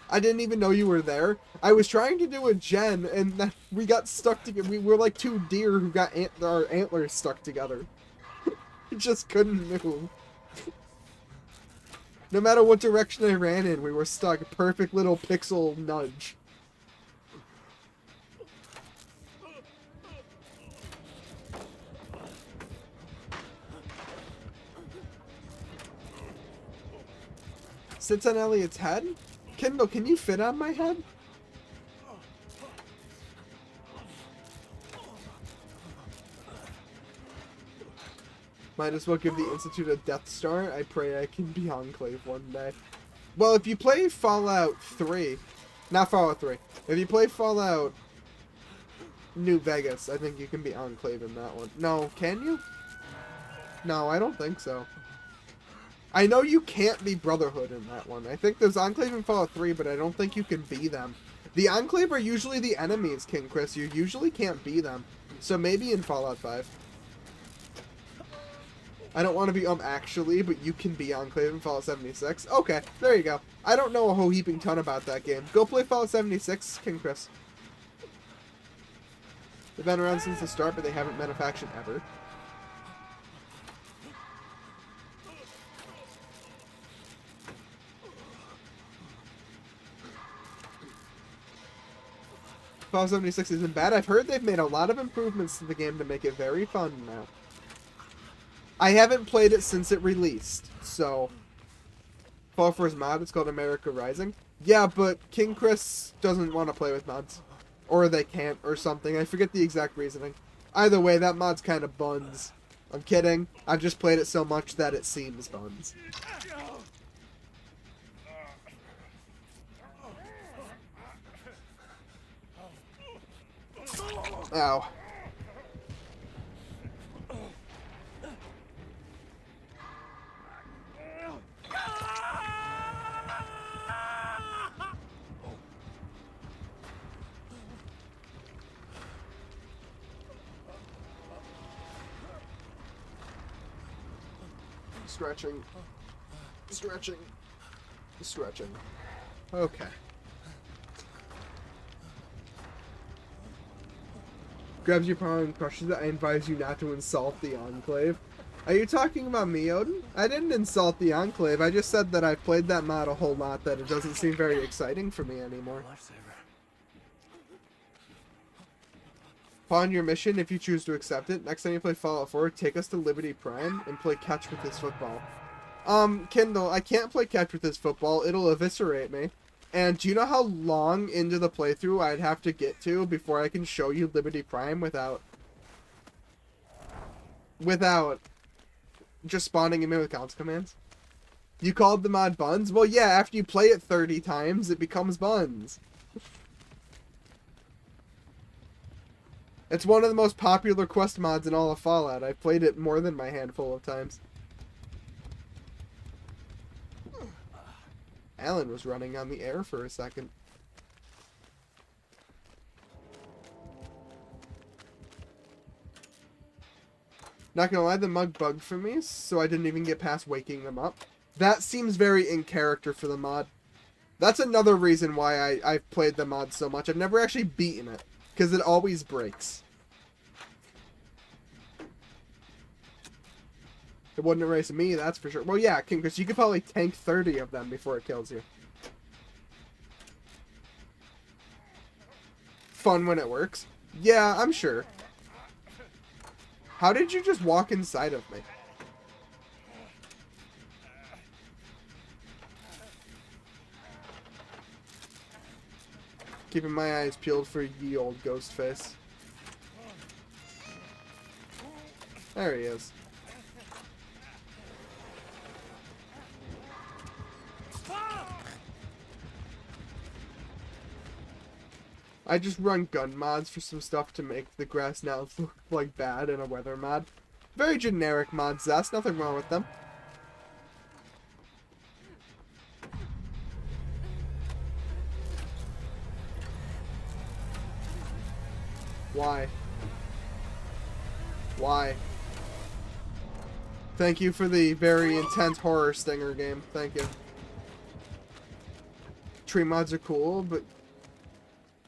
I didn't even know you were there. I was trying to do a gen, and then we got stuck together. We were like two deer who got our antlers stuck together. We just couldn't move. No matter what direction I ran in, we were stuck. Perfect little pixel nudge. Sits on Elliot's head? Kendall, can you fit on my head? Might as well give the Institute a Death Star. I pray I can be Enclave one day. Well, if you play Fallout 3... Not Fallout 3. If you play Fallout New Vegas, I think you can be Enclave in that one. No, can you? No, I don't think so. I know you can't be Brotherhood in that one. I think there's Enclave in Fallout 3, but I don't think you can be them. The Enclave are usually the enemies, King Chris. You usually can't be them. So maybe in Fallout 5. I don't want to be actually, but you can be Enclave in Fallout 76. Okay, there you go. I don't know a whole heaping ton about that game. Go play Fallout 76, King Chris. They've been around since the start, but they haven't met a faction ever. Fallout 76 isn't bad. I've heard they've made a lot of improvements to the game to make it very fun now. I haven't played it since it released, so... Fallout 4's mod, it's called America Rising. Yeah, but King Chris doesn't want to play with mods. Or they can't, or something. I forget the exact reasoning. Either way, that mod's kind of buns. I'm kidding. I've just played it so much that it seems buns. Ow. Stretching. Stretching. Stretching. Okay. Grabs your paw and crushes it. I advise you not to insult the Enclave. Are you talking about me, Odin? I didn't insult the Enclave. I just said that I've played that mod a whole lot, that it doesn't seem very exciting for me anymore. Upon your mission, if you choose to accept it, next time you play Fallout 4, take us to Liberty Prime and play catch with this football. Kendall, I can't play catch with this football. It'll eviscerate me. And do you know how long into the playthrough I'd have to get to before I can show you Liberty Prime without just spawning him in with console commands? You called the mod buns? Well, yeah, after you play it 30 times, it becomes buns. It's one of the most popular quest mods in all of Fallout. I've played it more than my handful of times. Alan was running on the air for a second. Not gonna lie, the mug bugged for me, so I didn't even get past waking them up. That seems very in character for the mod. That's another reason why I've played the mod so much. I've never actually beaten it, because it always breaks. It wouldn't erase me, that's for sure. Well, yeah, because you could probably tank 30 of them before it kills you. Fun when it works. Yeah, I'm sure. How did you just walk inside of me? Keeping my eyes peeled for ye old ghost face. There he is. I just run gun mods for some stuff to make the grass now look like bad in a weather mod. Very generic mods, that's nothing wrong with them. Why? Why? Thank you for the very intense horror stinger game. Thank you. Tree mods are cool, but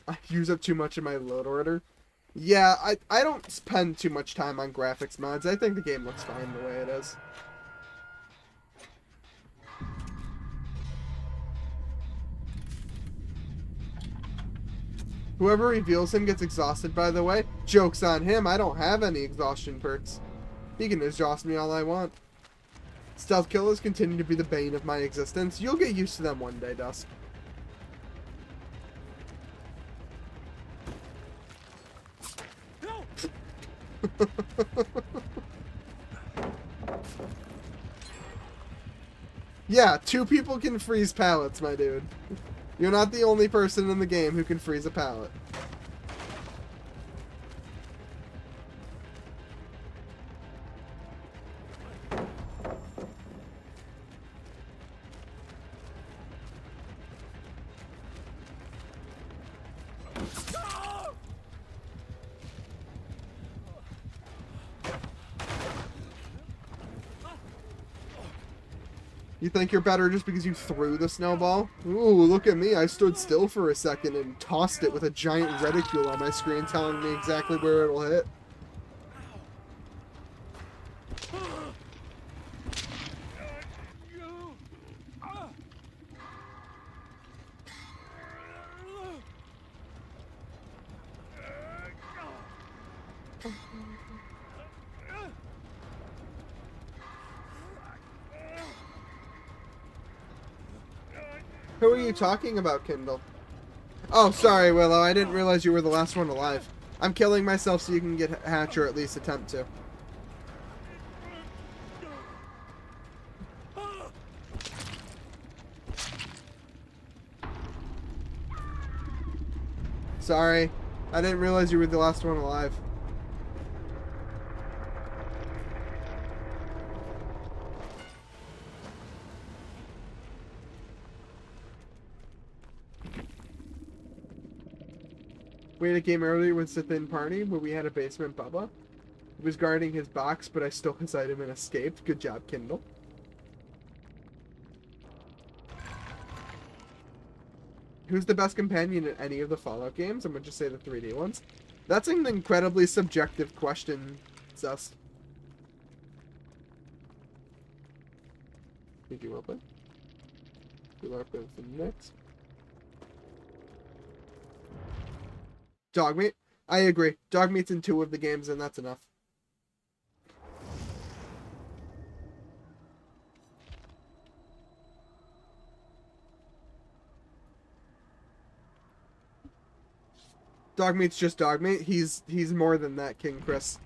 I use up too much of my load order. Yeah, I don't spend too much time on graphics mods. I think the game looks fine the way it is. Whoever reveals him gets exhausted, by the way. Joke's on him, I don't have any exhaustion perks. He can exhaust me all I want. Stealth killers continue to be the bane of my existence. You'll get used to them one day, Dusk. Yeah, 2 people can freeze pallets, my dude. You're not the only person in the game who can freeze a pallet. You think you're better just because you threw the snowball? Ooh, look at me. I stood still for a second and tossed it with a giant reticule on my screen telling me exactly where it'll hit. Who are you talking about, Kindle? Oh, sorry, Willow. I didn't realize you were the last one alive. I'm killing myself so you can get Hatch or at least attempt to. Sorry. I didn't realize you were the last one alive. We had a game earlier with Sithin Party where we had a basement Bubba. He was guarding his box, but I stole his item and escaped. Good job, Kindle. Who's the best companion in any of the Fallout games? I'm going to just say the 3D ones. That's an incredibly subjective question, Zust. Did you open? We'll open the next. Dogmeat? I agree. Dogmeat's in 2 of the games, and that's enough. Dogmeat's just Dogmeat. He's more than that, King Chris.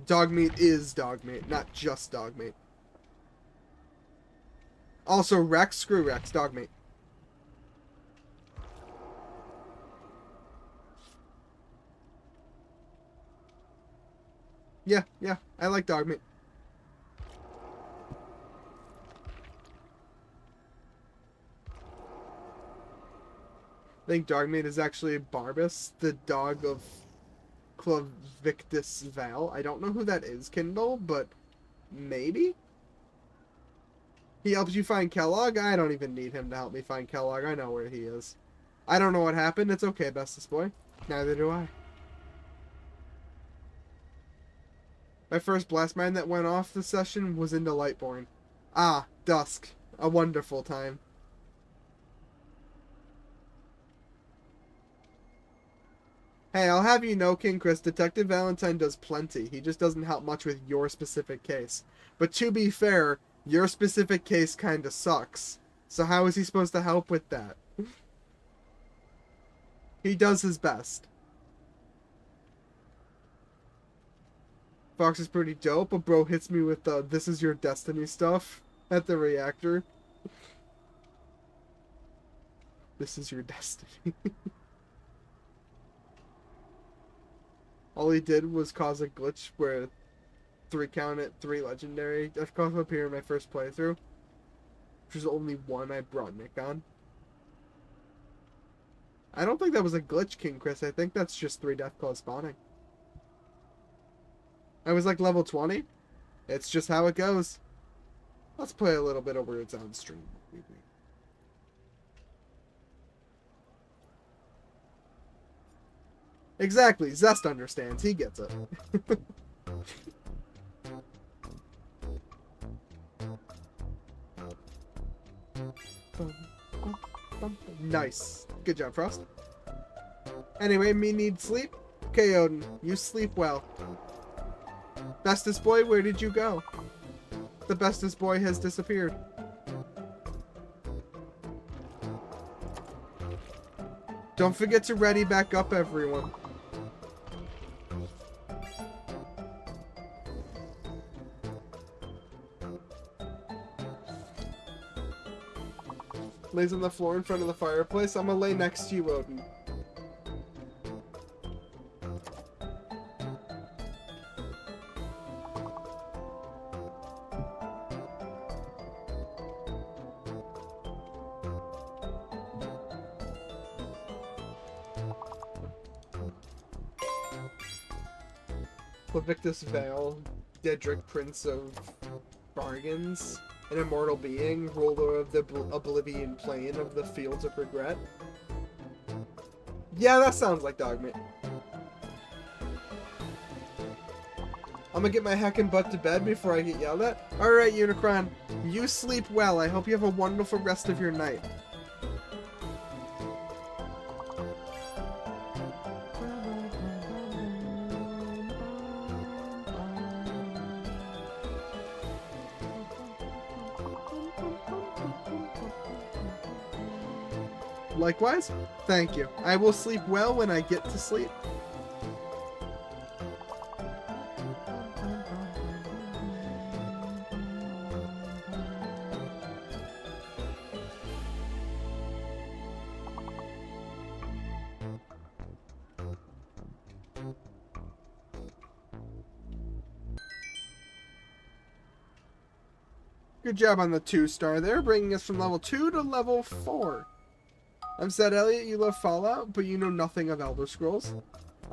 Dogmeat is Dogmeat, not just Dogmeat. Also, Rex, screw Rex, Dogmeat. Yeah, I like Dogmeat. I think Dogmeat is actually Barbas, the dog of Clavictus Val. I don't know who that is, Kindle, but maybe? He helps you find Kellogg? I don't even need him to help me find Kellogg. I know where he is. I don't know what happened. It's okay, bestest boy. Neither do I. My first blast mine that went off this session was into Lightborn. Ah, dusk. A wonderful time. Hey, I'll have you know, King Chris, Detective Valentine does plenty. He just doesn't help much with your specific case. But to be fair, your specific case kinda sucks. So how is he supposed to help with that? He does his best. Fox is pretty dope, but bro hits me with the "this is your destiny" stuff at the reactor. This is your destiny. All he did was cause a glitch where 3 legendary death calls appear in my first playthrough. Which was only one I brought Nick on. I don't think that was a glitch, King Chris. I think that's just 3 death claws spawning. I was like level 20. It's just how it goes. Let's play a little bit of Words on stream. Exactly. Zest understands. He gets it. Nice. Good job, Frost. Anyway, me need sleep. Okay, Odin. You sleep well. Bestest boy, where did you go? The bestest boy has disappeared. Don't forget to ready back up, everyone. Lays on the floor in front of the fireplace. I'm gonna lay next to you, Odin. Plavictus Vale, Dedrick, Prince of Bargains, an immortal being, ruler of the Oblivion Plane of the Fields of Regret. Yeah, that sounds like Dogmeat. I'm gonna get my heckin' butt to bed before I get yelled at. Alright, Unicron, you sleep well. I hope you have a wonderful rest of your night. Likewise, thank you. I will sleep well when I get to sleep. Good job on the 2-star there, bringing us from level 2 to level 4. I'm sad, Elliot, you love Fallout, but you know nothing of Elder Scrolls.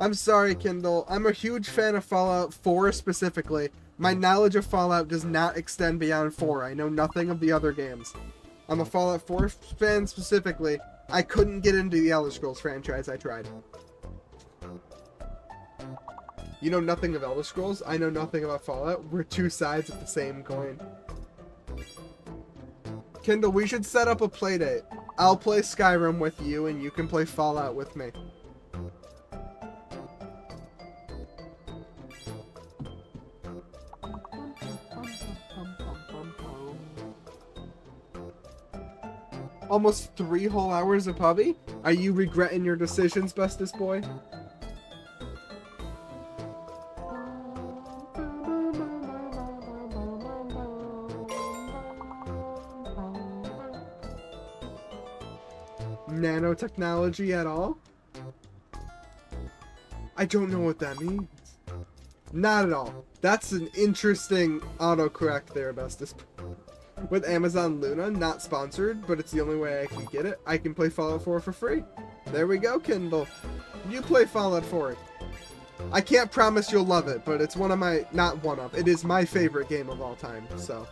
I'm sorry, Kindle. I'm a huge fan of Fallout 4 specifically. My knowledge of Fallout does not extend beyond 4. I know nothing of the other games. I'm a Fallout 4 fan specifically. I couldn't get into the Elder Scrolls franchise. I tried. You know nothing of Elder Scrolls? I know nothing about Fallout. We're 2 sides of the same coin. Kindle, we should set up a playdate. I'll play Skyrim with you, and you can play Fallout with me. Almost 3 whole hours of hubby? Are you regretting your decisions, bestest boy? Nanotechnology at all? I don't know what that means. Not at all. That's an interesting autocorrect there, bestest. With Amazon Luna, not sponsored, but it's the only way I can get it. I can play Fallout 4 for free. There we go, Kindle. You play Fallout 4. I can't promise you'll love it, but it's one of my, not one of, it is my favorite game of all time, so.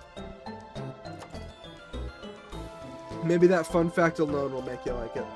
Maybe that fun fact alone will make you like it.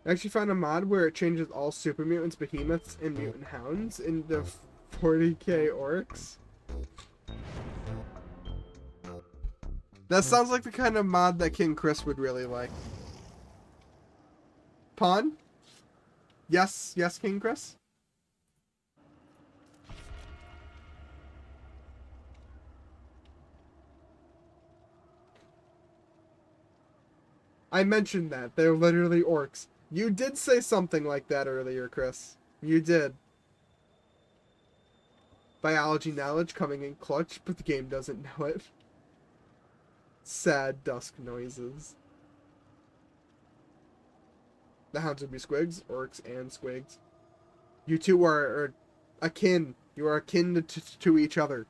I actually found a mod where it changes all super mutants, behemoths, and mutant hounds into 40k orcs. That sounds like the kind of mod that King Chris would really like. Pawn? Yes, yes, King Chris? I mentioned that. They're literally orcs. You did say something like that earlier, Chris. You did. Biology knowledge coming in clutch, but the game doesn't know it. Sad dusk noises. The hounds would be squigs, orcs, and squigs. You two are akin. You are akin to each other.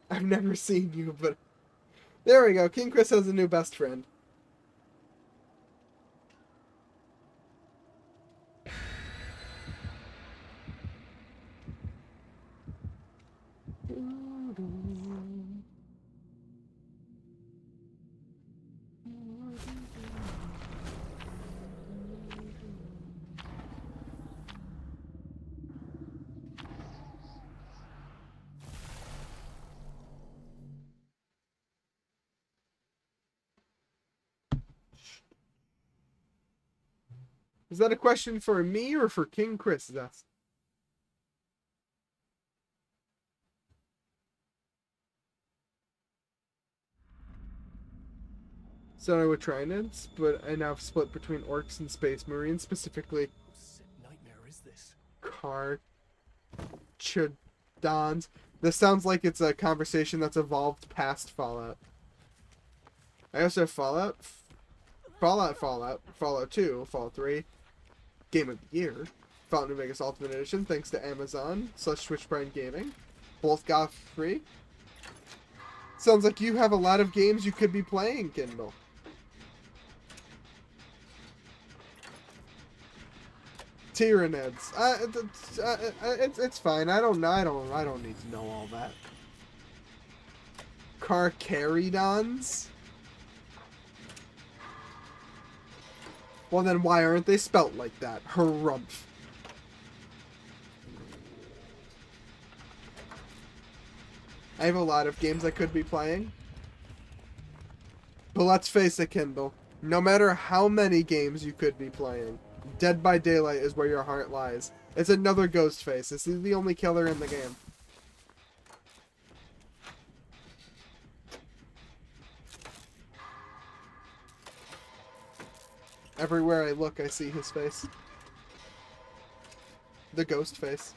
I've never seen you, but... There we go. King Chris has a new best friend. Is that a question for me or for King Chris? That's... So with Trinids, but I now have split between orcs and space marines, specifically Nightmare is this? Karchidons. This sounds like it's a conversation that's evolved past Fallout. I also have Fallout, Fallout 2, Fallout 3, Game of the Year, Fallout New Vegas Ultimate Edition, thanks to Amazon / Twitch Prime Gaming. Both got free. Sounds like you have a lot of games you could be playing, Kindle. Tyranids. It's fine. I don't need to know all that. Carcharodons? Well then why aren't they spelt like that? Harumph. I have a lot of games I could be playing. But let's face it, Kindle. No matter how many games you could be playing, Dead by Daylight is where your heart lies. It's another Ghostface. This is the only killer in the game. Everywhere I look, I see his face. The ghost face.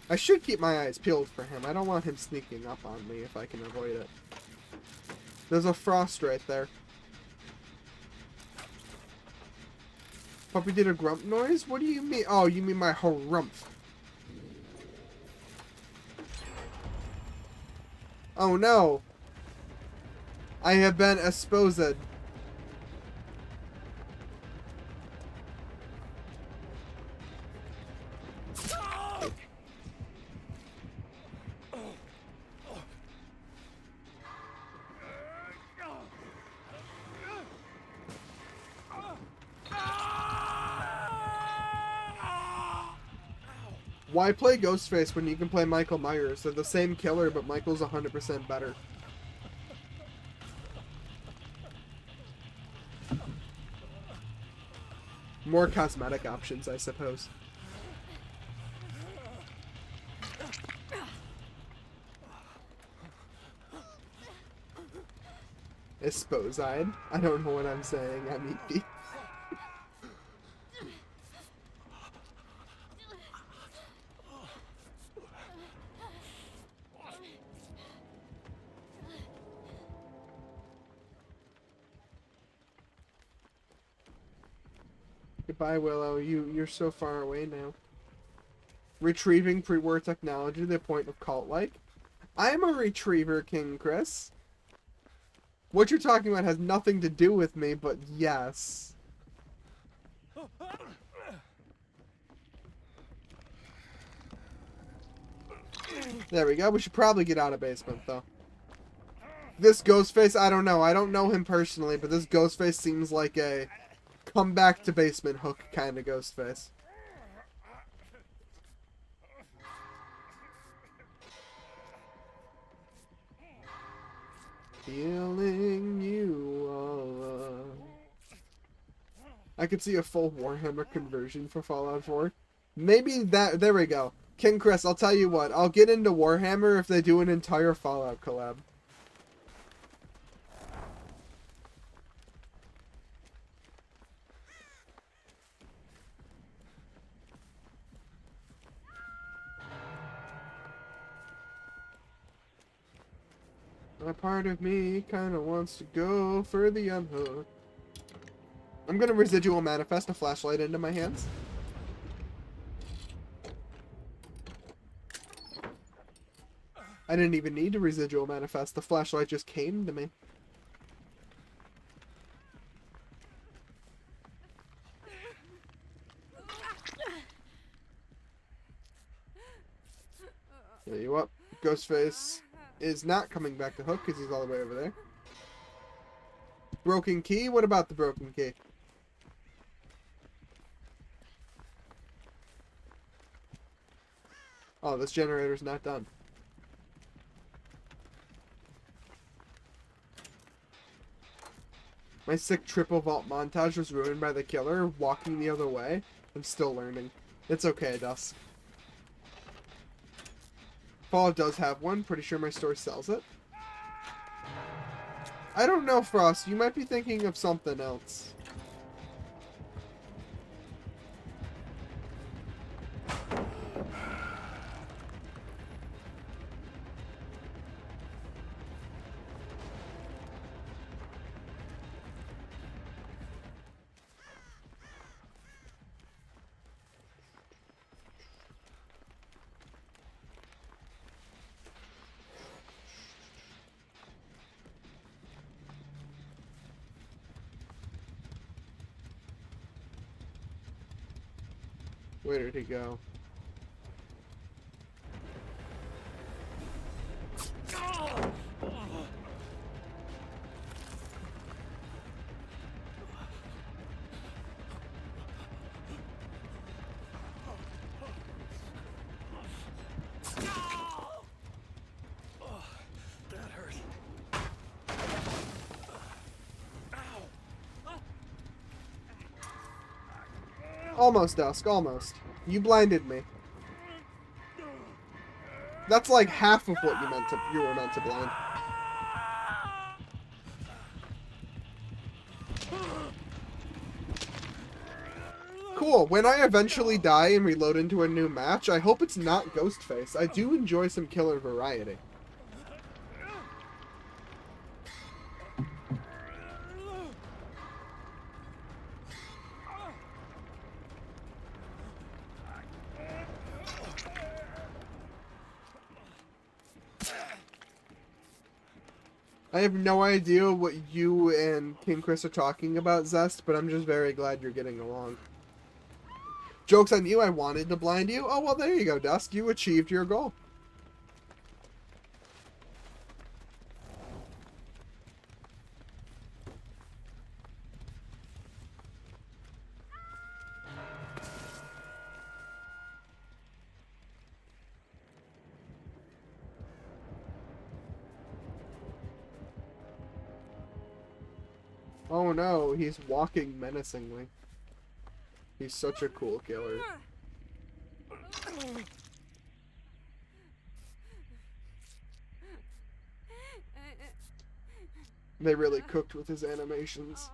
I should keep my eyes peeled for him. I don't want him sneaking up on me if I can avoid it. There's a frost right there. Puppy did a grump noise? What do you mean? Oh, you mean my harumph. Oh no. I have been exposed. Why play Ghostface when you can play Michael Myers? They're the same killer, but Michael's 100% better. More cosmetic options, I suppose. Esposide? I don't know what I'm saying. I'm EP. Goodbye, Willow. You're so far away now. Retrieving pre-war technology to the point of cult-like. I'm a retriever, King Chris. What you're talking about has nothing to do with me, but yes. There we go. We should probably get out of basement, though. This Ghostface, I don't know. I don't know him personally, but this Ghostface seems like a come back to basement hook kind of Ghostface. Feeling you all up. I could see a full Warhammer conversion for Fallout 4. Maybe that... There we go. King Chris, I'll tell you what. I'll get into Warhammer if they do an entire Fallout collab. A part of me kind of wants to go for the unhook. I'm going to residual manifest a flashlight into my hands. I didn't even need to residual manifest. The flashlight just came to me. There you up. Ghostface is not coming back to hook because he's all the way over there. Broken key? What about the broken key? Oh, this generator's not done. My sick triple vault montage was ruined by the killer walking the other way. I'm still learning. It's okay, Dusk. Fallout does have one. Pretty sure my store sells it. I don't know, Frost. You might be thinking of something else. Where did he go? Almost, Dusk, almost. You blinded me. That's like half of what you were meant to blind. Cool. When I eventually die and reload into a new match, I hope it's not Ghostface. I do enjoy some killer variety. I have no idea what you and King Chris are talking about, Zest, but I'm just very glad you're getting along. Joke's on you, I wanted to blind you. Oh, well, there you go, Dusk. You achieved your goal. Oh no, he's walking menacingly. He's such a cool killer. They really cooked with his animations.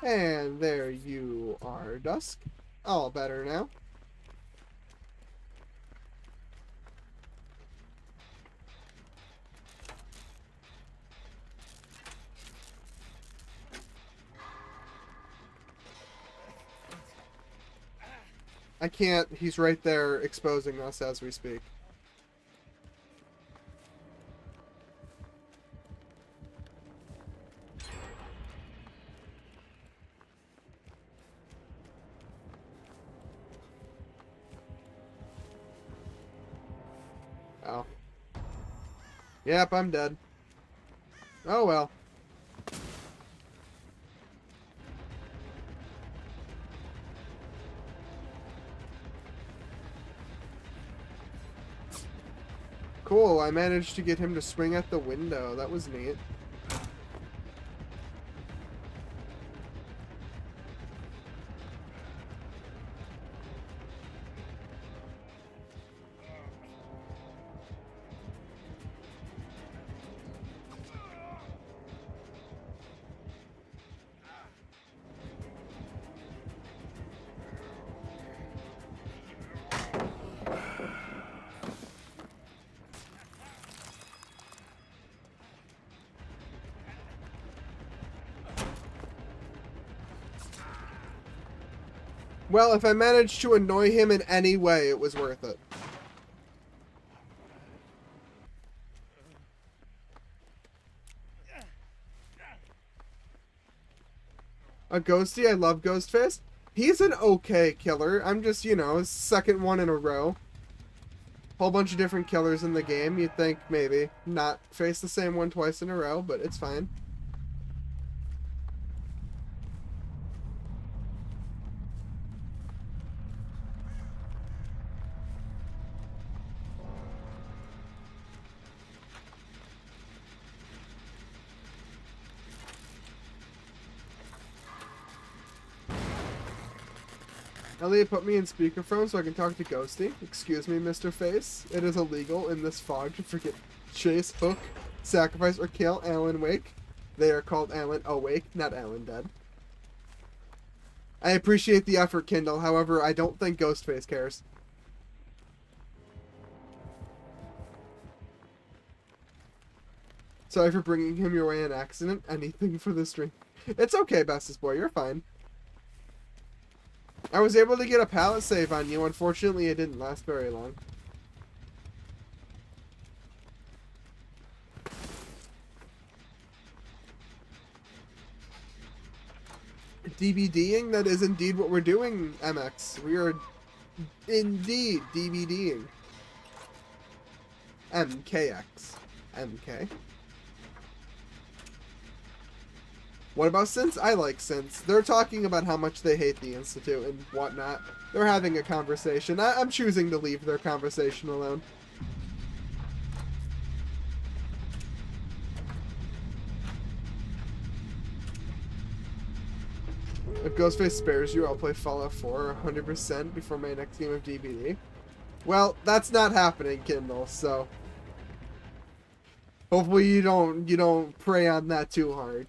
And there you are, Dusk. All better now. I can't. He's right there exposing us as we speak. Oh. Yep, I'm dead. Oh well. Cool, I managed to get him to swing at the window. That was neat. Well, if I managed to annoy him in any way, it was worth it. A Ghosty, I love Ghostface. He's an okay killer. I'm just, you know, second one in a row. Whole bunch of different killers in the game. You'd think maybe not face the same one twice in a row, but it's fine. Elliot put me in speakerphone so I can talk to Ghosty. Excuse me, Mr. Face. It is illegal in this fog to forget chase, hook, sacrifice, or kill Alan Wake. They are called Alan Awake, not Alan Dead. I appreciate the effort, Kindle. However, I don't think Ghostface cares. Sorry for bringing him your way in accident. Anything for the stream. It's okay, bestest boy. You're fine. I was able to get a pallet save on you. Unfortunately, it didn't last very long. DVDing? That is indeed what we're doing, MX. We are indeed DVDing. MKX. MK. What about Synths? I like Synths. They're talking about how much they hate the Institute and whatnot. They're having a conversation. I'm choosing to leave their conversation alone. If Ghostface spares you, I'll play Fallout 4 100% before my next game of DBD. Well, that's not happening, Kindle, so hopefully you don't prey on that too hard.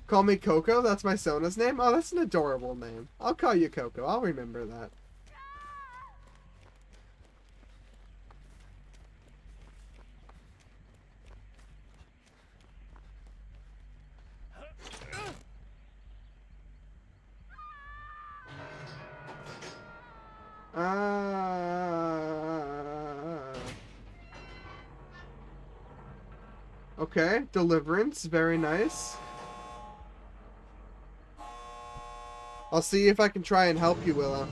Call me Coco? That's my Sona's name? Oh, that's an adorable name. I'll call you Coco. I'll remember that. Okay, Deliverance. Very nice. I'll see if I can try and help you, Willow.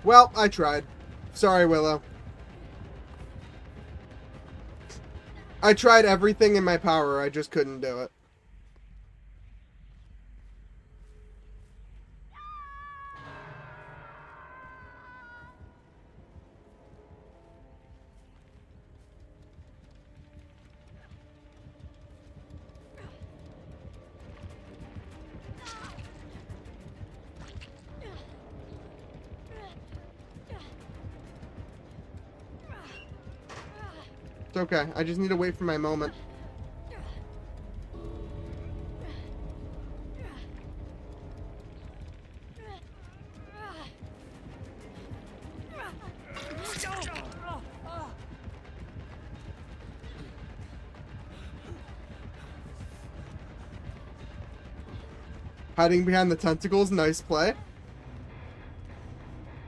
Well, I tried. Sorry, Willow. I tried everything in my power, I just couldn't do it. It's okay. I just need to wait for my moment. Hiding behind the tentacles, nice play.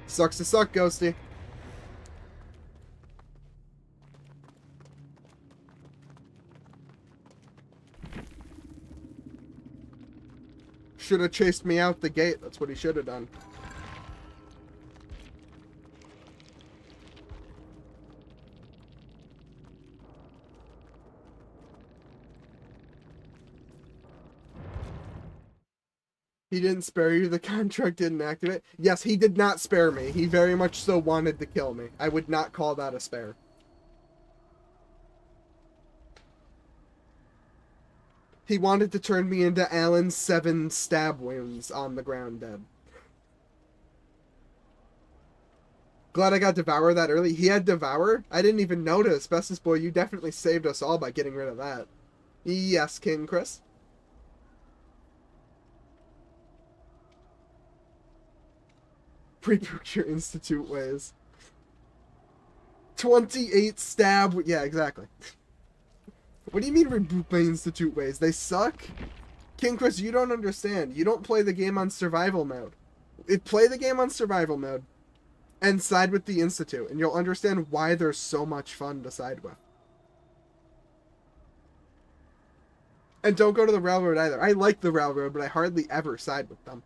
Sucks to suck, Ghosty. Should have chased me out the gate. That's what he should have done. He didn't spare you. The contract didn't activate. Yes, he did not spare me. He very much so wanted to kill me. I would not call that a spare. He wanted to turn me into Alan's 7 stab wounds on the ground dead. Glad I got Devour that early. He had Devour? I didn't even notice. Bestest boy, you definitely saved us all by getting rid of that. Yes, King Chris. Reboot your Institute ways. 28 stab... Yeah, exactly. What do you mean reboot my Institute ways? They suck? King Chris, you don't understand. You don't play the game on survival mode. Play the game on survival mode and side with the Institute, and you'll understand why they're so much fun to side with. And don't go to the Railroad either. I like the Railroad, but I hardly ever side with them.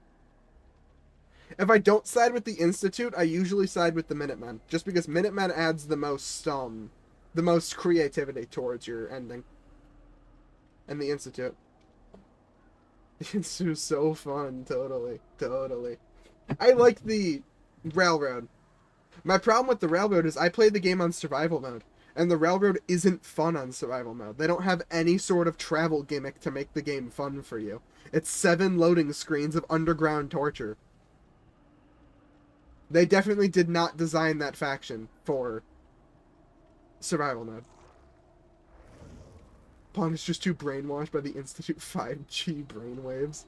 If I don't side with the Institute, I usually side with the Minutemen, just because Minutemen adds the most creativity towards your ending. And the Institute. The Institute is so fun, totally. I like the Railroad. My problem with the Railroad is I play the game on survival mode, and the Railroad isn't fun on survival mode. They don't have any sort of travel gimmick to make the game fun for you. It's 7 loading screens of underground torture. They definitely did not design that faction for survival mode. Pawn is just too brainwashed by the Institute 5G brainwaves.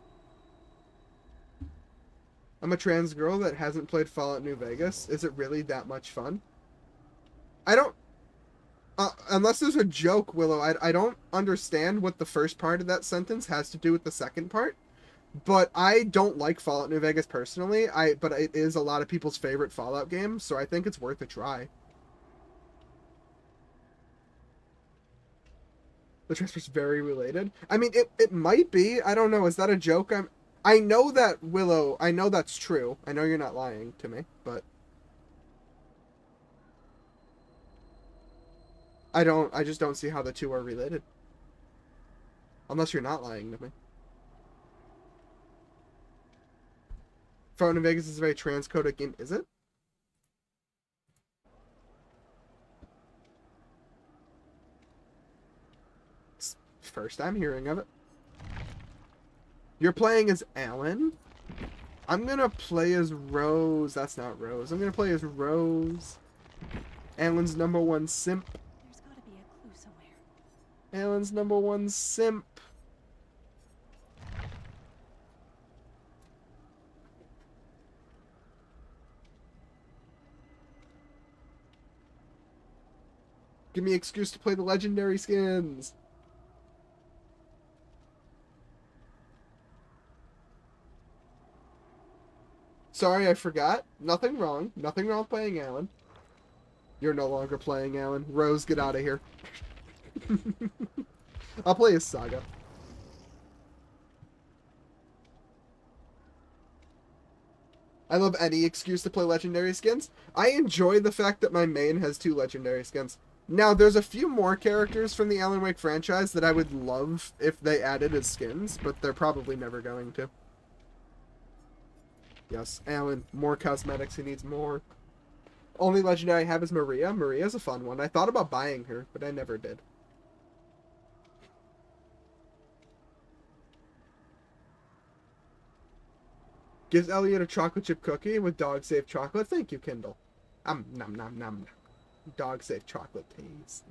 I'm a trans girl that hasn't played Fallout New Vegas. Is it really that much fun? I don't... unless there's a joke, Willow, I don't understand what the first part of that sentence has to do with the second part. But I don't like Fallout New Vegas personally, but it is a lot of people's favorite Fallout game, so I think it's worth a try. The transfer's very related. I mean, it might be. I don't know. Is that a joke? I know that, Willow, I know that's true. I know you're not lying to me, but... I just don't see how the two are related. Unless you're not lying to me. Fallout New Vegas is a very transcoded game, is it? It's first time hearing of it. You're playing as Alan? I'm gonna play as Rose. That's not Rose. I'm gonna play as Rose. Alan's #1 simp. There's gotta be a clue somewhere. Alan's #1 simp. Give me an excuse to play the legendary skins. Sorry, I forgot. Nothing wrong. Nothing wrong playing Alan. You're no longer playing Alan. Rose, get out of here. I'll play as Saga. I love any excuse to play legendary skins. I enjoy the fact that my main has 2 legendary skins. Now, there's a few more characters from the Alan Wake franchise that I would love if they added as skins, but they're probably never going to. Yes, Alan, more cosmetics. He needs more. Only legendary I have is Maria. Maria's a fun one. I thought about buying her, but I never did. Gives Elliot a chocolate chip cookie with dog safe chocolate. Thank you, Kindle. Nom nom nom nom. Dog safe chocolate taste.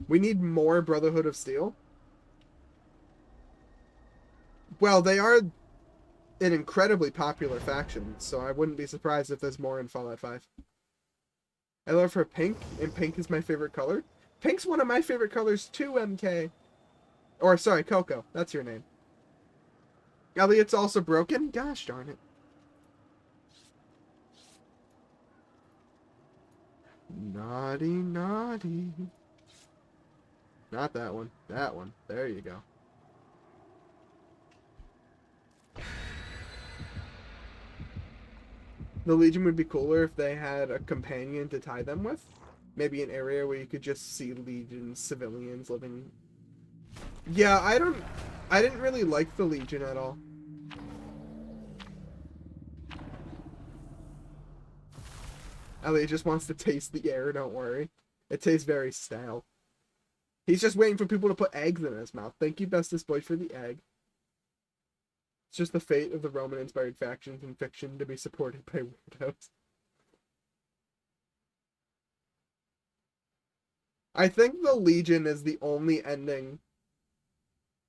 We need more Brotherhood of Steel. Well, they are an incredibly popular faction, so I wouldn't be surprised if there's more in Fallout 5. I love her pink, and pink is my favorite color. Pink's one of my favorite colors too, MK. Or, sorry, Coco. That's your name. Elliot's also broken? Gosh darn it. Naughty, naughty. Not that one. That one. There you go. The Legion would be cooler if they had a companion to tie them with. Maybe an area where you could just see Legion civilians living. Yeah, I didn't really like the Legion at all. Elliot just wants to taste the air, don't worry. It tastes very stale. He's just waiting for people to put eggs in his mouth. Thank you, Bestest Boy, for the egg. It's just the fate of the Roman-inspired factions in fiction to be supported by weirdos. I think the Legion is the only ending.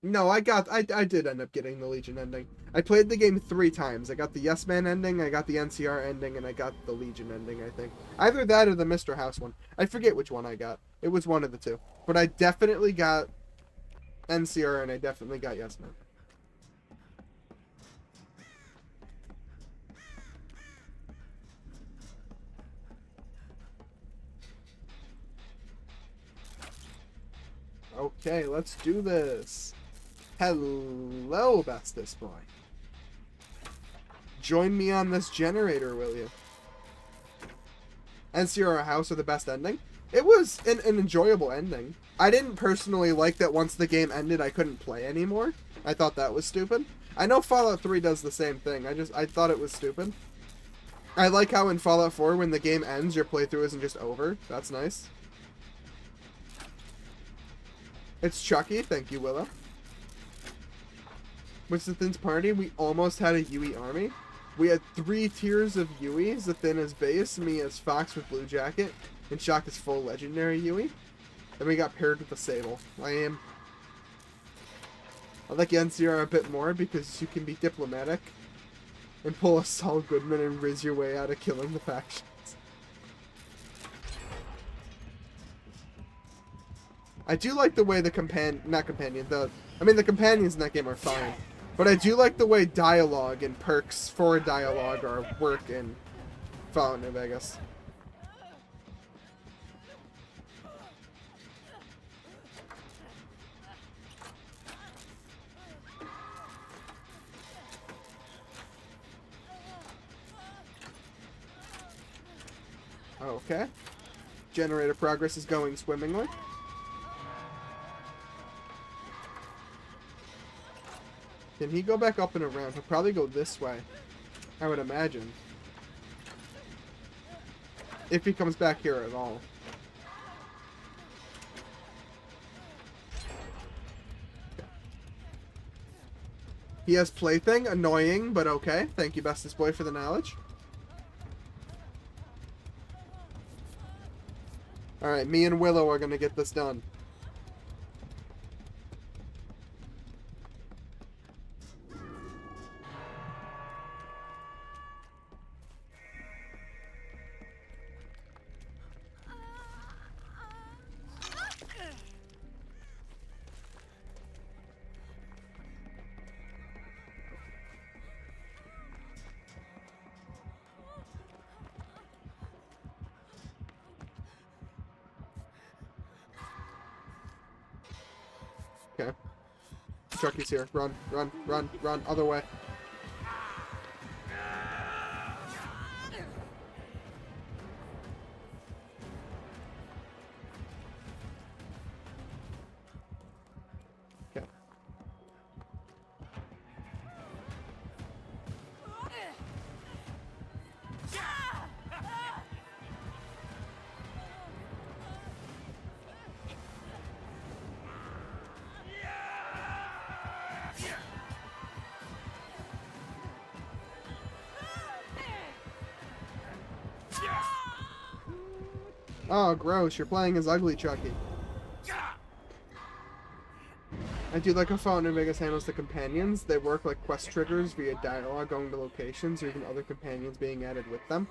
No, I did end up getting the Legion ending. I played the game 3 times. I got the Yes Man ending, I got the NCR ending, and I got the Legion ending, I think. Either that or the Mr. House one. I forget which one I got. It was one of the two. But I definitely got NCR and I definitely got Yes Man. Okay, let's do this. Hello, Bestest Boy. Join me on this generator, will you? NCR House are the best ending. It was an enjoyable ending. I didn't personally like that once the game ended, I couldn't play anymore. I thought that was stupid. I know Fallout 3 does the same thing. I thought it was stupid. I like how in Fallout 4, when the game ends, your playthrough isn't just over. That's nice. It's Chucky. Thank you, Willow. With Zathin's party, we almost had a Yui army. We had 3 tiers of Yui. Zathin as base, me as Fox with Blue Jacket, and Shock as full legendary Yui. Then we got paired with the Sable. I like NCR a bit more because you can be diplomatic and pull a Saul Goodman and riz your way out of killing the factions. I do like the way the companions in that game are fine. But I do like the way dialogue and perks for dialogue work in Fallout New Vegas. Okay. Generator progress is going swimmingly. Can he go back up and around? He'll probably go this way, I would imagine. If he comes back here at all. He has Plaything. Annoying, but okay. Thank you, Bestest Boy, for the knowledge. Alright, me and Willow are gonna get this done. Okay. Chucky's here. Run, run, run, run. Other way. Oh, gross. You're playing as Ugly Chucky. I do like how Fallout New Vegas handles the companions. They work like quest triggers via dialogue going to locations, or even other companions being added with them.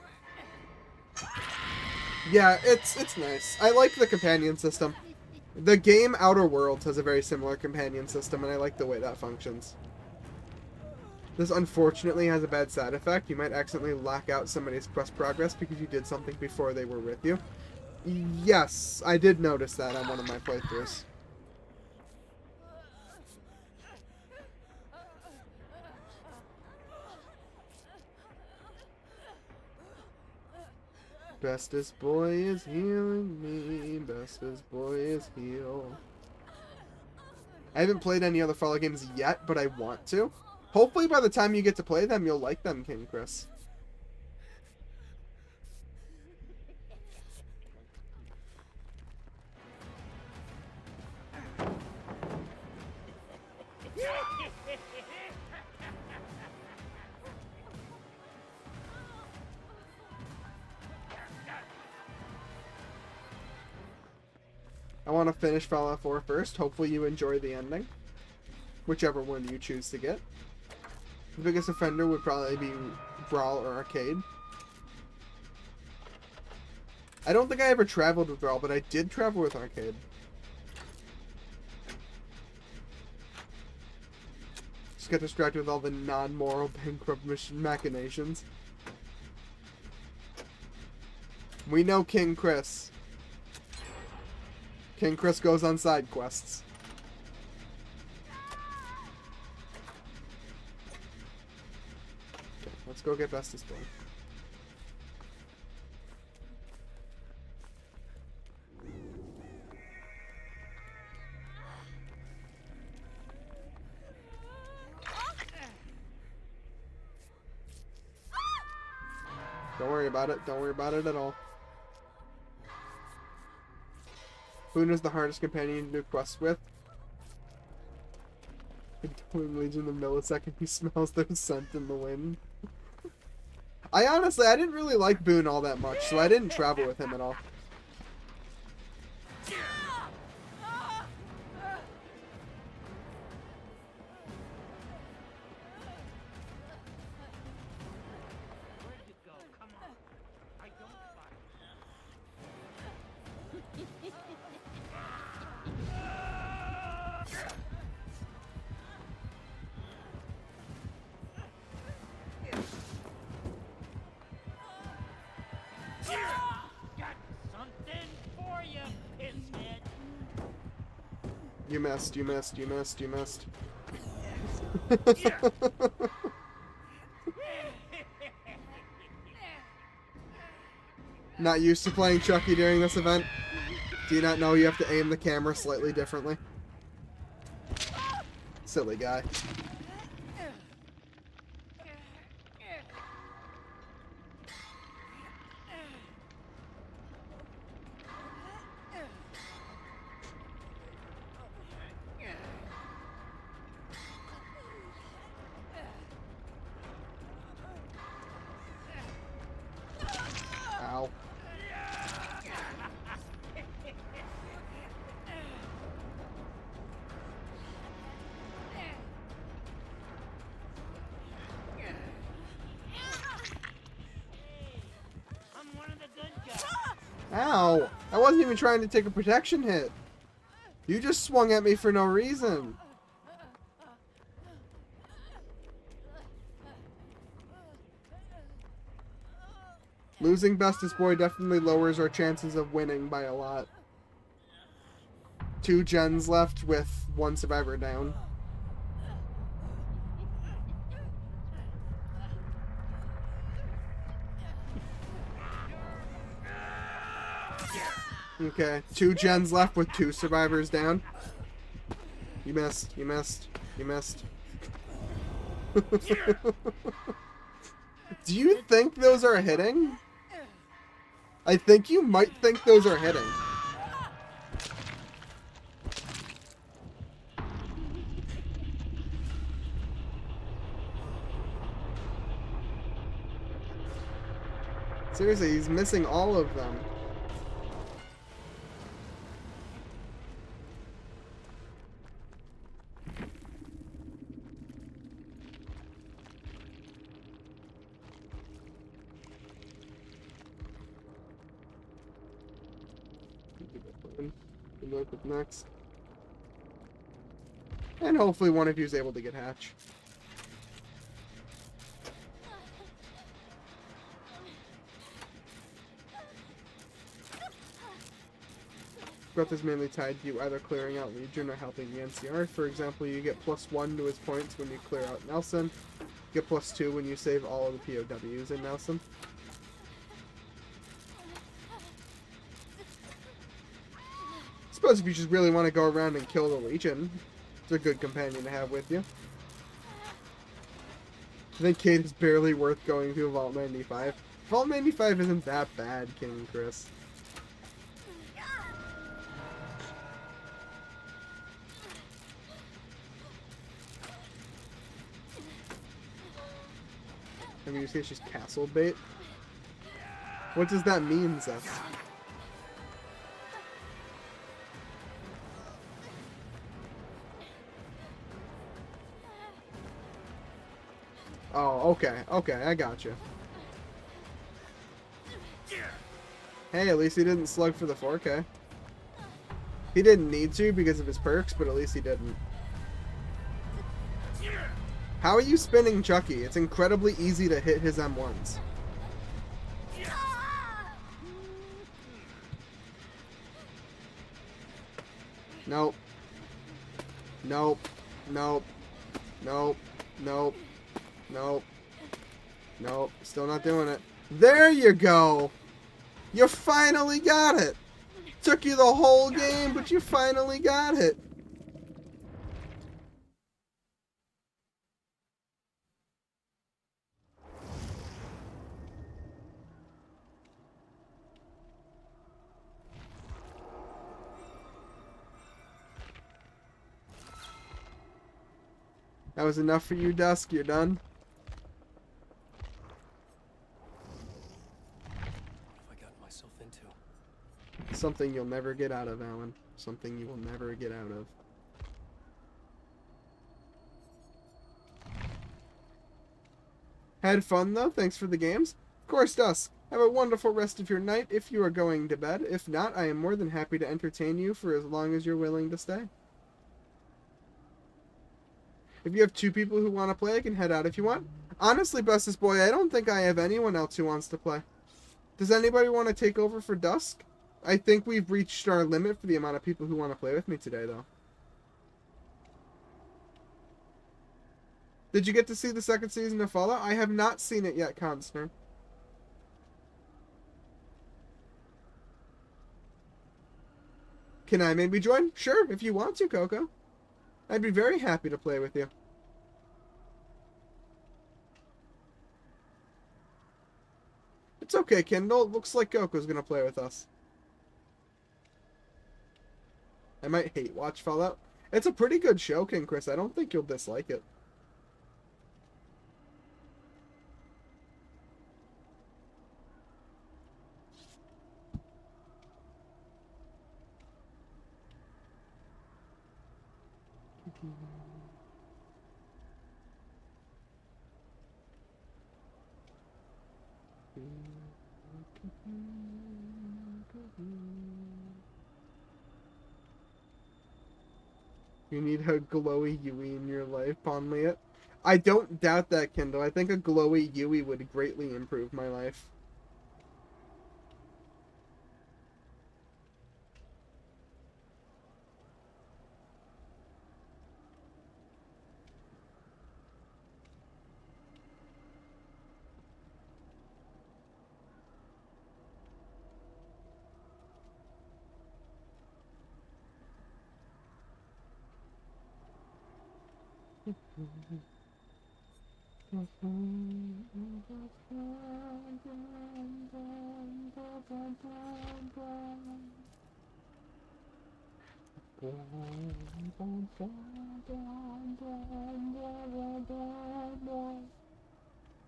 Yeah, it's nice. I like the companion system. The game Outer Worlds has a very similar companion system, and I like the way that functions. This unfortunately has a bad side effect. You might accidentally lock out somebody's quest progress because you did something before they were with you. Yes, I did notice that on one of my playthroughs. Bestest boy is healing me. Bestest boy is healed. I haven't played any other Fallout games yet, but I want to. Hopefully by the time you get to play them, you'll like them, King Chris. I want to finish Fallout 4 first. Hopefully you enjoy the ending. Whichever one you choose to get. The biggest offender would probably be Brawl or Arcade. I don't think I ever traveled with Brawl, but I did travel with Arcade. Just got distracted with all the non-moral bankrupt machinations. We know King Chris. King Chris goes on side quests. Okay, let's go get Bestest Boy. Don't worry about it. Don't worry about it at all. Boone is the hardest companion to do quests with. Doing Legion the millisecond he smells their scent in the wind. I didn't really like Boone all that much, so I didn't travel with him at all. You missed, you missed, you missed, you missed. Not used to playing Chucky during this event? Do you not know you have to aim the camera slightly differently? Silly guy. Ow. Ow! I wasn't even trying to take a protection hit. You just swung at me for no reason. Losing Bestest Boy definitely lowers our chances of winning by a lot. 2 gens left with 1 survivor down. Okay, 2 gens left with 2 survivors down. You missed, you missed, you missed. Do you think those are hitting? I think you might think those are hitting. Seriously, he's missing all of them. Good luck with next. And hopefully one of you is able to get hatch. Growth is mainly tied to you either clearing out Legion or helping the NCR. For example, you get +1 to his points when you clear out Nelson. You get +2 when you save all of the POWs in Nelson. I suppose if you just really want to go around and kill the Legion, it's a good companion to have with you. I think Kate is barely worth going to Vault 95. Vault 95 isn't that bad, King Chris. I mean, you say she's castle bait? What does that mean, Zeth? Oh, okay. Okay, I gotcha. Hey, at least he didn't slug for the 4K. He didn't need to because of his perks, but at least he didn't. How are you spinning Chucky? It's incredibly easy to hit his M1s. Nope. Nope. Nope. Nope. Nope. Nope. Nope. Still not doing it. There you go! You finally got it! Took you the whole game, but you finally got it! That was enough for you, Dusk. You're done. What have I gotten myself into? Something you'll never get out of, Alan. Something you will never get out of. Had fun, though. Thanks for the games. Of course, Dusk. Have a wonderful rest of your night if you are going to bed. If not, I am more than happy to entertain you for as long as you're willing to stay. If you have 2 people who want to play, I can head out if you want. Honestly, bestest boy, I don't think I have anyone else who wants to play. Does anybody want to take over for Dusk? I think we've reached our limit for the amount of people who want to play with me today, though. Did you get to see the 2nd season of Fallout? I have not seen it yet, Constner. Can I maybe join? Sure, if you want to, Coco. I'd be very happy to play with you. It's okay, Kendall. It looks like Coco's gonna play with us. I might hate watch Fallout. It's a pretty good show, King Chris. I don't think you'll dislike it. You need a glowy Yui in your life, Ponliet. I don't doubt that, Kendall. I think a glowy Yui would greatly improve my life.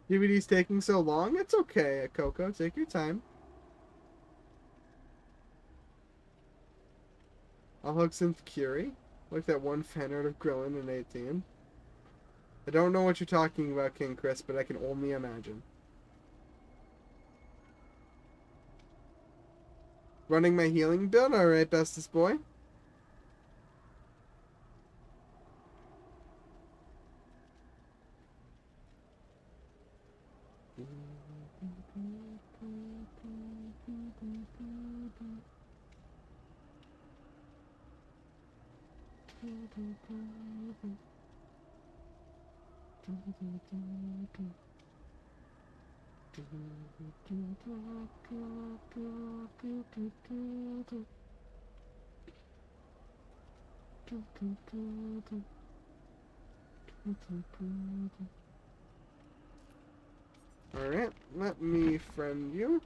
DVD's taking so long? It's okay, Coco. Take your time. I'll hook some Curie. Like that one fan art of Grillin in 18. I don't know what you're talking about, King Chris, but I can only imagine. Running my healing build? Alright, bestest boy. Alright, let me friend you.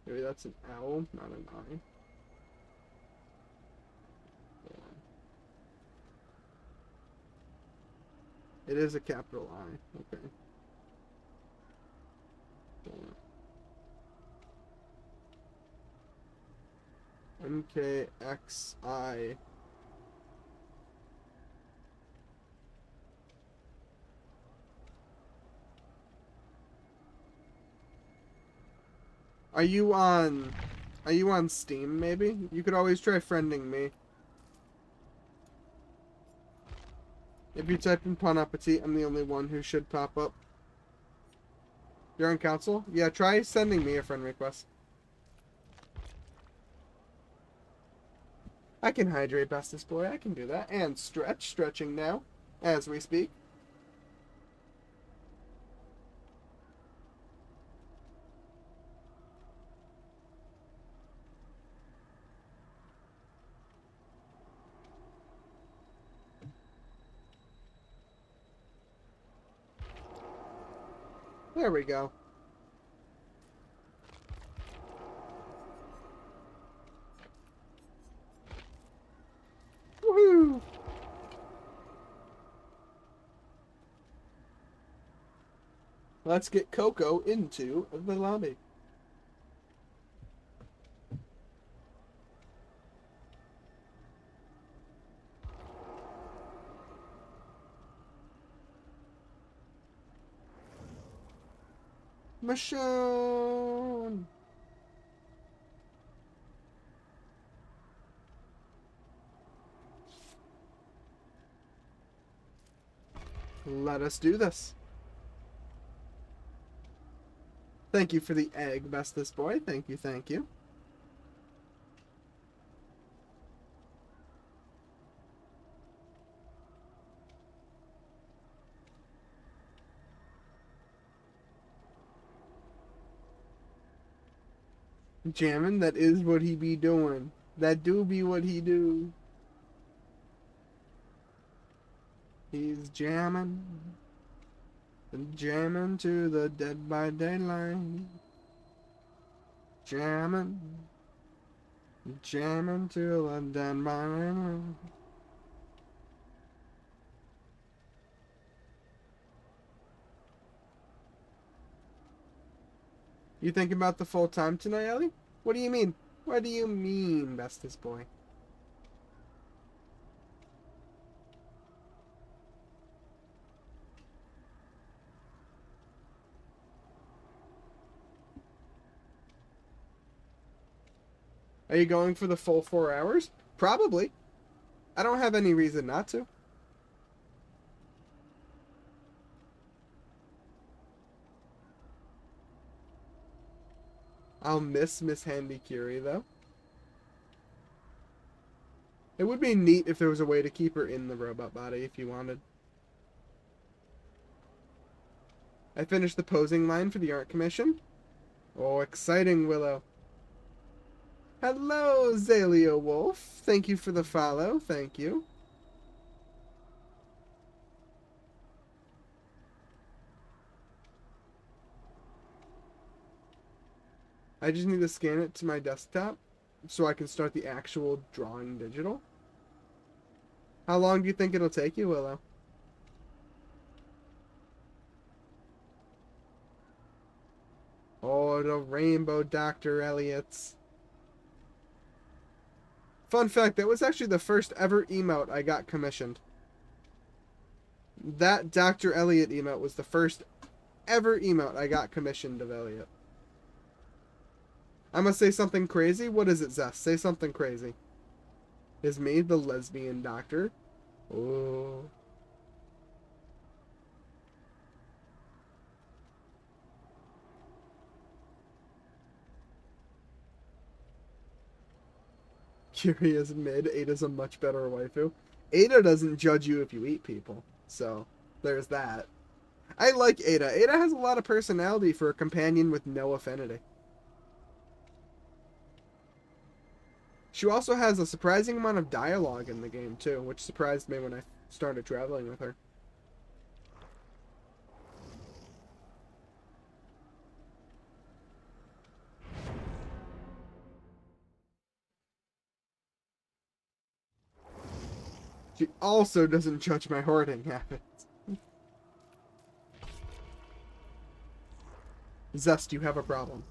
Maybe that's an owl, not an eye. It is a capital I. Okay. MKXI. Are you on Steam maybe? You could always try friending me. If you type in Pwnappatite, I'm the only one who should pop up. You're on council? Yeah, try sending me a friend request. I can hydrate, bestest boy. I can do that. And stretching now, as we speak. There we go. Woohoo! Let's get Coco into the lobby. Michonne! Let us do this. Thank you for the egg, bestest boy. Thank you, thank you. Jammin', that is what he be doing. That do be what he do. He's jamming. Jamming to the Dead by Daylight. Jamming. Jamming to the Dead by Daylight. You thinking about the full time tonight, Ellie? What do you mean? What do you mean, bestest boy? Are you going for the full 4 hours? Probably. I don't have any reason not to. I'll miss Miss Handy Curie, though. It would be neat if there was a way to keep her in the robot body if you wanted. I finished the posing line for the art commission. Oh, exciting, Willow. Hello, Zalea Wolf. Thank you for the follow. Thank you. I just need to scan it to my desktop so I can start the actual drawing digital. How long do you think it'll take you, Willow? Oh, the Rainbow Dr. Elliots. Fun fact, that was actually the first ever emote I got commissioned. That Dr. Elliot emote was the first ever emote I got commissioned of Elliot. I'm gonna say something crazy. What is it, Zest? Say something crazy. Is me the lesbian doctor? Oh. Curious mid. Ada's a much better waifu. Ada doesn't judge you if you eat people. So, there's that. I like Ada. Ada has a lot of personality for a companion with no affinity. She also has a surprising amount of dialogue in the game, too, which surprised me when I started traveling with her. She also doesn't judge my hoarding habits. Zest, you have a problem.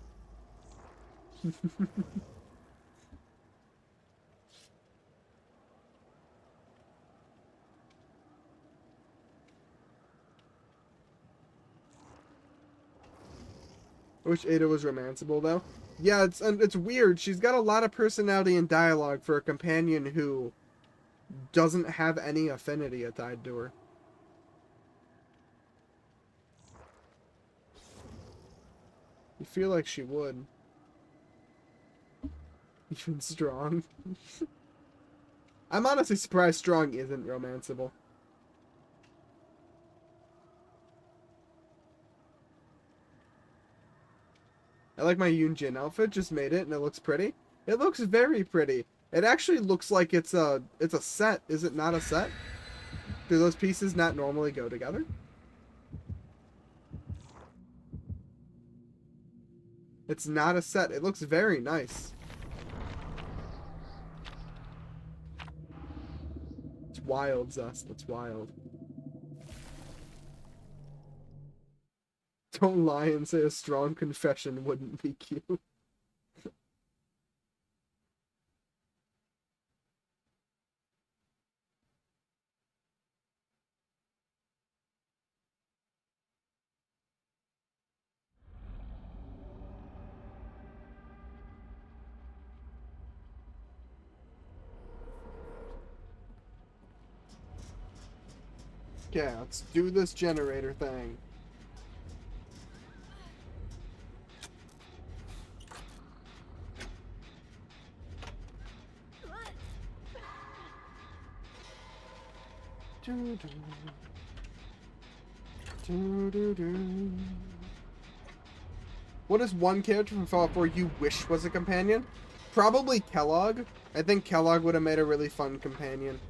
I wish Ada was romanceable, though. Yeah, it's weird. She's got a lot of personality and dialogue for a companion who doesn't have any affinity tied to her. You feel like she would. Even Strong. I'm honestly surprised Strong isn't romanceable. I like my Yoonjin outfit, just made it, and it looks pretty. It looks very pretty. It actually looks like it's a set. Is it not a set? Do those pieces not normally go together? It's not a set. It looks very nice. It's wild, Zest. It's wild. Don't lie and say a strong confession wouldn't be cute. Okay, let's do this generator thing. What is one character from Fallout 4 you wish was a companion? Probably Kellogg. I think Kellogg would have made a really fun companion.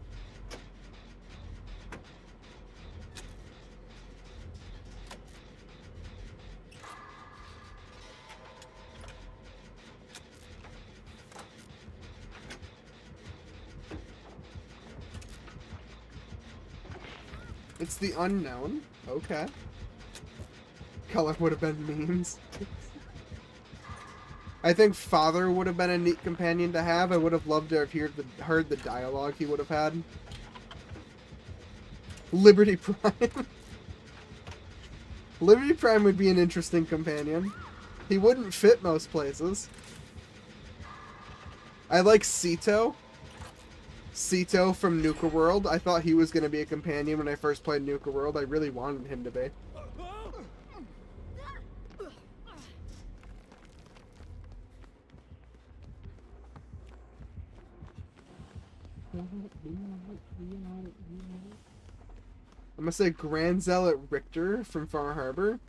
It's the unknown. Okay. Color would have been memes. I think Father would have been a neat companion to have. I would have loved to have heard the dialogue he would have had. Liberty Prime. Liberty Prime would be an interesting companion. He wouldn't fit most places. I like Sito. Sito from Nuka World. I thought he was going to be a companion when I first played Nuka World. I really wanted him to be. I'm gonna say Grand Zealot Richter from Far Harbor.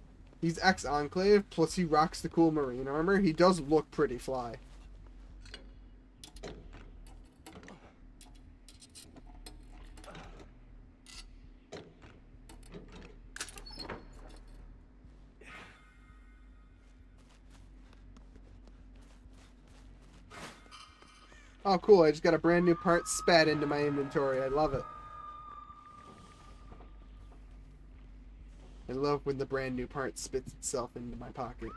He's ex-Enclave, plus he rocks the cool marine armor. He does look pretty fly. Oh, cool. I just got a brand new part spat into my inventory. I love it. I love when the brand new part spits itself into my pocket.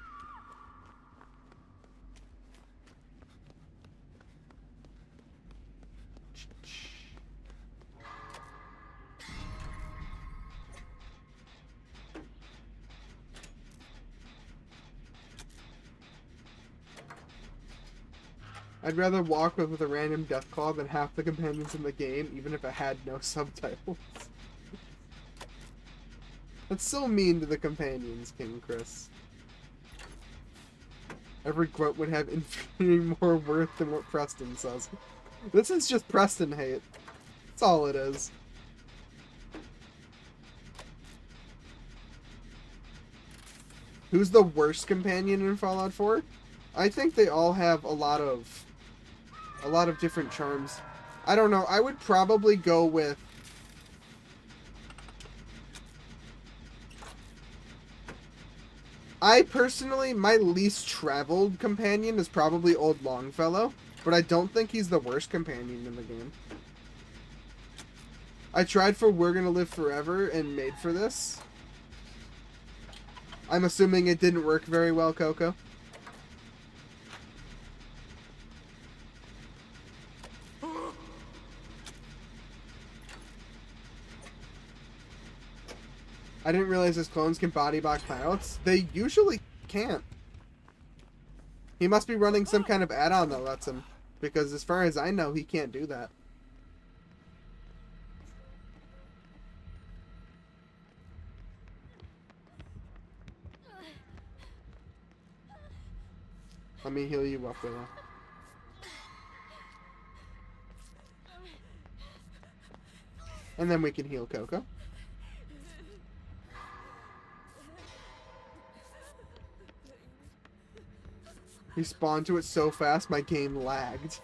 I'd rather walk with a random death claw than half the companions in the game, even if it had no subtitles. That's so mean to the companions, King Chris. Every quote would have infinitely more worth than what Preston says. This is just Preston hate. That's all it is. Who's the worst companion in Fallout 4? I think they all have a lot of different charms. I don't know. I would probably go with I personally, my least traveled companion is probably Old Longfellow, but I don't think he's the worst companion in the game. I tried for We're Gonna Live Forever and Made for This. I'm assuming it didn't work very well, Coco. I didn't realize his clones can body block pilots. They usually can't. He must be running some kind of add-on that lets him. Because as far as I know, he can't do that. Let me heal you up, Willow. And then we can heal Coco. He spawned to it so fast, my game lagged.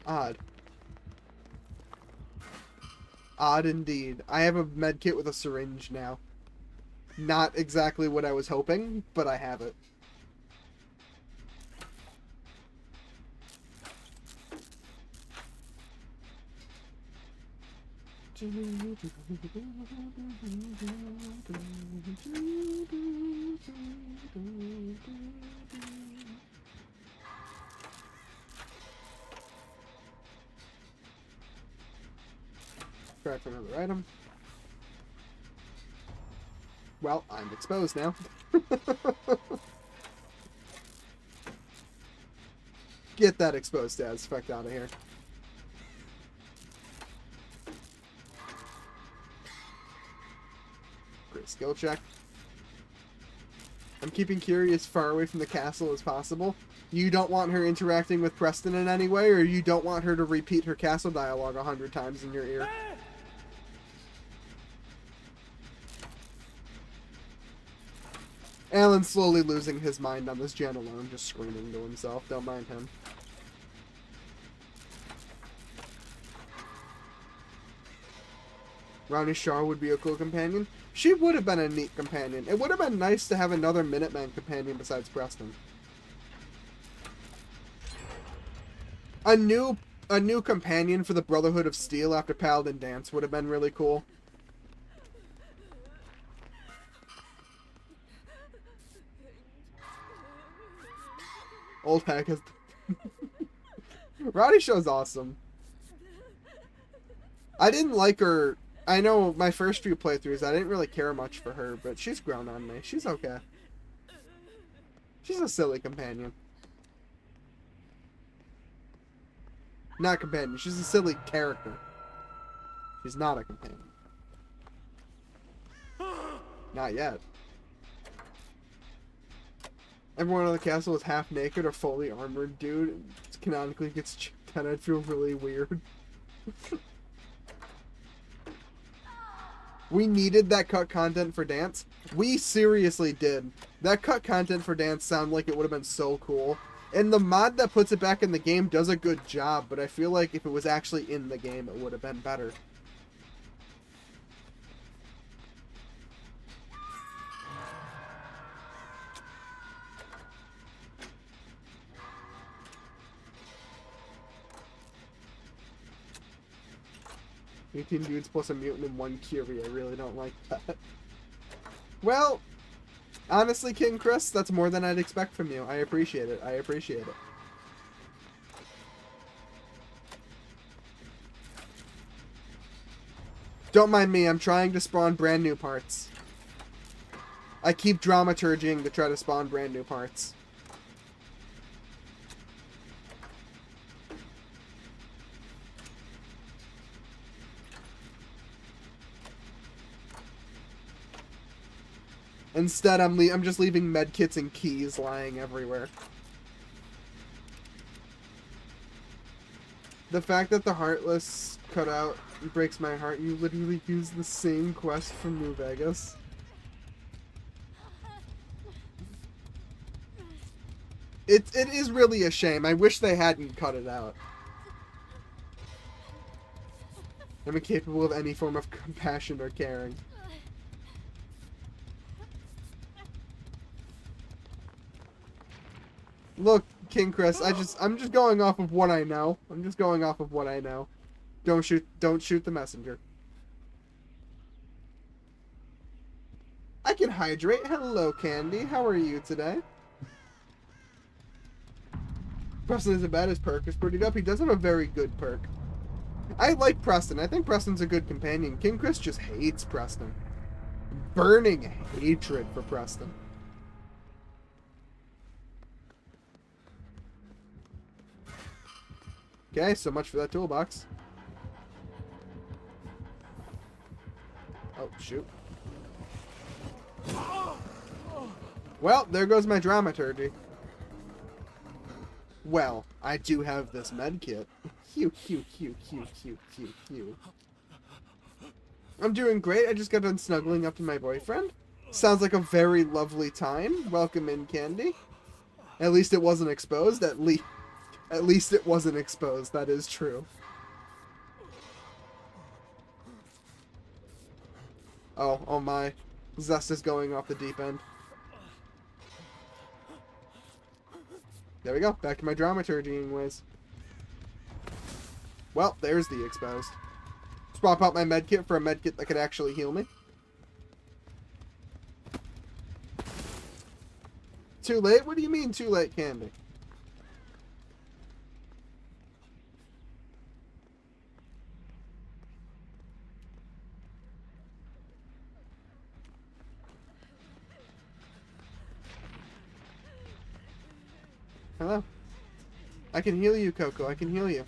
Odd. Odd indeed. I have a medkit with a syringe now. Not exactly what I was hoping, but I have it. Try for another item. Well, I'm exposed now. Get that exposed ass fucked out of here. Great skill check. I'm keeping Curie as far away from the castle as possible. You don't want her interacting with Preston in any way, or you don't want her to repeat her castle dialogue 100 times in your ear. Alan's slowly losing his mind on this gen alone, just screaming to himself. Don't mind him. Ronnie Shaw would be a cool companion. She would have been a neat companion. It would have been nice to have another Minuteman companion besides Preston. A new companion for the Brotherhood of Steel after Paladin Dance would have been really cool. Old Pack has... Roddy Show's awesome. I didn't like her... I know my first few playthroughs, I didn't really care much for her, but she's grown on me. She's okay. She's a silly companion. Not companion, she's a silly character. She's not a companion. Not yet. Everyone in the castle is half naked or fully armored, dude. It canonically gets checked out. I'd feel really weird. We needed that cut content for Dance. We seriously did. That cut content for Dance sounded like it would have been so cool. And the mod that puts it back in the game does a good job, but I feel like if it was actually in the game, it would have been better. "18 dudes plus a mutant and 1 Curie. I really don't like that." Well, honestly, King Chris, that's more than I'd expect from you. I appreciate it. I appreciate it. Don't mind me. I'm trying to spawn brand new parts. I keep dramaturging to try to spawn brand new parts. Instead, I'm just leaving medkits and keys lying everywhere. The fact that the Heartless cutout breaks my heart. You literally used the same quest from New Vegas. It is really a shame. I wish they hadn't cut it out. I'm incapable of any form of compassion or caring. Look, King Chris, I'm just going off of what I know. I'm just going off of what I know. Don't shoot the messenger. I can hydrate. Hello, Candy. How are you today? Preston isn't bad. His perk is pretty up. He does have a very good perk. I like Preston. I think Preston's a good companion. King Chris just hates Preston. Burning hatred for Preston. Okay, so much for that toolbox. Oh, shoot. Well, there goes my dramaturgy. Well, I do have this medkit. I'm doing great. I just got done snuggling up to my boyfriend. Sounds like a very lovely time. Welcome in, Candy. At least it wasn't exposed. At least it wasn't exposed. That is true. Oh my. Zest is going off the deep end. There we go. Back to my dramaturgy anyways. Well, there's the exposed. Swap out my medkit for a medkit that could actually heal me. Too late? What do you mean too late, Candy? Hello. I can heal you, Coco. I can heal you.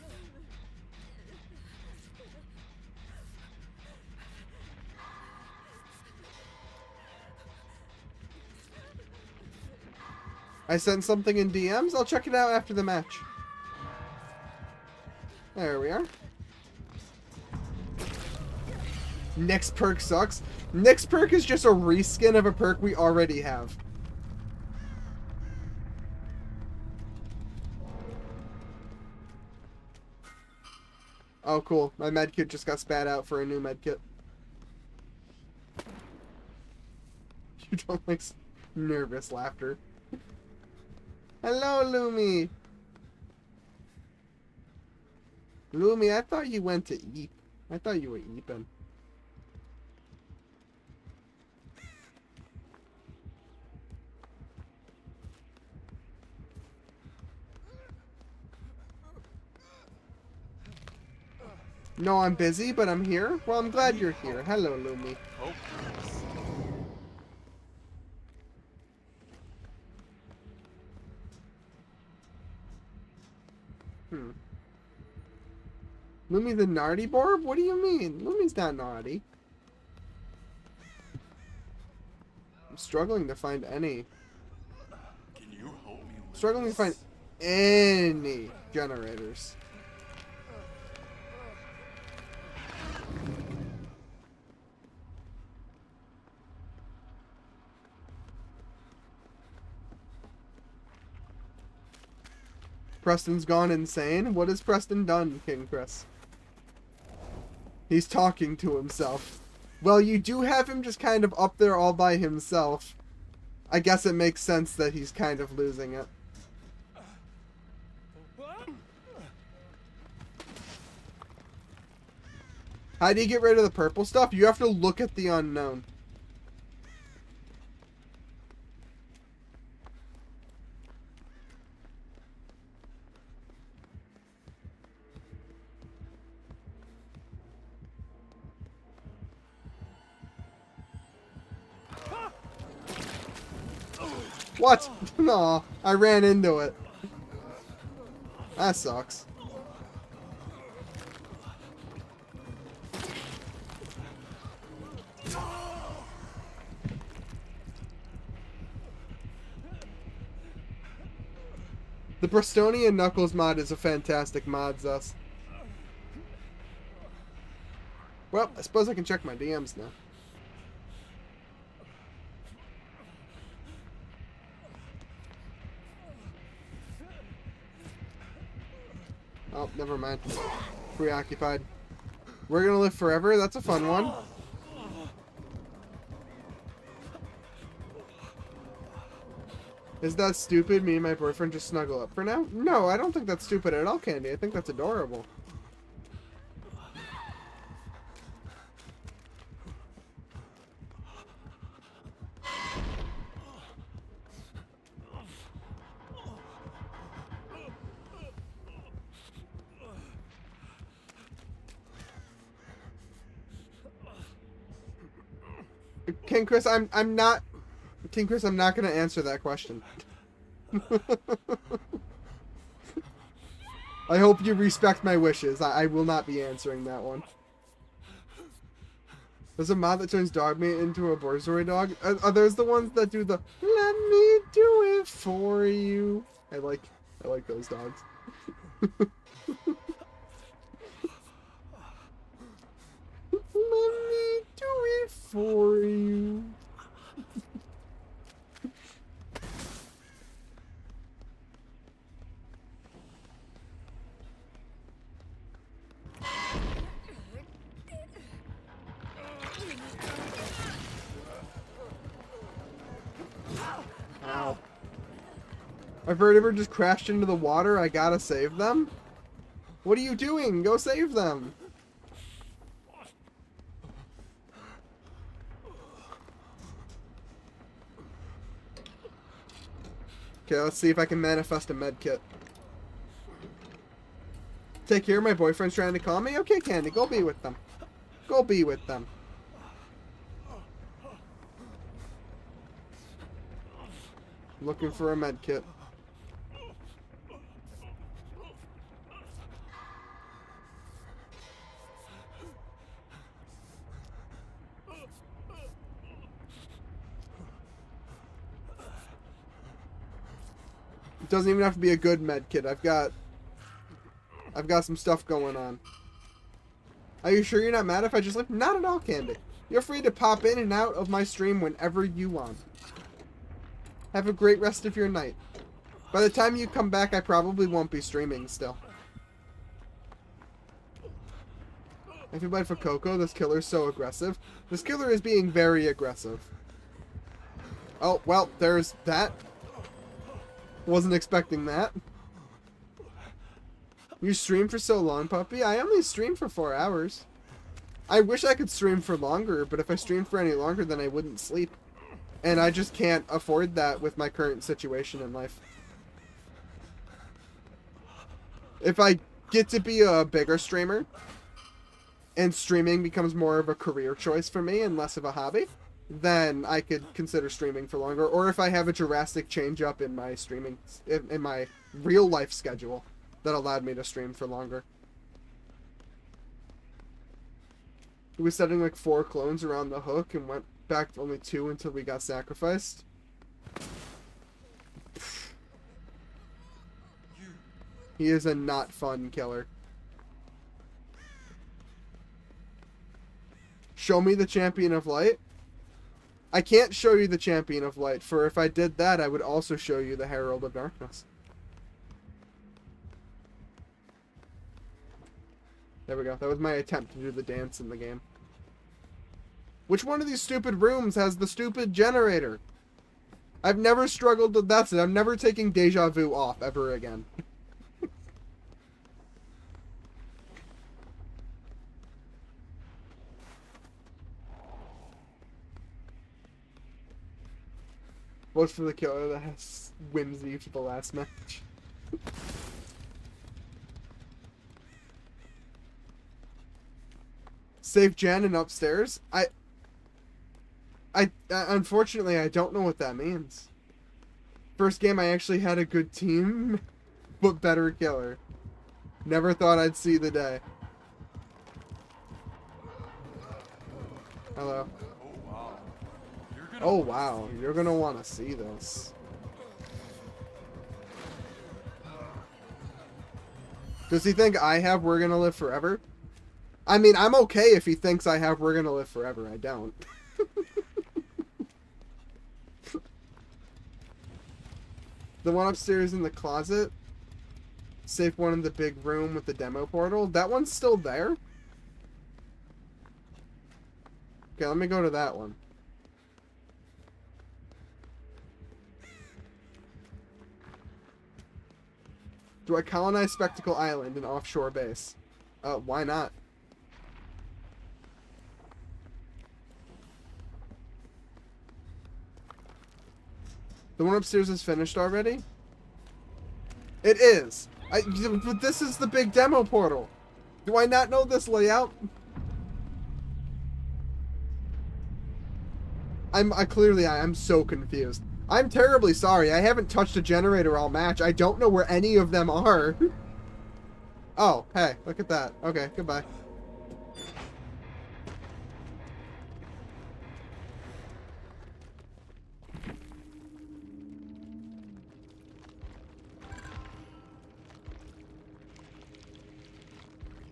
I sent something in DMs. I'll check it out after the match. There we are. Next perk sucks. Next perk is just a reskin of a perk we already have. Oh, cool. My medkit just got spat out for a new medkit. You don't like nervous laughter. Hello, Lumi. Lumi, I thought you went to eat. I thought you were eeping. No, I'm busy, but I'm here. Well, I'm glad you're here. Hello, Lumi. Lumi the naughty Borb? What do you mean? Lumi's not naughty. I'm struggling to find any. Can you help me with Struggling to this? find any generators. Preston's gone insane? What has Preston done, King Chris? He's talking to himself. Well, you do have him just kind of up there all by himself. I guess it makes sense that he's kind of losing it. How do you get rid of the purple stuff? You have to look at the unknown. What? No, I ran into it. That sucks. The Bristonian Knuckles mod is a fantastic mod, Zus. Well, I suppose I can check my DMs now. Oh, never mind. Preoccupied. We're gonna live forever? That's a fun one. Is that stupid? Me and my boyfriend just snuggle up for now? No, I don't think that's stupid at all, Candy. I think that's adorable. King Chris, I'm not King Chris, I'm not gonna answer that question. I hope you respect my wishes. I will not be answering that one. There's a mod that turns dog meat into a Borzoi dog. Are those the ones that do the "Let me do it for you"? I like those dogs. Let me do it for you. Ow. My vertebrae just crashed into the water. I gotta save them? What are you doing? Go save them. Okay, let's see if I can manifest a med kit. Take care, my boyfriend's trying to call me. Okay, Candy, go be with them. Go be with them. Looking for a med kit. It doesn't even have to be a good med kit. I've got some stuff going on. Are you sure you're not mad if I just leave? Not at all, Candy. You're free to pop in and out of my stream whenever you want. Have a great rest of your night. By the time you come back, I probably won't be streaming still. I feel bad for Coco. This killer's so aggressive. This killer is being very aggressive. Oh, well, there's that. Wasn't expecting that. You stream for so long, puppy? I only stream for 4 hours. I wish I could stream for longer, but if I streamed for any longer, then I wouldn't sleep. And I just can't afford that with my current situation in life. If I get to be a bigger streamer, and streaming becomes more of a career choice for me and less of a hobby, then I could consider streaming for longer. Or if I have a drastic change up in my streaming, in my real life schedule that allowed me to stream for longer. We were setting like 4 clones around the hook and went back to only 2 until we got sacrificed. He is a not fun killer. Show me the Champion of Light? I can't show you the Champion of Light, for if I did that, I would also show you the Herald of Darkness. There we go. That was my attempt to do the dance in the game. Which one of these stupid rooms has the stupid generator? I've never struggled with that's it. I'm never taking Deja Vu off ever again. Vote for the killer that has whimsy for the last match. Save Jen and upstairs? Unfortunately, I don't know what that means. First game, I actually had a good team, but better killer. Never thought I'd see the day. Hello. Oh wow, you're gonna want to see this. Does he think I have We're Gonna Live Forever? I mean, I'm okay if he thinks I have We're Gonna Live Forever. I don't. The one upstairs in the closet. Safe one in the big room with the demo portal. That one's still there? Okay, let me go to that one. Do I colonize Spectacle Island, an offshore base? Why not? The one upstairs is finished already? It is! But this is the big demo portal! Do I not know this layout? I'm so confused. I'm terribly sorry. I haven't touched a generator all match. I don't know where any of them are. Oh, hey, look at that. Okay, goodbye.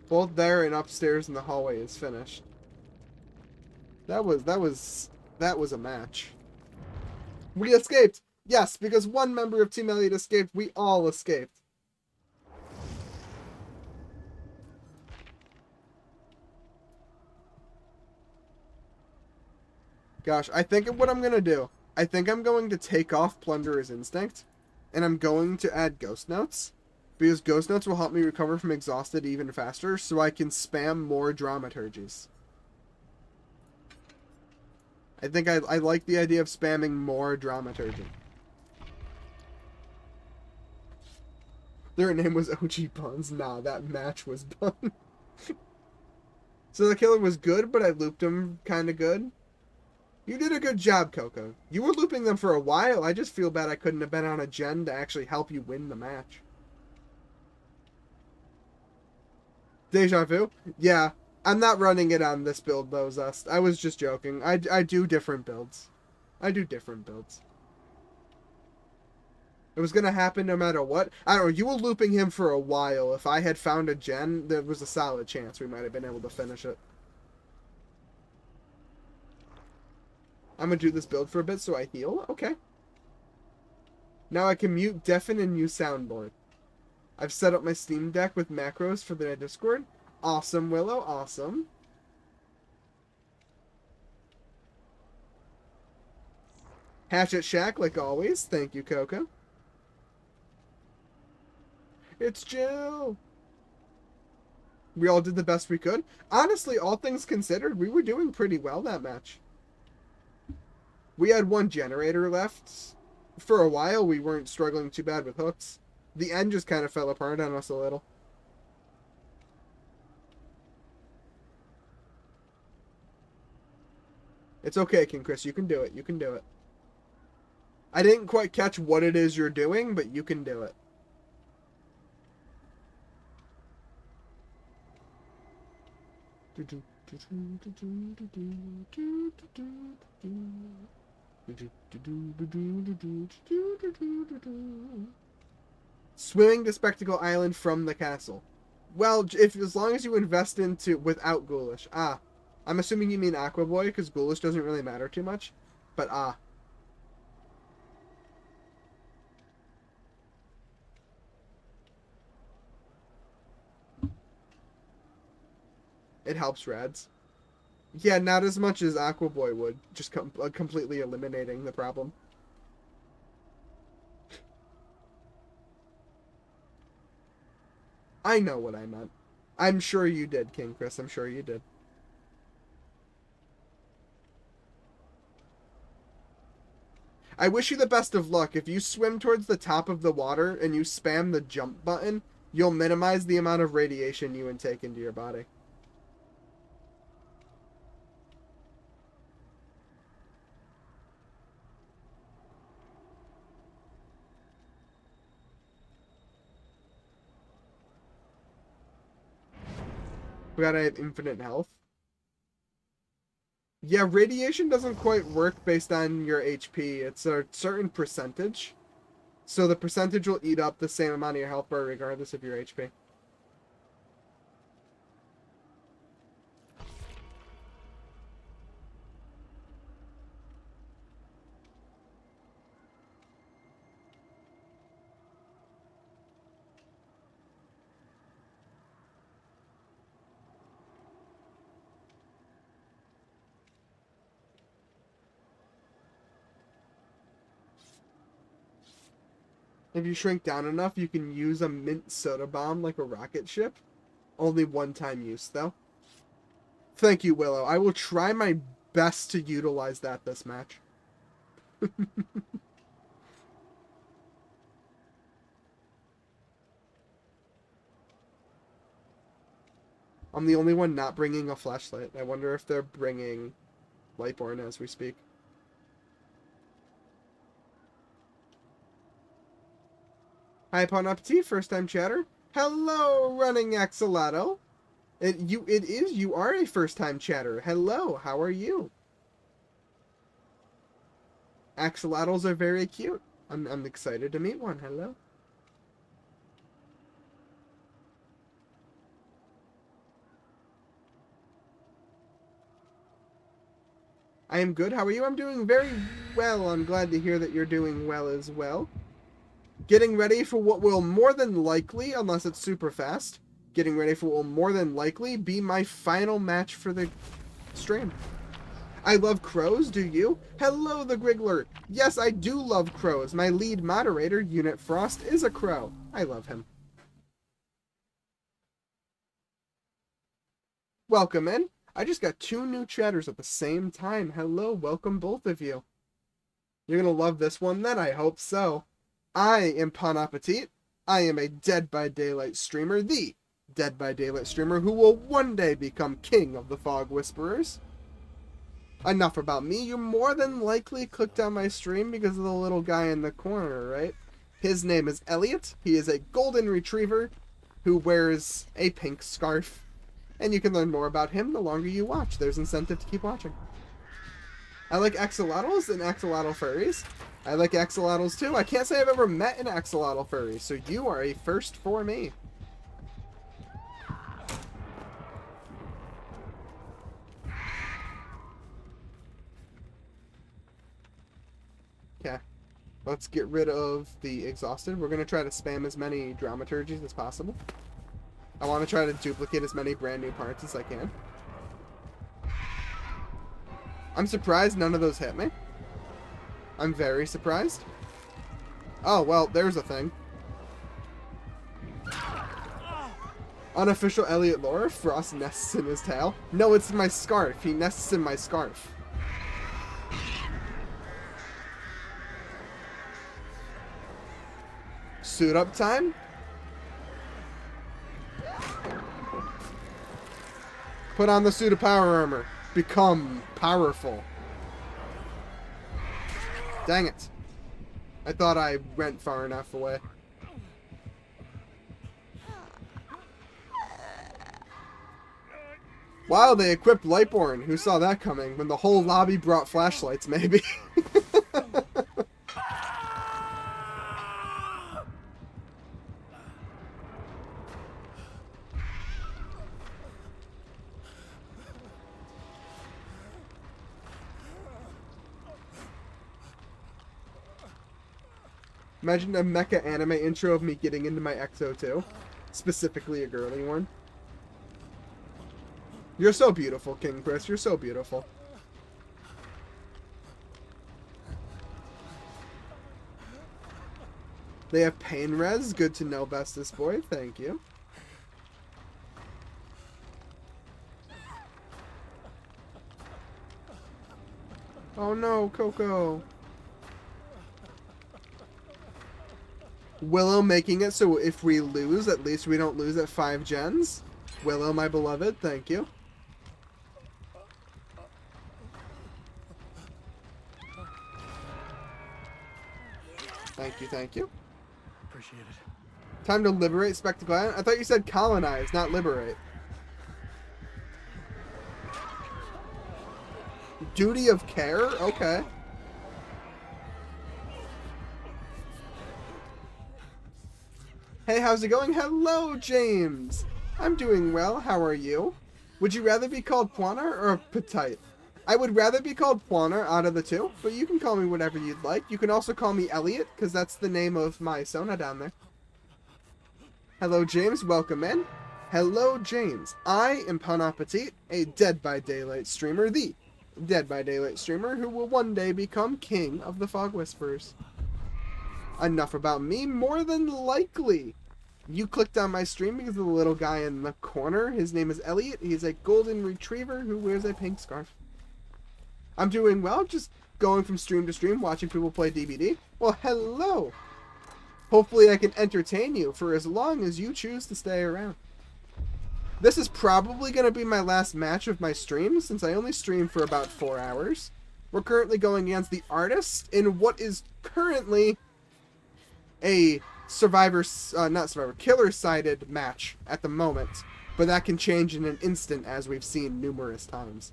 Both there and upstairs in the hallway is finished. That was a match. We escaped! Yes, because one member of Team Elliot escaped, we all escaped. Gosh, I think what I'm gonna do, I think I'm going to take off Plunderer's Instinct, and I'm going to add Ghost Notes, because Ghost Notes will help me recover from Exhausted even faster, so I can spam more Dramaturgies. I think I like the idea of spamming more Dramaturgy. Their name was OG Buns. Nah, that match was Bun. So the killer was good, but I looped him kind of good. You did a good job, Coco. You were looping them for a while. I just feel bad I couldn't have been on a gen to actually help you win the match. Deja vu? Yeah. I'm not running it on this build, though, Zust. I was just joking. I do different builds. I do different builds. It was going to happen no matter what. I don't know. You were looping him for a while. If I had found a gen, there was a solid chance we might have been able to finish it. I'm going to do this build for a bit so I heal? Okay. Now I can mute, deafen, and use soundboard. I've set up my Steam Deck with macros for the Discord. Awesome, Willow. Awesome. Hatchet Shack, like always. Thank you, Coco. It's Jill. We all did the best we could. Honestly, all things considered, we were doing pretty well that match. We had one generator left. For a while, we weren't struggling too bad with hooks. The end just kind of fell apart on us a little. It's okay, King Chris. You can do it. You can do it. I didn't quite catch what it is you're doing, but you can do it. Swimming to Spectacle Island from the castle. Well, as long as you invest into without Ghoulish. Ah. I'm assuming you mean Aqua Boy, because Ghoulish doesn't really matter too much. But ah. It helps Rads. Yeah, not as much as Aqua Boy would. Just completely eliminating the problem. I know what I meant. I'm sure you did, King Chris. I'm sure you did. I wish you the best of luck. If you swim towards the top of the water and you spam the jump button, you'll minimize the amount of radiation you intake into your body. We gotta have infinite health. Yeah, radiation doesn't quite work based on your HP. It's a certain percentage. So the percentage will eat up the same amount of your health bar regardless of your HP. If you shrink down enough, you can use a mint soda bomb like a rocket ship. Only one-time use, though. Thank you, Willow. I will try my best to utilize that this match. I'm the only one not bringing a flashlight. I wonder if they're bringing Lightborn as we speak. Hi, Pwnappatite, first time chatter. Hello, Running Axolotl. You are a first time chatter. Hello, how are you? Axolotls are very cute. I'm excited to meet one. Hello. I am good. How are you? I'm doing very well. I'm glad to hear that you're doing well as well. Getting ready for what will more than likely, unless it's super fast, getting ready for what will more than likely be my final match for the stream. I love crows, do you? Hello, the Griggler. Yes, I do love crows. My lead moderator, Unit Frost, is a crow. I love him. Welcome in. I just got 2 new chatters at the same time. Hello, welcome both of you. You're gonna love this one then, I hope so. I am Pwnappatite. I am a Dead by Daylight streamer, the Dead by Daylight streamer who will one day become king of the Fog Whisperers. Enough about me. You more than likely clicked on my stream because of the little guy in the corner, right? His name is Elliot. He is a golden retriever who wears a pink scarf. And you can learn more about him the longer you watch. There's incentive to keep watching. I like axolotls and axolotl furries. I like axolotls too. I can't say I've ever met an axolotl furry, so you are a first for me. Okay, let's get rid of the exhausted. We're going to try to spam as many dramaturgies as possible. I want to try to duplicate as many brand new parts as I can. I'm surprised none of those hit me. I'm very surprised. Oh, well, there's a thing. Unofficial Elliot lore, Frost nests in his tail. No, it's my scarf. He nests in my scarf. Suit up time? Put on the suit of power armor. Become powerful. Dang it. I thought I went far enough away. Wow, they equipped Lightborn. Who saw that coming? When the whole lobby brought flashlights, maybe. Imagine a mecha anime intro of me getting into my EXO too. Specifically a girly one. You're so beautiful, King Chris. You're so beautiful. They have pain res. Good to know, bestest boy. Thank you. Oh no, Coco. Willow making it so if we lose, at least we don't lose at 5 gens. Willow, my beloved, thank you. Thank you, thank you. Appreciate it. Time to liberate Spectacle Island? I thought you said colonize, not liberate. Duty of care? Okay. Hey, how's it going? Hello, James! I'm doing well. How are you? Would you rather be called Pwnappatite or Petite? I would rather be called Pwnappatite out of the two, but you can call me whatever you'd like. You can also call me Elliot, because that's the name of my Sona down there. Hello, James. Welcome in. Hello, James. I am Pwnappatite, a Dead by Daylight streamer, the Dead by Daylight streamer who will one day become king of the Fog Whisperers. enough about me. More than likely, you clicked on my stream because of the little guy in the corner. His name is Elliot. He's a golden retriever who wears a pink scarf. I'm doing well, just going from stream to stream, watching people play DBD. Well, hello! Hopefully I can entertain you for as long as you choose to stay around. This is probably going to be my last match of my stream, since I only stream for about 4 hours. We're currently going against the artist in what is currently a killer-sided match at the moment. But that can change in an instant, as we've seen numerous times.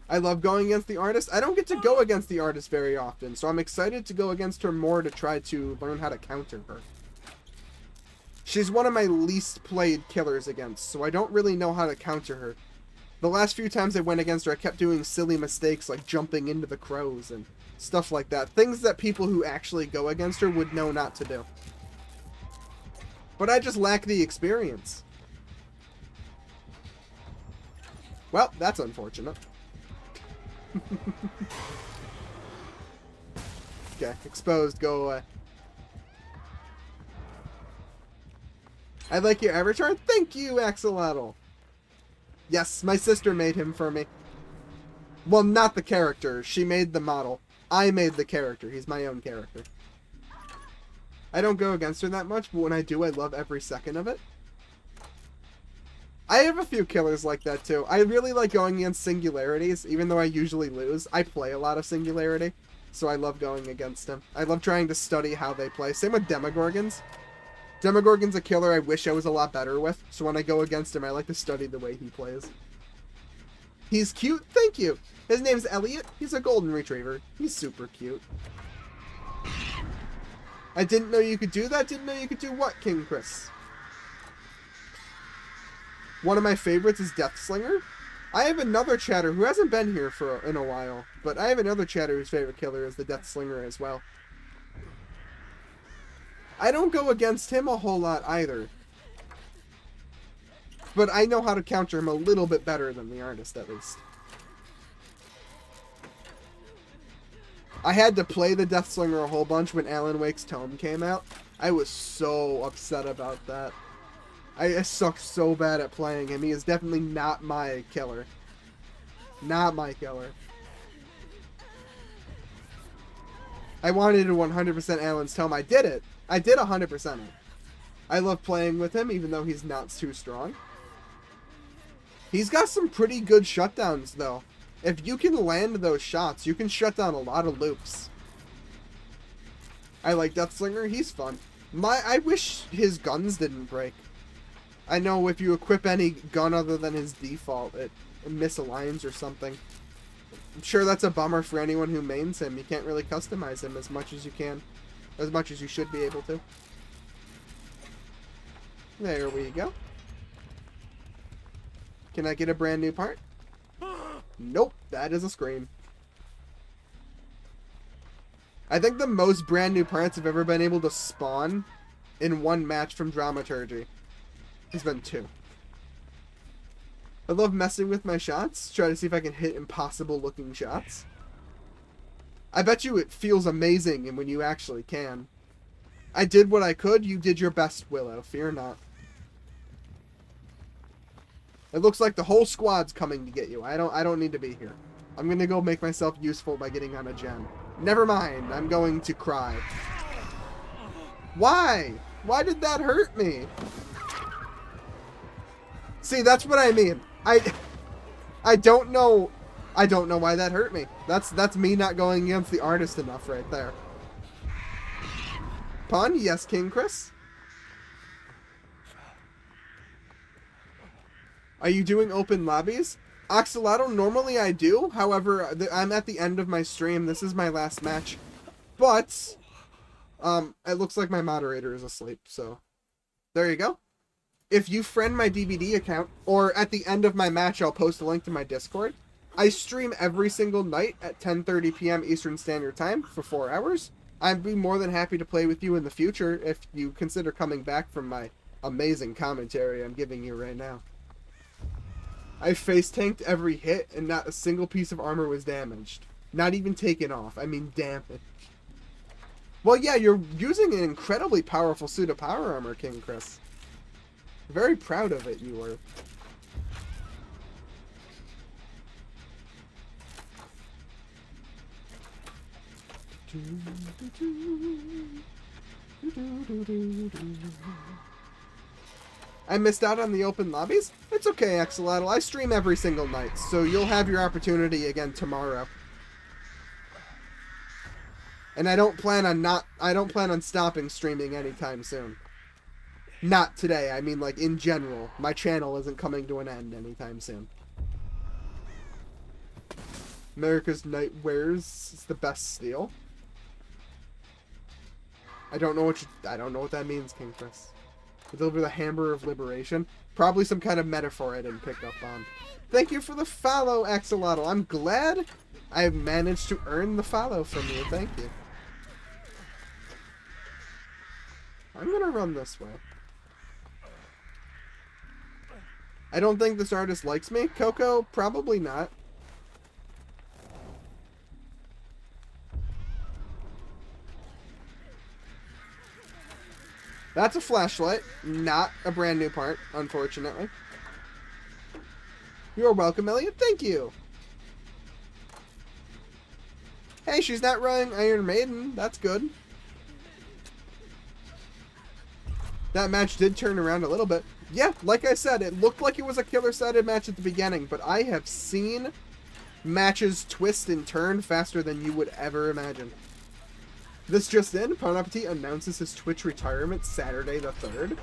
I love going against the artist. I don't get to go against the artist very often, so I'm excited to go against her more to try to learn how to counter her. She's one of my least played killers against, so I don't really know how to counter her. The last few times I went against her, I kept doing silly mistakes like jumping into the crows and stuff like that. Things that people who actually go against her would know not to do. But I just lack the experience. Well, that's unfortunate. Okay, exposed, go away. I like your avatar. Thank you, Axolotl. Yes, my sister made him for me. Well, not the character. She made the model. I made the character. He's my own character. I don't go against her that much, but when I do, I love every second of it. I have a few killers like that too. I really like going against singularities, even though I usually lose. I play a lot of singularity, so I love going against him. I love trying to study how they play. Same with Demogorgons. Demogorgon's a killer I wish I was a lot better with, so when I go against him, I like to study the way he plays. He's cute? Thank you! His name's Elliot. He's a golden retriever. He's super cute. I didn't know you could do that. Didn't know you could do what, King Chris? One of my favorites is Deathslinger. I have another chatter who hasn't been here in a while, but I have another chatter whose favorite killer is the Deathslinger as well. I don't go against him a whole lot either. But I know how to counter him a little bit better than the artist, at least. I had to play the Deathslinger a whole bunch when Alan Wake's Tome came out. I was so upset about that. I suck so bad at playing him. He is definitely not my killer. Not my killer. I wanted to 100% Alan's Tome. I did it. I did 100% it. I love playing with him, even though he's not too strong. He's got some pretty good shutdowns, though. If you can land those shots, you can shut down a lot of loops. I like Deathslinger. He's fun. I wish his guns didn't break. I know if you equip any gun other than his default, it misaligns or something. I'm sure that's a bummer for anyone who mains him. You can't really customize him as much as you can. As much as you should be able to. There we go. Can I get a brand new part? Nope, that is a scream. I think the most brand new parts I've ever been able to spawn in one match from Dramaturgy has been 2. I love messing with my shots, try to see if I can hit impossible looking shots. I bet you it feels amazing and when you actually can. I did what I could, you did your best, Willow, fear not. It looks like the whole squad's coming to get you. I don't need to be here. I'm gonna go make myself useful by getting on a gen. Never mind, I'm going to cry. Why? Why did that hurt me? See, that's what I mean. I don't know why that hurt me. That's me not going against the artist enough right there. Pun? Yes, King Chris? Are you doing open lobbies? Axolotl, normally I do. However, I'm at the end of my stream. This is my last match. But, it looks like my moderator is asleep, so there you go. If you friend my DVD account, or at the end of my match, I'll post a link to my Discord. I stream every single night at 10:30 p.m. Eastern Standard Time for 4 hours. I'd be more than happy to play with you in the future if you consider coming back from my amazing commentary I'm giving you right now. I face tanked every hit, and not a single piece of armor was damaged. Not even taken off. I mean, damaged. Well, yeah, you're using an incredibly powerful suit of power armor, King Chris. Very proud of it, you are. I missed out on the open lobbies? It's okay, Axolotl. I stream every single night, so you'll have your opportunity again tomorrow. And I don't plan on stopping streaming anytime soon. Not today, I mean like in general. My channel isn't coming to an end anytime soon. America's Night Wears is the best steel. I don't know what that means, King Chris. Deliver the Hammer of Liberation. Probably some kind of metaphor I didn't pick up on. Thank you for the follow, Axolotl. I'm glad I managed to earn the follow from you. Thank you. I'm gonna run this way. I don't think this artist likes me. Coco, probably not. That's a flashlight, not a brand new part, unfortunately. You're welcome, Elliot. Thank you. Hey, she's not running Iron Maiden. That's good. That match did turn around a little bit. Yeah, like I said, it looked like it was a killer-sided match at the beginning, but I have seen matches twist and turn faster than you would ever imagine. This just in, Pwnappatite announces his Twitch retirement Saturday the 3rd.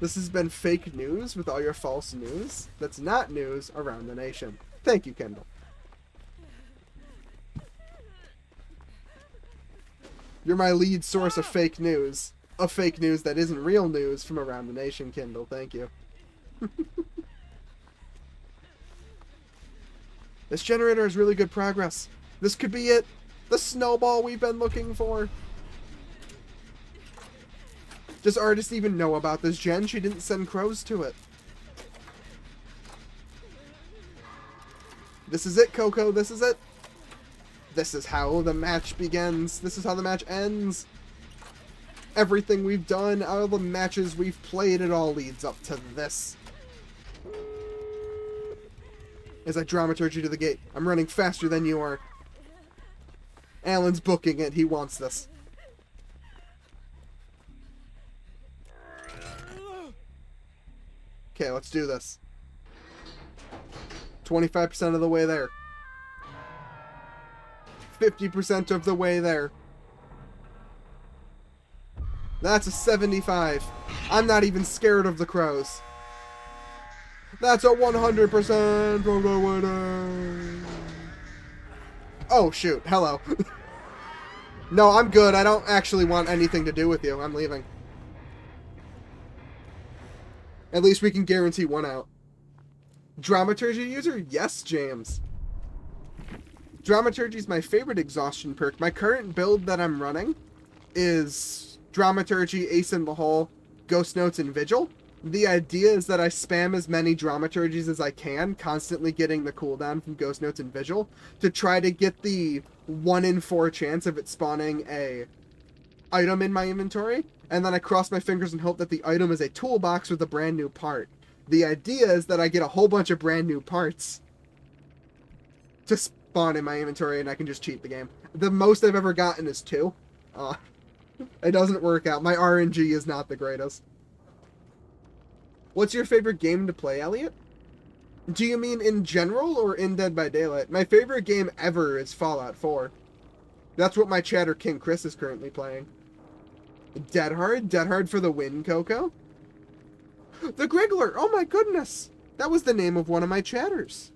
This has been fake news with all your false news. That's not news around the nation. Thank you, Kendall. You're my lead source of fake news. Of fake news that isn't real news from around the nation, Kendall. Thank you. This generator has really good progress. This could be it. The snowball we've been looking for. Does artist even know about this gen? She didn't send crows to it. This is it, Coco. This is it. This is how the match begins. This is how the match ends. Everything we've done, all the matches we've played, it all leads up to this. As I dramaturge you to the gate, I'm running faster than you are. Alan's booking it. He wants this. Okay, let's do this. 25% of the way there. 50% of the way there. That's a 75. I'm not even scared of the crows. That's a 100% of the way there. Oh, shoot. Hello. No, I'm good. I don't actually want anything to do with you. I'm leaving. At least we can guarantee one out. Dramaturgy user? Yes, James. Dramaturgy is my favorite exhaustion perk. My current build that I'm running is Dramaturgy, Ace in the Hole, Ghost Notes, and Vigil. The idea is that I spam as many dramaturgies as I can, constantly getting the cooldown from Ghost Notes and Vigil, to try to get the 1 in 4 chance of it spawning a item in my inventory, and then I cross my fingers and hope that the item is a toolbox with a brand new part. The idea is that I get a whole bunch of brand new parts to spawn in my inventory, and I can just cheat the game. The most I've ever gotten is 2. It doesn't work out. My RNG is not the greatest. What's your favorite game to play, Elliot? Do you mean in general or in Dead by Daylight? My favorite game ever is Fallout 4. That's what my chatter King Chris is currently playing. Dead Hard? Dead Hard for the win, Coco? The Griggler! Oh my goodness! That was the name of one of my chatters.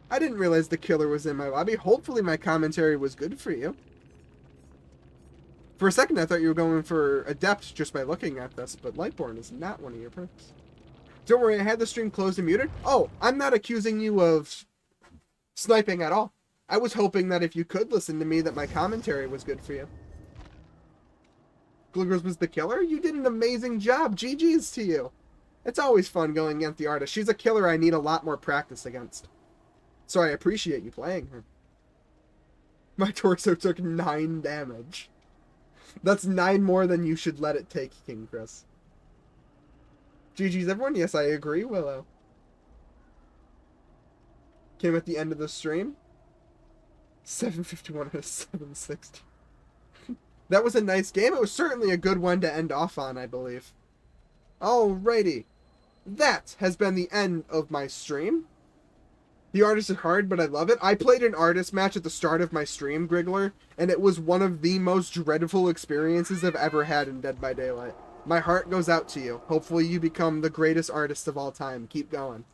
I didn't realize the killer was in my lobby. Hopefully my commentary was good for you. For a second I thought you were going for Adept just by looking at this, but Lightborn is not one of your perks. Don't worry, I had the stream closed and muted. Oh, I'm not accusing you of sniping at all. I was hoping that if you could listen to me that my commentary was good for you. Gliggers was the killer? You did an amazing job. GG's to you. It's always fun going against the artist. She's a killer I need a lot more practice against. So I appreciate you playing her. My torso took 9 damage. That's 9 more than you should let it take, King Chris. GG's everyone. Yes, I agree, Willow. Came at the end of the stream. 751 out of 760. That was a nice game. It was certainly a good one to end off on, I believe. Alrighty. That has been the end of my stream. The artist is hard, but I love it. I played an artist match at the start of my stream, Griggler, and it was one of the most dreadful experiences I've ever had in Dead by Daylight. My heart goes out to you. Hopefully you become the greatest artist of all time. Keep going.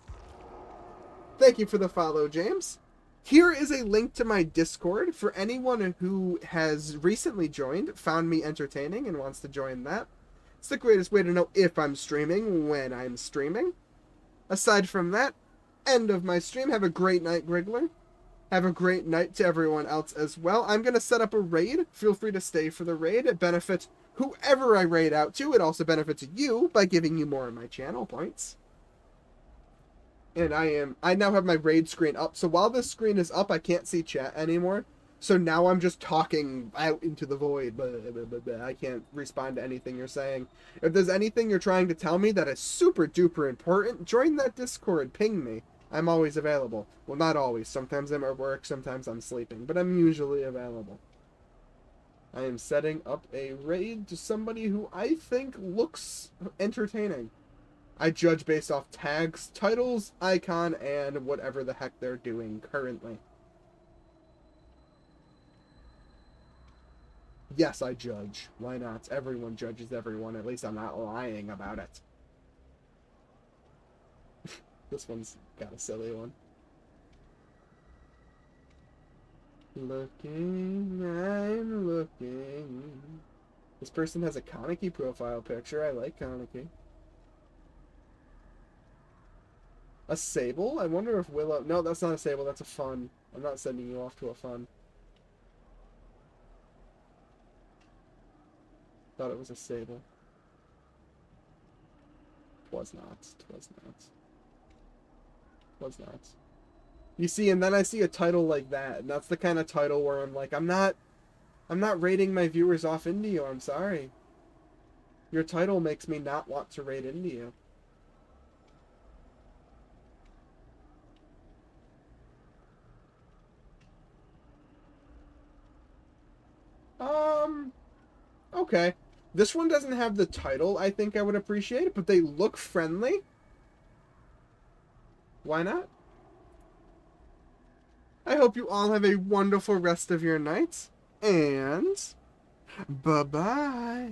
Thank you for the follow, James. Here is a link to my Discord for anyone who has recently joined, found me entertaining, and wants to join that. It's the greatest way to know if I'm streaming, when I'm streaming. Aside from that, end of my stream. Have a great night, Griggler. Have a great night to everyone else as well. I'm going to set up a raid. Feel free to stay for the raid. It benefits whoever I raid out to. It also benefits you by giving you more of my channel points. And I now have my raid screen up. So while this screen is up, I can't see chat anymore. So now I'm just talking out into the void. I can't respond to anything you're saying. If there's anything you're trying to tell me that is super duper important, join that Discord. Ping me. I'm always available. Well, not always. Sometimes I'm at work, sometimes I'm sleeping. But I'm usually available. I am setting up a raid to somebody who I think looks entertaining. I judge based off tags, titles, icon, and whatever the heck they're doing currently. Yes, I judge. Why not? Everyone judges everyone. At least I'm not lying about it. This one's got a silly one. Looking, I'm looking. This person has a Kaneki profile picture. I like Kaneki. A Sable? I wonder if Willow... No, that's not a Sable. That's a Fun. I'm not sending you off to a Fun. Thought it was a Sable. Twas not. Twas not. Twas not. You see, and then I see a title like that, and that's the kind of title where I'm like, I'm not rating my viewers off into you. I'm sorry. Your title makes me not want to rate into you. Okay. This one doesn't have the title. I think I would appreciate it, but they look friendly. Why not? I hope you all have a wonderful rest of your night, and bye-bye.